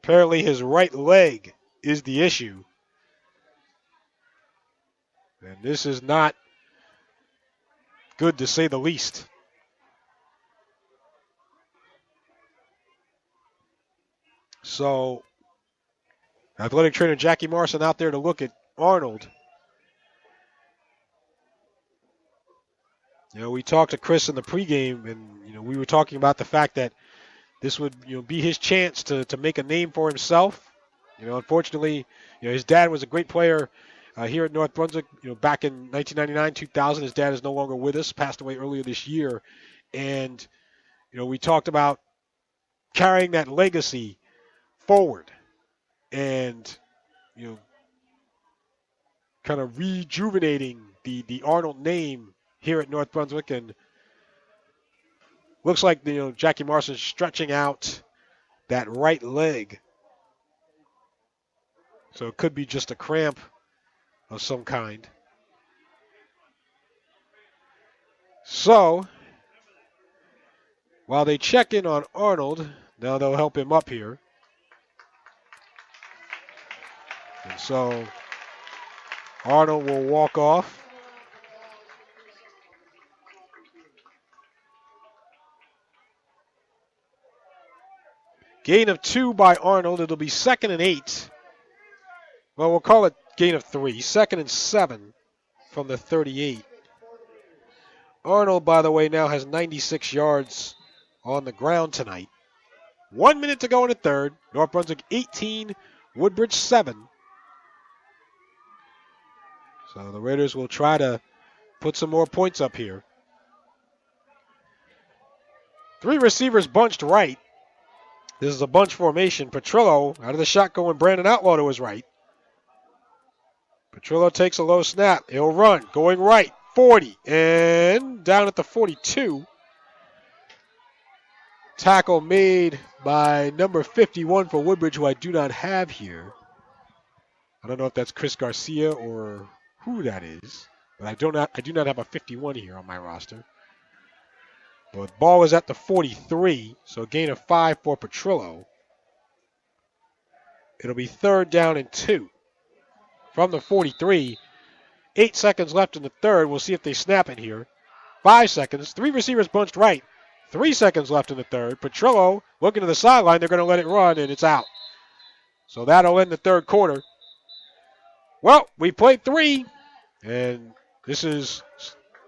Apparently his right leg is the issue. And this is not good to say the least. So, athletic trainer Jackie Morrison out there to look at Arnold. You know, we talked to Chris in the pregame, and we were talking about the fact that this would be his chance to make a name for himself. Unfortunately, his dad was a great player here at North Brunswick. Back in 1999, 2000, his dad is no longer with us, passed away earlier this year, and we talked about carrying that legacy forward, and kind of rejuvenating the Arnold name here at North Brunswick. And looks like Jackie Morrison's stretching out that right leg, so it could be just a cramp of some kind. So while they check in on Arnold, now they'll help him up here. And so Arnold will walk off. Gain of 2 by Arnold. It'll be 2nd and 8. Well, we'll call it gain of 3. 2nd and 7 from the 38. Arnold, by the way, now has 96 yards on the ground tonight. 1 minute to go in the third. North Brunswick 18, Woodbridge 7. So the Raiders will try to put some more points up here. 3 receivers bunched right. This is a bunch formation. Petrillo out of the shotgun when Brandon Outlaw to his right. Petrillo takes a low snap. He'll run. Going right. 40. And down at the 42. Tackle made by number 51 for Woodbridge, who I do not have here. I don't know if that's Chris Garcia or who that is. But I do not have a 51 here on my roster. But the ball is at the 43, so a gain of 5 for Petrillo. It'll be 3rd down and 2 from the 43. 8 seconds left in the third. We'll see if they snap it here. 5 seconds. 3 receivers bunched right. 3 seconds left in the third. Petrillo looking to the sideline. They're going to let it run, and it's out. So that'll end the third quarter. Well, we played 3, and this is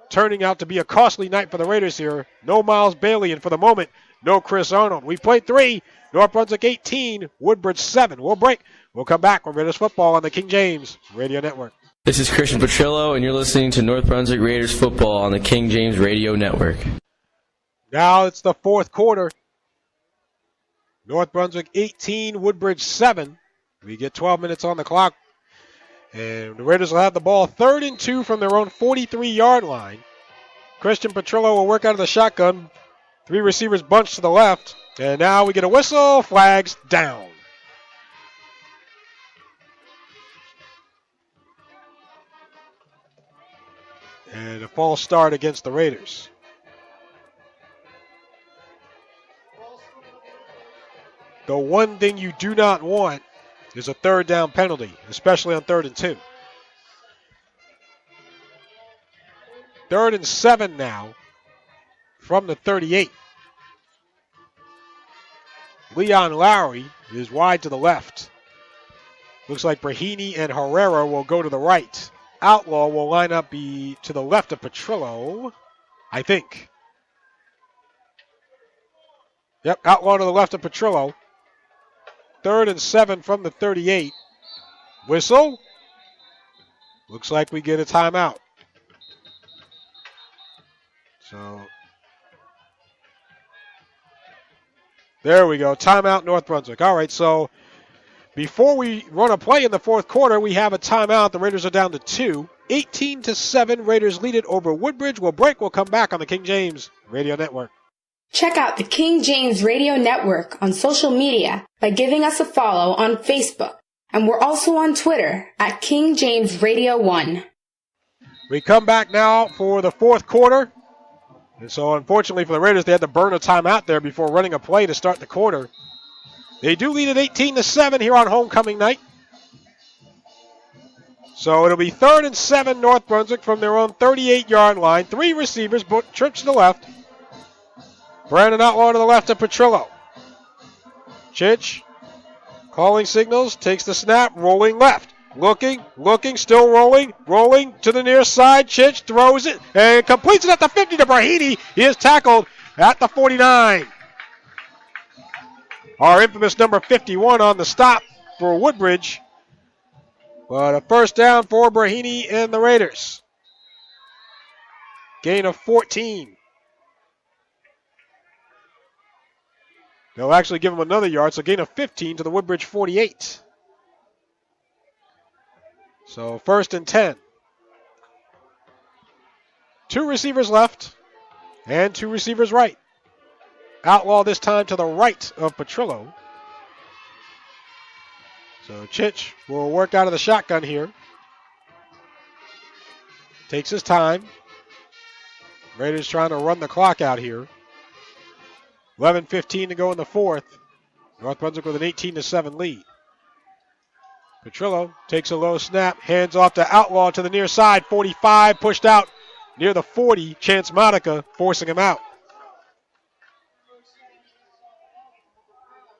turning out to be a costly night for the Raiders here. No Miles Bailey, and for the moment, no Chris Arnold. We played 3. North Brunswick 18, Woodbridge 7. We'll break. We'll come back with Raiders football on the King James Radio Network. This is Christian Petrillo, and you're listening to North Brunswick Raiders football on the King James Radio Network. Now it's the fourth quarter. North Brunswick 18, Woodbridge 7. We get 12 minutes on the clock. And the Raiders will have the ball 3rd and 2 from their own 43-yard line. Christian Petrillo will work out of the shotgun. 3 receivers bunched to the left. And now we get a whistle. Flags down. And a false start against the Raiders. The one thing you do not want is a 3rd down penalty, especially on 3rd and 2. 3rd and 7 now from the 38. Leon Lowry is wide to the left. Looks like Brahini and Herrera will go to the right. Outlaw will line up to the left of Petrillo, I think. Yep, Outlaw to the left of Petrillo. 3rd and 7 from the 38. Whistle. Looks like we get a timeout. So, there we go. Timeout, North Brunswick. All right, so before we run a play in the 4th quarter, we have a timeout. The Raiders are down to 2. 18-7, Raiders lead it over Woodbridge. We'll break. We'll come back on the King James Radio Network. Check out the King James Radio Network on social media by giving us a follow on Facebook. And we're also on Twitter at King James Radio 1. We come back now for the 4th quarter. And so, unfortunately for the Raiders, they had to burn a timeout there before running a play to start the quarter. They do lead at 18-7 here on homecoming night. So it'll be 3rd and 7 North Brunswick from their own 38-yard line. 3 receivers, trips to the left. Brandon Outlaw to the left of Petrillo. Chich, calling signals, takes the snap, rolling left. Looking, still rolling to the near side. Chich throws it and completes it at the 50 to Brahini. He is tackled at the 49. Our infamous number 51 on the stop for Woodbridge. But a first down for Brahini and the Raiders. Gain of 14. They'll actually give him another yard, so gain of 15 to the Woodbridge 48. So 1st and 10. 2 receivers left and 2 receivers right. Outlaw this time to the right of Petrillo. So Chich will work out of the shotgun here. Takes his time. Raiders trying to run the clock out here. 11:15 to go in the 4th. North Brunswick with an 18-7 lead. Petrillo takes a low snap, hands off to Outlaw to the near side. 45 pushed out near the 40. Chance Monica forcing him out.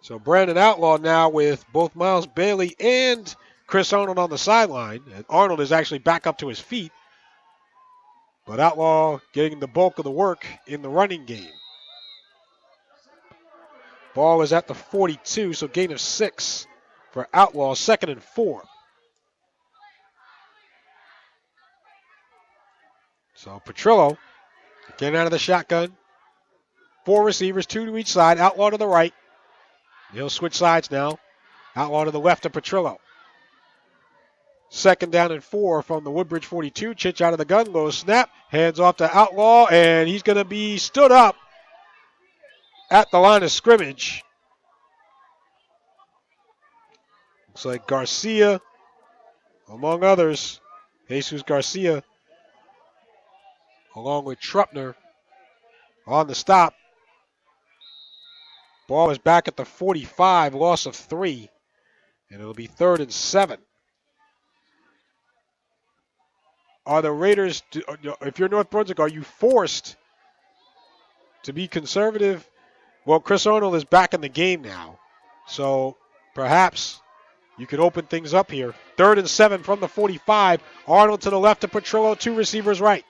So Brandon Outlaw now with both Miles Bailey and Chris Arnold on the sideline. And Arnold is actually back up to his feet. But Outlaw getting the bulk of the work in the running game. Ball is at the 42, so gain of 6 for Outlaw, 2nd and 4. So Petrillo getting out of the shotgun. 4 receivers, 2 to each side. Outlaw to the right. He'll switch sides now. Outlaw to the left of Petrillo. 2nd down and 4 from the Woodbridge 42. Chich out of the gun, low snap. Hands off to Outlaw, and he's going to be stood up at the line of scrimmage. Looks like Garcia, among others, Jesus Garcia, along with Trupner on the stop. Ball is back at the 45, loss of 3, and it'll be 3rd and 7. Are the Raiders, if you're North Brunswick, are you forced to be conservative? Well, Chris Arnold is back in the game now, so perhaps you could open things up here. 3rd and 7 from the 45. Arnold to the left of Petrillo, 2 receivers right.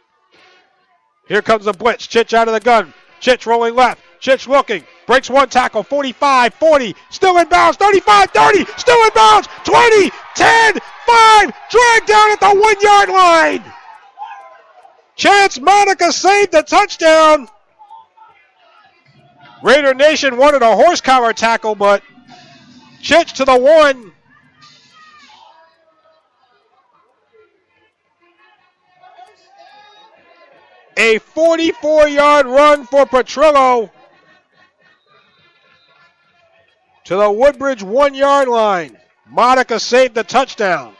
Here comes the blitz. Chich out of the gun. Chich rolling left. Chich looking. Breaks 1 tackle. 45, 40. Still in bounds. 35, 30. Still in bounds. 20, 10, 5. Dragged down at the 1-yard line. Chance Monica saved the touchdown. Raider Nation wanted a horse collar tackle, but Chich to the 1. A 44-yard run for Petrillo to the Woodbridge 1-yard line. Monica saved the touchdown.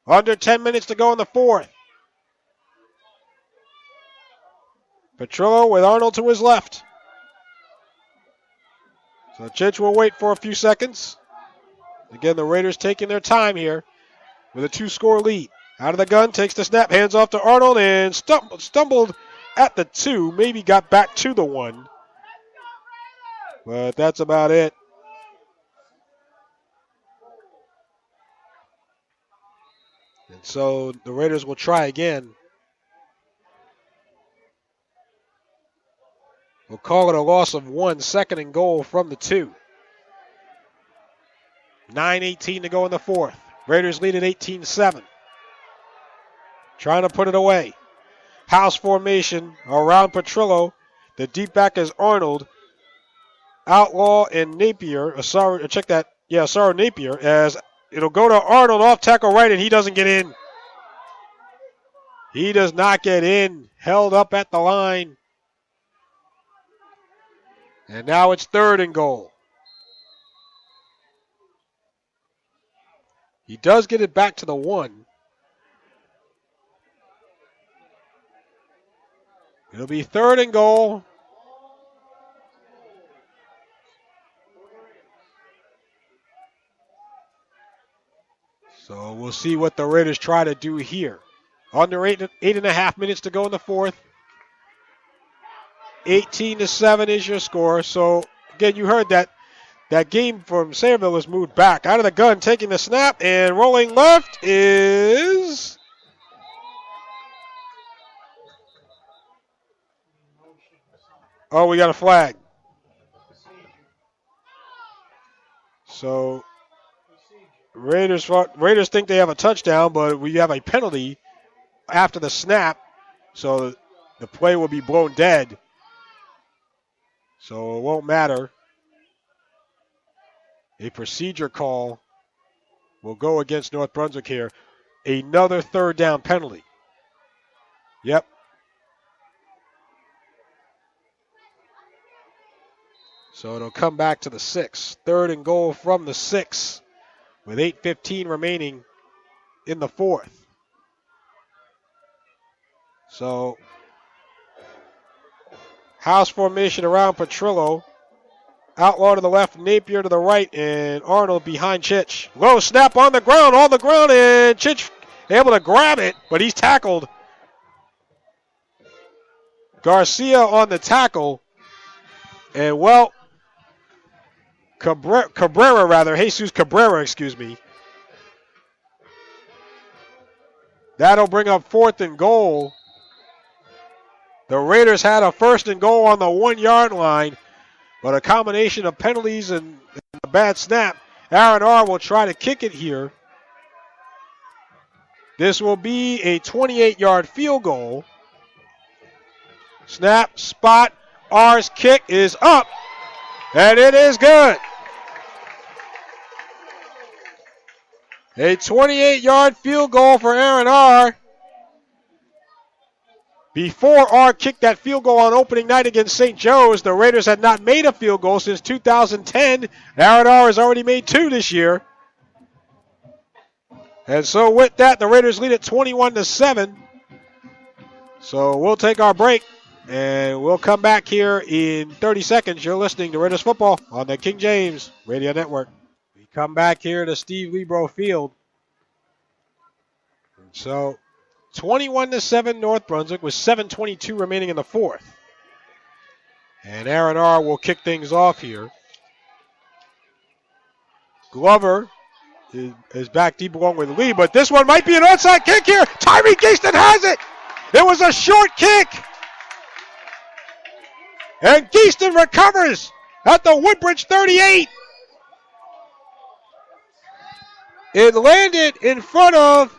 Under 10 minutes to go in the fourth. Petrillo with Arnold to his left. So Chich will wait for a few seconds. Again, the Raiders taking their time here with a 2-score lead. Out of the gun, takes the snap, hands off to Arnold, and stumbled at the 2, maybe got back to the 1. But that's about it. And so the Raiders will try again. We'll call it a loss of 1, 2nd and goal from the 2. 9:18 to go in the fourth. Raiders lead at 18-7. Trying to put it away. House formation around Petrillo. The deep back is Arnold. Outlaw and Napier. Check that. Yeah, sorry, Napier. As it'll go to Arnold off tackle right, and he doesn't get in. He does not get in. Held up at the line. And now it's 3rd and goal. He does get it back to the 1. It'll be 3rd and goal. So we'll see what the Raiders try to do here. Under 8.5 minutes to go in the fourth. 18-7 is your score. So again, you heard that game from Sayreville was moved back. Out of the gun, taking the snap, and rolling left is... Oh, we got a flag. So Raiders think they have a touchdown, but we have a penalty after the snap. So the play will be blown dead. So it won't matter. A procedure call will go against North Brunswick here. Another 3rd down penalty. Yep. So it'll come back to the 6. 3rd and goal from the 6 with 8:15 remaining in the fourth. So house formation around Petrillo. Outlaw to the left, Napier to the right, and Arnold behind Chich. Low snap on the ground, and Chich able to grab it, but he's tackled. Garcia on the tackle. And well, Jesus Cabrera, excuse me. That'll bring up 4th and goal. The Raiders had a 1st and goal on the 1-yard line, but a combination of penalties and a bad snap. Aaron R. will try to kick it here. This will be a 28-yard field goal. Snap, spot, R's kick is up, and it is good. A 28-yard field goal for Aaron R. Before R kicked that field goal on opening night against St. Joe's, the Raiders had not made a field goal since 2010. Aaron R has already made 2 this year. And so with that, the Raiders lead at 21-7. So we'll take our break, and we'll come back here in 30 seconds. You're listening to Raiders Football on the King James Radio Network. We come back here to Steve Lebro Field. And so 21-7 North Brunswick with 7:22 remaining in the fourth. And Aaron R. will kick things off here. Glover is back deep along with Lee, but this one might be an onside kick here. Tyree Geeston has it. It was a short kick. And Geeston recovers at the Woodbridge 38. It landed in front of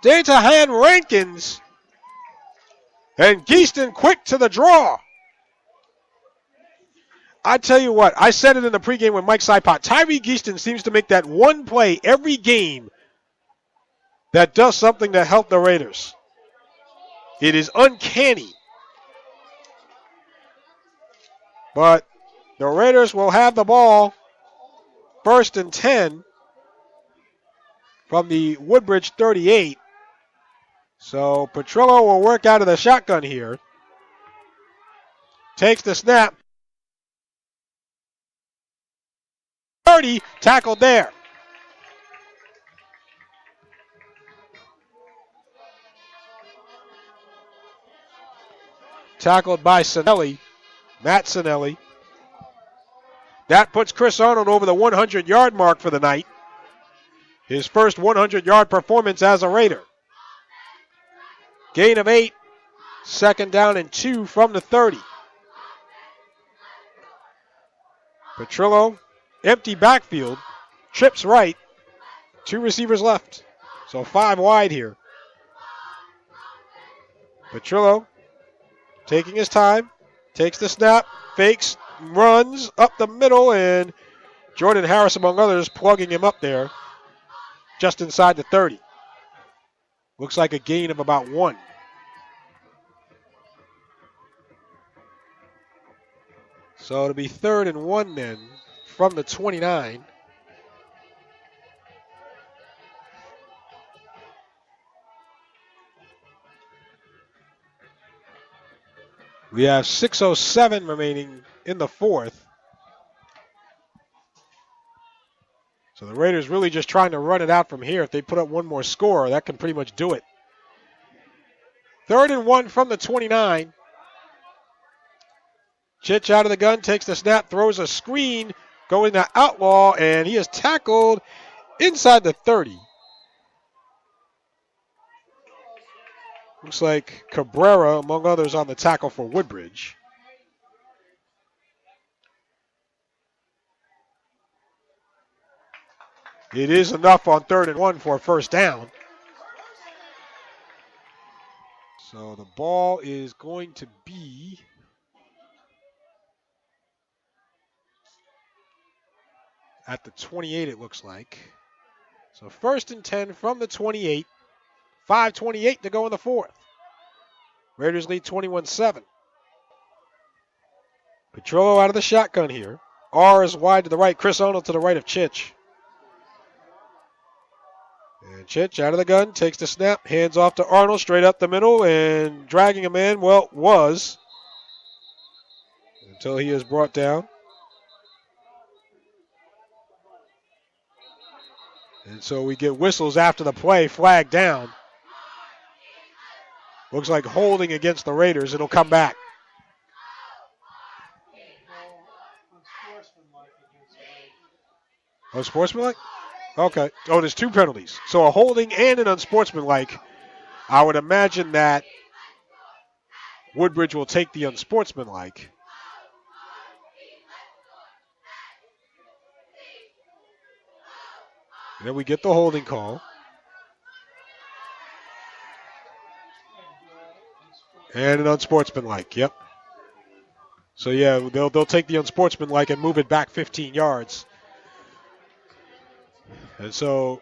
Datahan Rankins. And Geeston quick to the draw. I tell you what, I said it in the pregame with Mike Sipot. Tyree Geaston seems to make that one play every game that does something to help the Raiders. It is uncanny. But the Raiders will have the ball 1st and 10 from the Woodbridge 38. So Petrillo will work out of the shotgun here. Takes the snap. 30, tackled there. Tackled by Sinelli, Matt Sinelli. That puts Chris Arnold over the 100-yard mark for the night. His first 100-yard performance as a Raider. Gain of 8, 2nd down and 2 from the 30. Petrillo, empty backfield, trips right, 2 receivers left. So 5 wide here. Petrillo taking his time, takes the snap, fakes, runs up the middle, and Jordan Harris, among others, plugging him up there just inside the 30. Looks like a gain of about 1. So it'll be 3rd and 1 then from the 29. We have 6:07 remaining in the 4th. So the Raiders really just trying to run it out from here. If they put up one more score, that can pretty much do it. 3rd and 1 from the 29. Chich out of the gun, takes the snap, throws a screen, going to Outlaw, and he is tackled inside the 30. Looks like Cabrera, among others, on the tackle for Woodbridge. It is enough on 3rd and 1 for a 1st down. So the ball is going to be at the 28, it looks like. So 1st and 10 from the 28. 5:28 to go in the 4th. Raiders lead 21-7. Petrillo out of the shotgun here. R is wide to the right. Chris Arnold to the right of Chich. And Chich out of the gun, takes the snap, hands off to Arnold, straight up the middle, and dragging him in, well, was, until he is brought down. And so we get whistles after the play, flag down. Looks like holding against the Raiders. It'll come back. Unsportsmanlike? Okay. Oh, there's 2 penalties. So a holding and an unsportsmanlike. I would imagine that Woodbridge will take the unsportsmanlike. And then we get the holding call. And an unsportsmanlike, yep. So yeah, they'll take the unsportsmanlike and move it back 15 yards. And so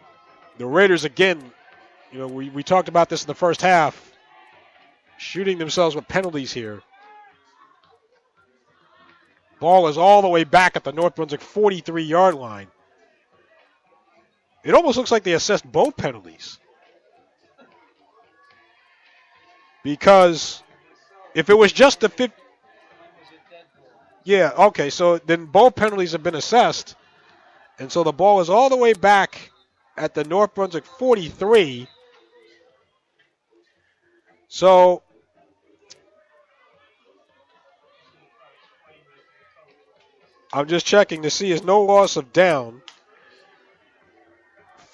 the Raiders again, you know, we talked about this in the first half, shooting themselves with penalties here. Ball is all the way back at the North Brunswick 43-yard line. It almost looks like they assessed both penalties. Because if it was just the 50... Yeah, okay, so then both penalties have been assessed. And so the ball is all the way back at the North Brunswick 43. So I'm just checking to see is no loss of down.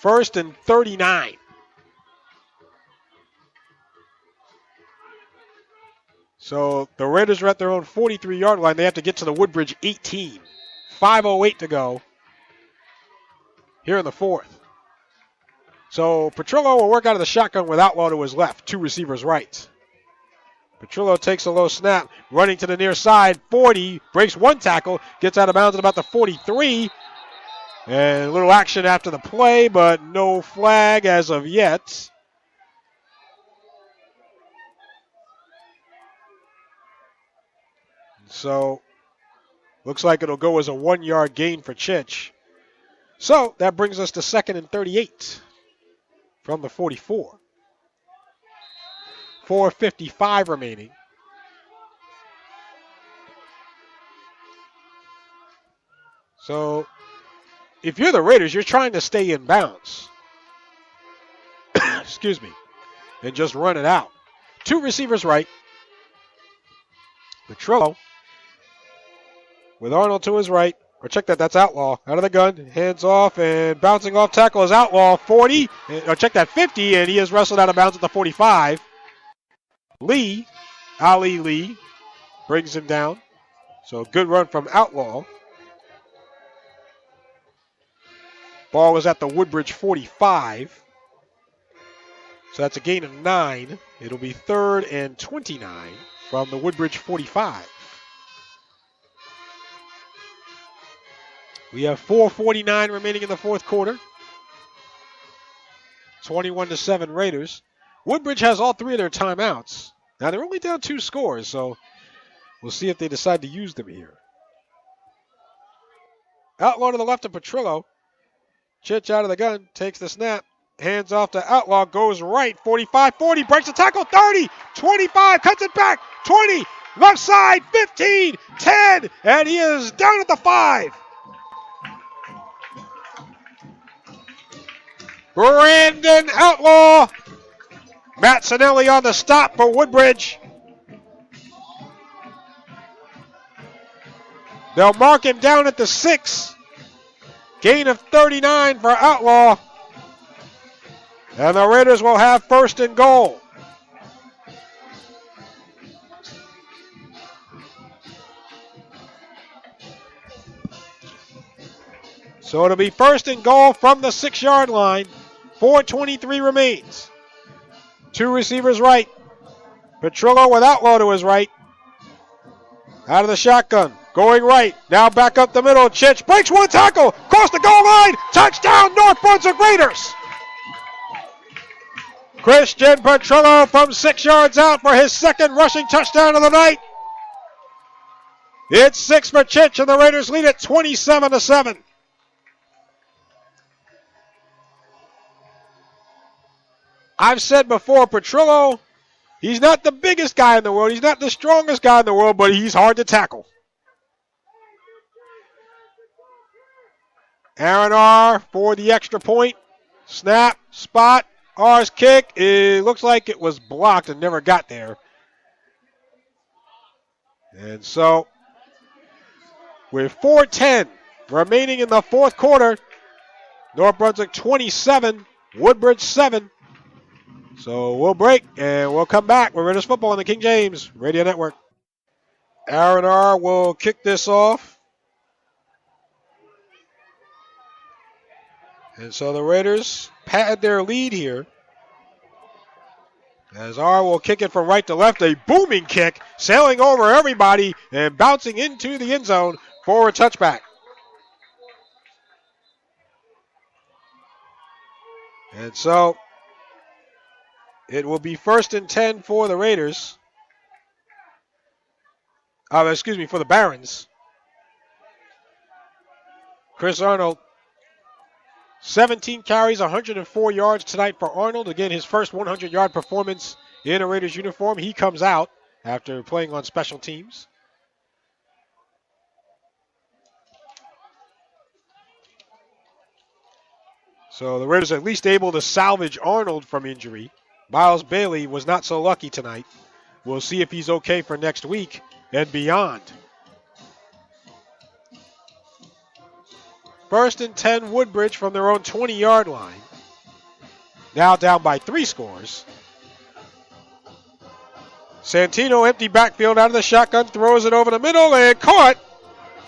1st and 39. So the Raiders are at their own 43-yard line. They have to get to the Woodbridge 18. 5:08 to go here in the 4th. So Petrillo will work out of the shotgun with Outlaw to his left. 2 receivers right. Petrillo takes a low snap, running to the near side, 40, breaks one tackle, gets out of bounds at about the 43. And a little action after the play, but no flag as of yet. So, looks like it'll go as a 1-yard gain for Chich. So, that brings us to 2nd and 38 from the 44. 4:55 remaining. So, if you're the Raiders, you're trying to stay in bounds. Excuse me. And just run it out. 2 receivers right. Petrillo with Arnold to his right. Or check that, that's Outlaw. Out of the gun, hands off, and bouncing off tackle is Outlaw. 40, or check that, 50, and he is wrestled out of bounds at the 45. Ali Lee, brings him down. So good run from Outlaw. Ball is at the Woodbridge 45. So that's a gain of 9. It'll be 3rd and 29 from the Woodbridge 45. We have 4:49 remaining in the fourth quarter. 21-7 Raiders. Woodbridge has all 3 of their timeouts. Now they're only down 2 scores, so we'll see if they decide to use them here. Outlaw to the left of Petrillo. Chich out of the gun, takes the snap, hands off to Outlaw, goes right, 45, 40, breaks the tackle, 30, 25, cuts it back, 20, left side, 15, 10, and he is down at the 5. Brandon Outlaw. Matt Sinelli on the stop for Woodbridge. They'll mark him down at the 6. Gain of 39 for Outlaw. And the Raiders will have 1st and goal. So it'll be 1st and goal from the 6-yard line. 4:23 remains. 2 receivers right. Petrillo with Outlaw to his right. Out of the shotgun. Going right. Now back up the middle. Chich breaks one tackle. Across the goal line. Touchdown, North Brunswick Raiders. Christian Petrillo from 6 yards out for his 2nd rushing touchdown of the night. It's 6 for Chich, and the Raiders lead it 27-7. I've said before, Petrillo, he's not the biggest guy in the world. He's not the strongest guy in the world, but he's hard to tackle. Aaron R. for the extra point. Snap, spot, R's kick. It looks like it was blocked and never got there. And so, with 4:10 remaining in the fourth quarter, North Brunswick 27, Woodbridge 7. So we'll break and we'll come back with Raiders football on the King James Radio Network. Aaron R. will kick this off. And so the Raiders pad their lead here. As R will kick it from right to left, a booming kick, sailing over everybody and bouncing into the end zone for a touchback. And so it will be 1st and 10 for the Raiders. For the Barons. Chris Arnold, 17 carries, 104 yards tonight for Arnold. Again, his first 100-yard performance in a Raiders uniform. He comes out after playing on special teams. So the Raiders at least able to salvage Arnold from injury. Miles Bailey was not so lucky tonight. We'll see if he's okay for next week and beyond. 1st and 10 Woodbridge from their own 20-yard line. Now down by 3 scores. Santino, empty backfield out of the shotgun, throws it over the middle and caught.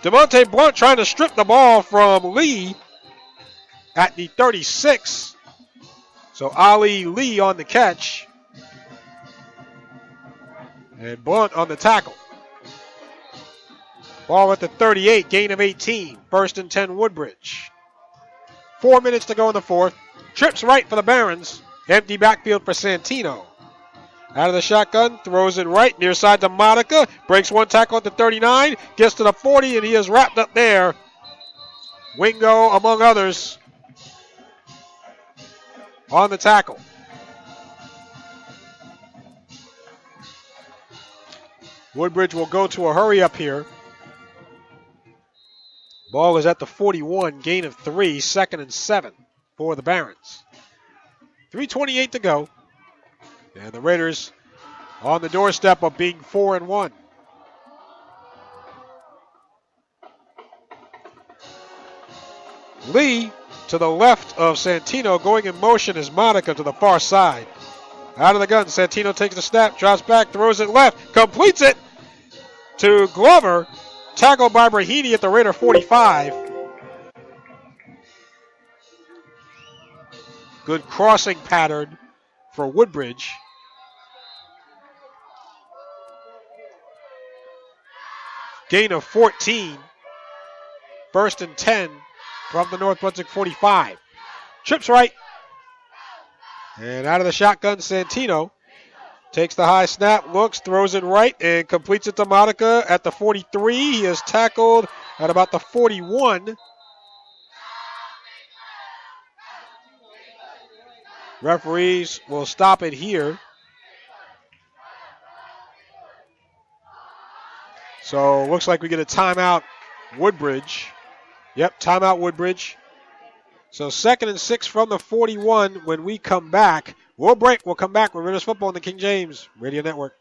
DeMonte Blunt trying to strip the ball from Lee at the 36. So Ali Lee on the catch. And Blunt on the tackle. Ball at the 38, gain of 18. First and 10, Woodbridge. 4 minutes to go in the fourth. Trips right for the Barons. Empty backfield for Santino. Out of the shotgun, throws it right, near side to Monica. Breaks one tackle at the 39, gets to the 40, and he is wrapped up there. Wingo, among others, on the tackle. Woodbridge will go to a hurry up here. Ball is at the 41, gain of 3, second and 7 for the Barons. 3:28 to go. And the Raiders on the doorstep of being 4-1. Lee to the left of Santino, going in motion is Monica to the far side. Out of the gun, Santino takes the snap, drops back, throws it left, completes it to Glover. Tackled by Brahini at the Raider 45. Good crossing pattern for Woodbridge. Gain of 14. First and 10 from the North Brunswick 45. Trips right. And out of the shotgun, Santino takes the high snap, looks, throws it right, and completes it to Monica at the 43. He is tackled at about the 41. Referees will stop it here. So looks like we get a timeout, Woodbridge. Yep, timeout, Woodbridge. So 2nd and 6 from the 41 when we come back. We'll break. We'll come back with Raiders football on the King James Radio Network.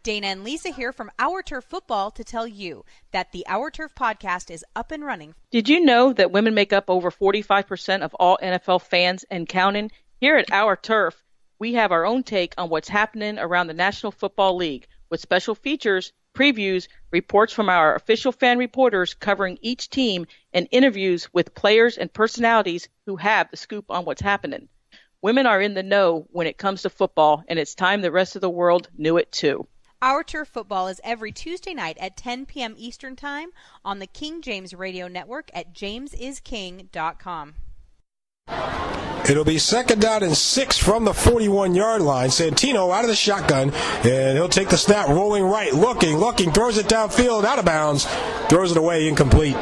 Dana and Lisa here from Our Turf Football to tell you that the Our Turf podcast is up and running. Did you know that women make up over 45% of all NFL fans and counting? Here at Our Turf, we have our own take on what's happening around the National Football League with special features, previews, reports from our official fan reporters covering each team, and interviews with players and personalities who have the scoop on what's happening. Women are in the know when it comes to football, and it's time the rest of the world knew it too. Our Turf Football is every Tuesday night at 10 p.m. Eastern Time on the King James Radio Network at jamesisking.com. It'll be 2nd down and 6 from the 41-yard line. Santino out of the shotgun, and he'll take the snap, rolling right, looking, throws it downfield, out of bounds, throws it away, incomplete.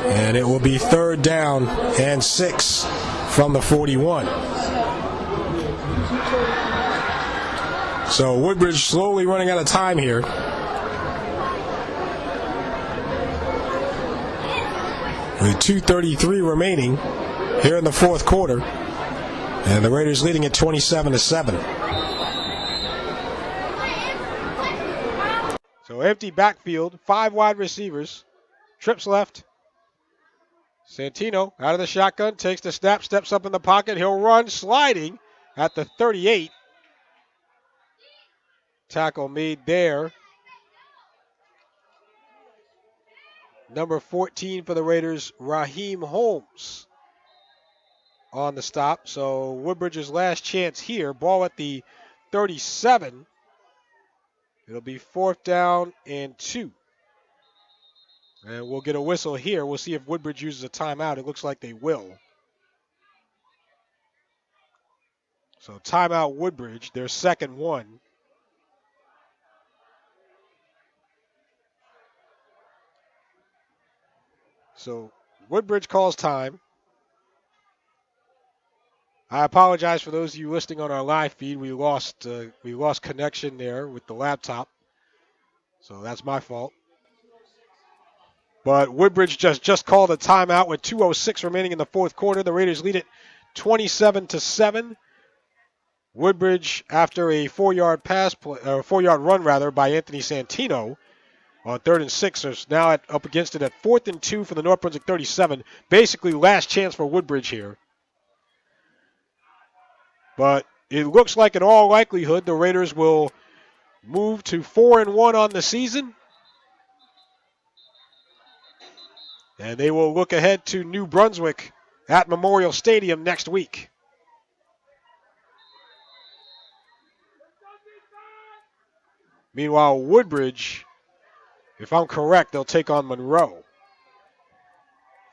And it will be 3rd down and 6 from the 41. So Woodbridge slowly running out of time here. With 2:33 remaining here in the fourth quarter. And the Raiders leading at 27-7. So empty backfield, 5 wide receivers. Trips left. Santino out of the shotgun, takes the snap, steps up in the pocket. He'll run, sliding at the 38. Tackle made there. Number 14 for the Raiders, Raheem Holmes on the stop. So Woodbridge's last chance here. Ball at the 37. It'll be 4th down and 2. And we'll get a whistle here. We'll see if Woodbridge uses a timeout. It looks like they will. So timeout Woodbridge, their second one. So Woodbridge calls time. I apologize for those of you listening on our live feed. We lost connection there with the laptop. So that's my fault. But Woodbridge just called a timeout with 2:06 remaining in the fourth quarter. The Raiders lead it 27-7. Woodbridge, after a 4-yard run by Anthony Santino on 3rd and 6, is now up against it at 4th and 2 for the North Brunswick 37. Basically, last chance for Woodbridge here. But it looks like, in all likelihood, the Raiders will move to 4-1 on the season. And they will look ahead to New Brunswick at Memorial Stadium next week. Meanwhile, Woodbridge, if I'm correct, they'll take on Monroe.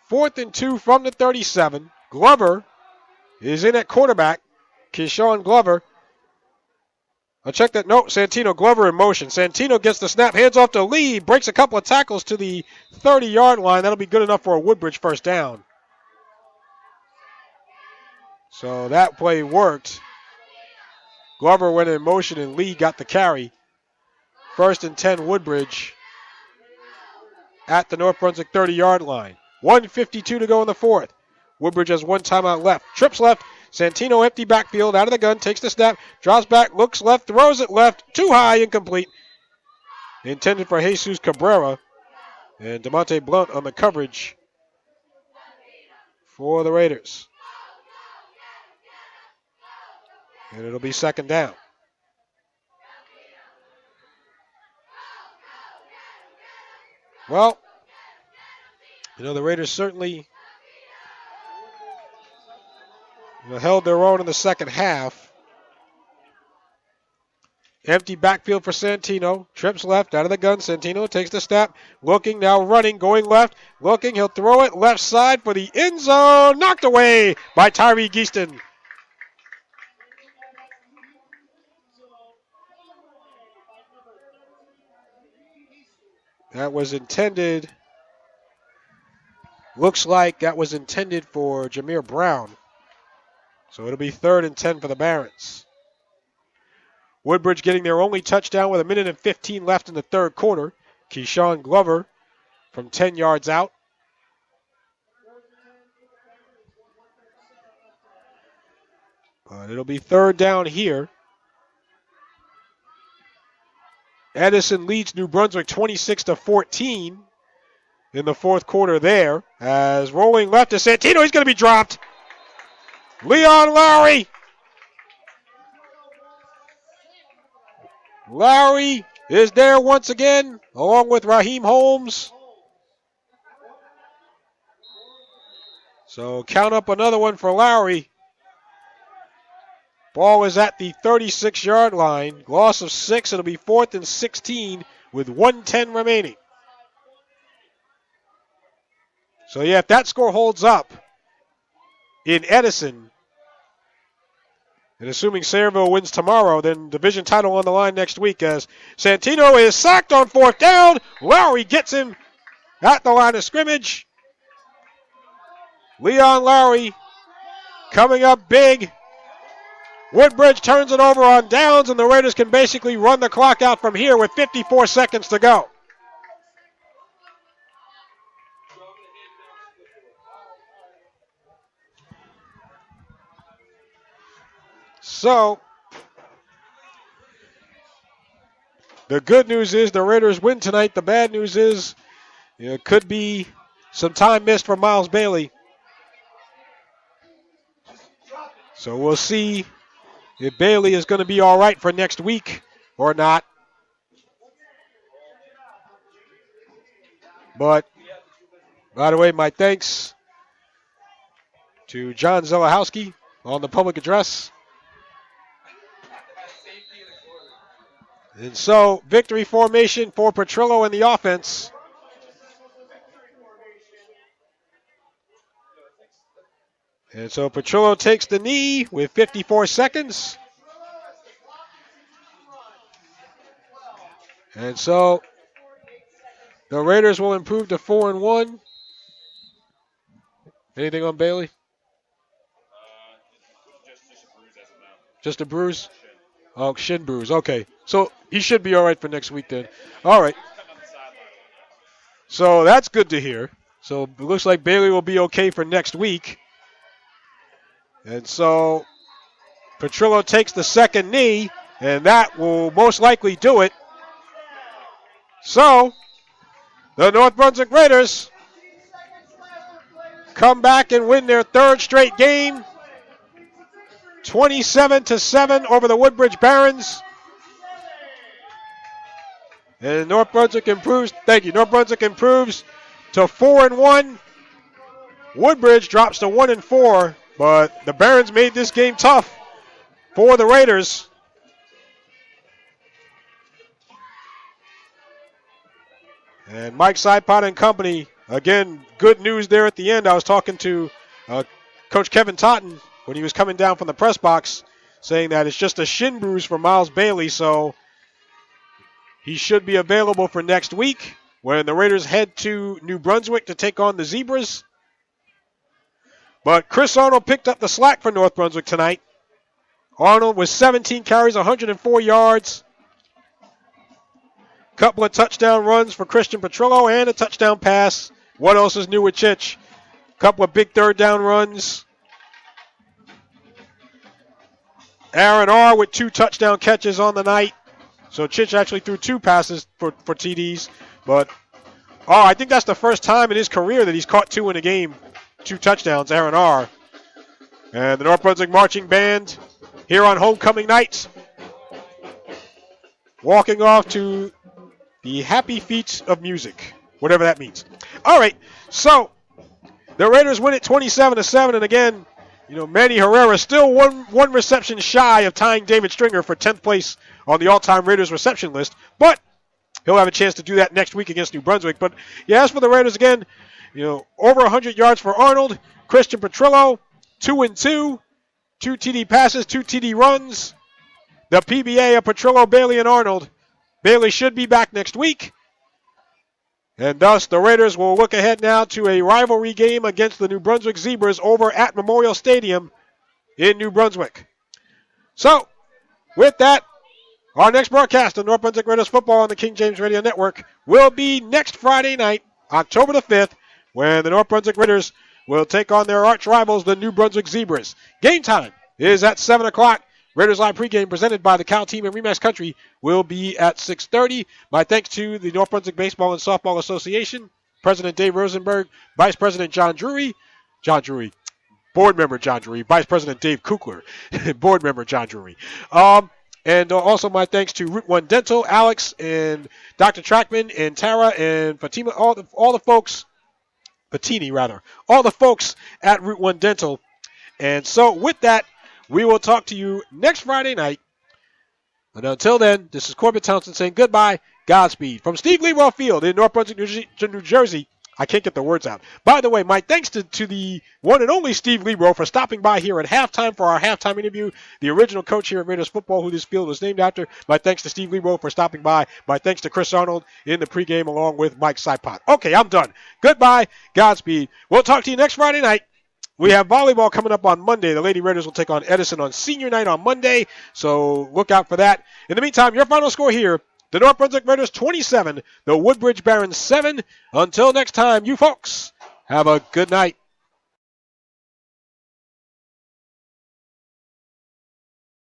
4th and 2 from the 37. Glover is in at quarterback. Keyshawn Glover. I'll check that. No, Santino. Glover in motion. Santino gets the snap, hands off to Lee, breaks a couple of tackles to the 30-yard line. That'll be good enough for a Woodbridge first down. So that play worked. Glover went in motion and Lee got the carry. 1st and 10 Woodbridge at the North Brunswick 30-yard line. 1:52 to go in the 4th. Woodbridge has one timeout left. Trips left. Santino empty backfield, out of the gun, takes the snap, drops back, looks left, throws it left, too high, incomplete. Intended for Jesus Cabrera. And DeMonte Blunt on the coverage for the Raiders. And it'll be 2nd down. Well, the Raiders certainly held their own in the second half. Empty backfield for Santino. Trips left, out of the gun. Santino takes the snap. Looking, now running, going left. Looking, he'll throw it left side for the end zone. Knocked away by Tyree Geaston. That was intended. Looks like that was intended for Jameer Brown. So it'll be 3rd and 10 for the Barons. Woodbridge getting their only touchdown with 1:15 left in the 3rd quarter. Keyshawn Glover from 10 yards out. But it'll be 3rd down here. Edison leads New Brunswick 26-14 in the 4th quarter there. As rolling left to Santino, he's going to be dropped. Leon Lowry. Lowry is there once again, along with Raheem Holmes. So count up another one for Lowry. Ball is at the 36-yard line. Loss of 6. It'll be 4th and 16 with 1:10 remaining. So, yeah, if that score holds up in Edison, and assuming Sayreville wins tomorrow, then division title on the line next week as Santino is sacked on 4th down. Lowry gets him at the line of scrimmage. Leon Lowry coming up big. Woodbridge turns it over on downs, and the Raiders can basically run the clock out from here with 54 seconds to go. So, the good news is the Raiders win tonight. The bad news is it could be some time missed for Miles Bailey. So we'll see if Bailey is going to be all right for next week or not. But, by the way, my thanks to John Zelahowski on the public address. And so, victory formation for Petrillo and the offense. And so Petrillo takes the knee with 54 seconds. And so the Raiders will improve to 4-1. Anything on Bailey? Just a bruise? Oh, shin bruise. Okay. So he should be all right for next week then. All right. So that's good to hear. So it looks like Bailey will be okay for next week. And so Petrillo takes the second knee, and that will most likely do it. So the North Brunswick Raiders come back and win their 3rd straight game, 27-7 over the Woodbridge Barrons. And North Brunswick improves. Thank you. North Brunswick improves to 4-1. Woodbridge drops to 1-4. But the Barons made this game tough for the Raiders. And Mike Sipot and company, again, good news there at the end. I was talking to Coach Kevin Totten when he was coming down from the press box, saying that it's just a shin bruise for Miles Bailey, so he should be available for next week when the Raiders head to New Brunswick to take on the Zebras. But Chris Arnold picked up the slack for North Brunswick tonight. Arnold with 17 carries, 104 yards. Couple of touchdown runs for Christian Petrillo and a touchdown pass. What else is new with Chich? Couple of big third down runs. Aaron R. with 2 touchdown catches on the night. So Chich actually threw 2 passes for TDs. But, I think that's the first time in his career that he's caught 2 in a game. 2 touchdowns, Aaron R. And the North Brunswick Marching Band here on homecoming night, walking off to the happy feet of music, whatever that means. All right, so the Raiders win it 27-7, and again, Manny Herrera still one reception shy of tying David Stringer for 10th place on the all-time Raiders reception list, but he'll have a chance to do that next week against New Brunswick. But yeah, as for the Raiders again, over 100 yards for Arnold, Christian Petrillo, 2-2, 2 TD passes, 2 TD runs. The PBA of Petrillo, Bailey, and Arnold. Bailey should be back next week. And thus, the Raiders will look ahead now to a rivalry game against the New Brunswick Zebras over at Memorial Stadium in New Brunswick. So, with that, our next broadcast of North Brunswick Raiders football on the King James Radio Network will be next Friday night, October the 5th, when the North Brunswick Raiders will take on their arch rivals, the New Brunswick Zebras. Game time is at 7 o'clock. Raiders Live pregame presented by the Cal Team and Remax Country will be at 6:30. My thanks to the North Brunswick Baseball and Softball Association, President Dave Rosenberg, Vice President John Drury, Board Member John Drury, Vice President Dave Kukler, Board Member John Drury. And also my thanks to Route 1 Dental, Alex and Dr. Trackman and Tara and Fatima, all the folks, Patini rather, all the folks at Route 1 Dental. And so with that, we will talk to you next Friday night. And until then, this is Corbett Townsend saying goodbye, Godspeed. From Steve Leroy Field in North Brunswick, New Jersey. I can't get the words out. By the way, my thanks to the one and only Steve Leroy for stopping by here at halftime for our halftime interview. The original coach here at Raiders football, who this field was named after. My thanks to Steve Leroy for stopping by. My thanks to Chris Arnold in the pregame along with Mike Sipot. Okay, I'm done. Goodbye, Godspeed. We'll talk to you next Friday night. We have volleyball coming up on Monday. The Lady Raiders will take on Edison on senior night on Monday, so look out for that. In the meantime, your final score here, the North Brunswick Raiders 27, the Woodbridge Barrons 7. Until next time, you folks, have a good night.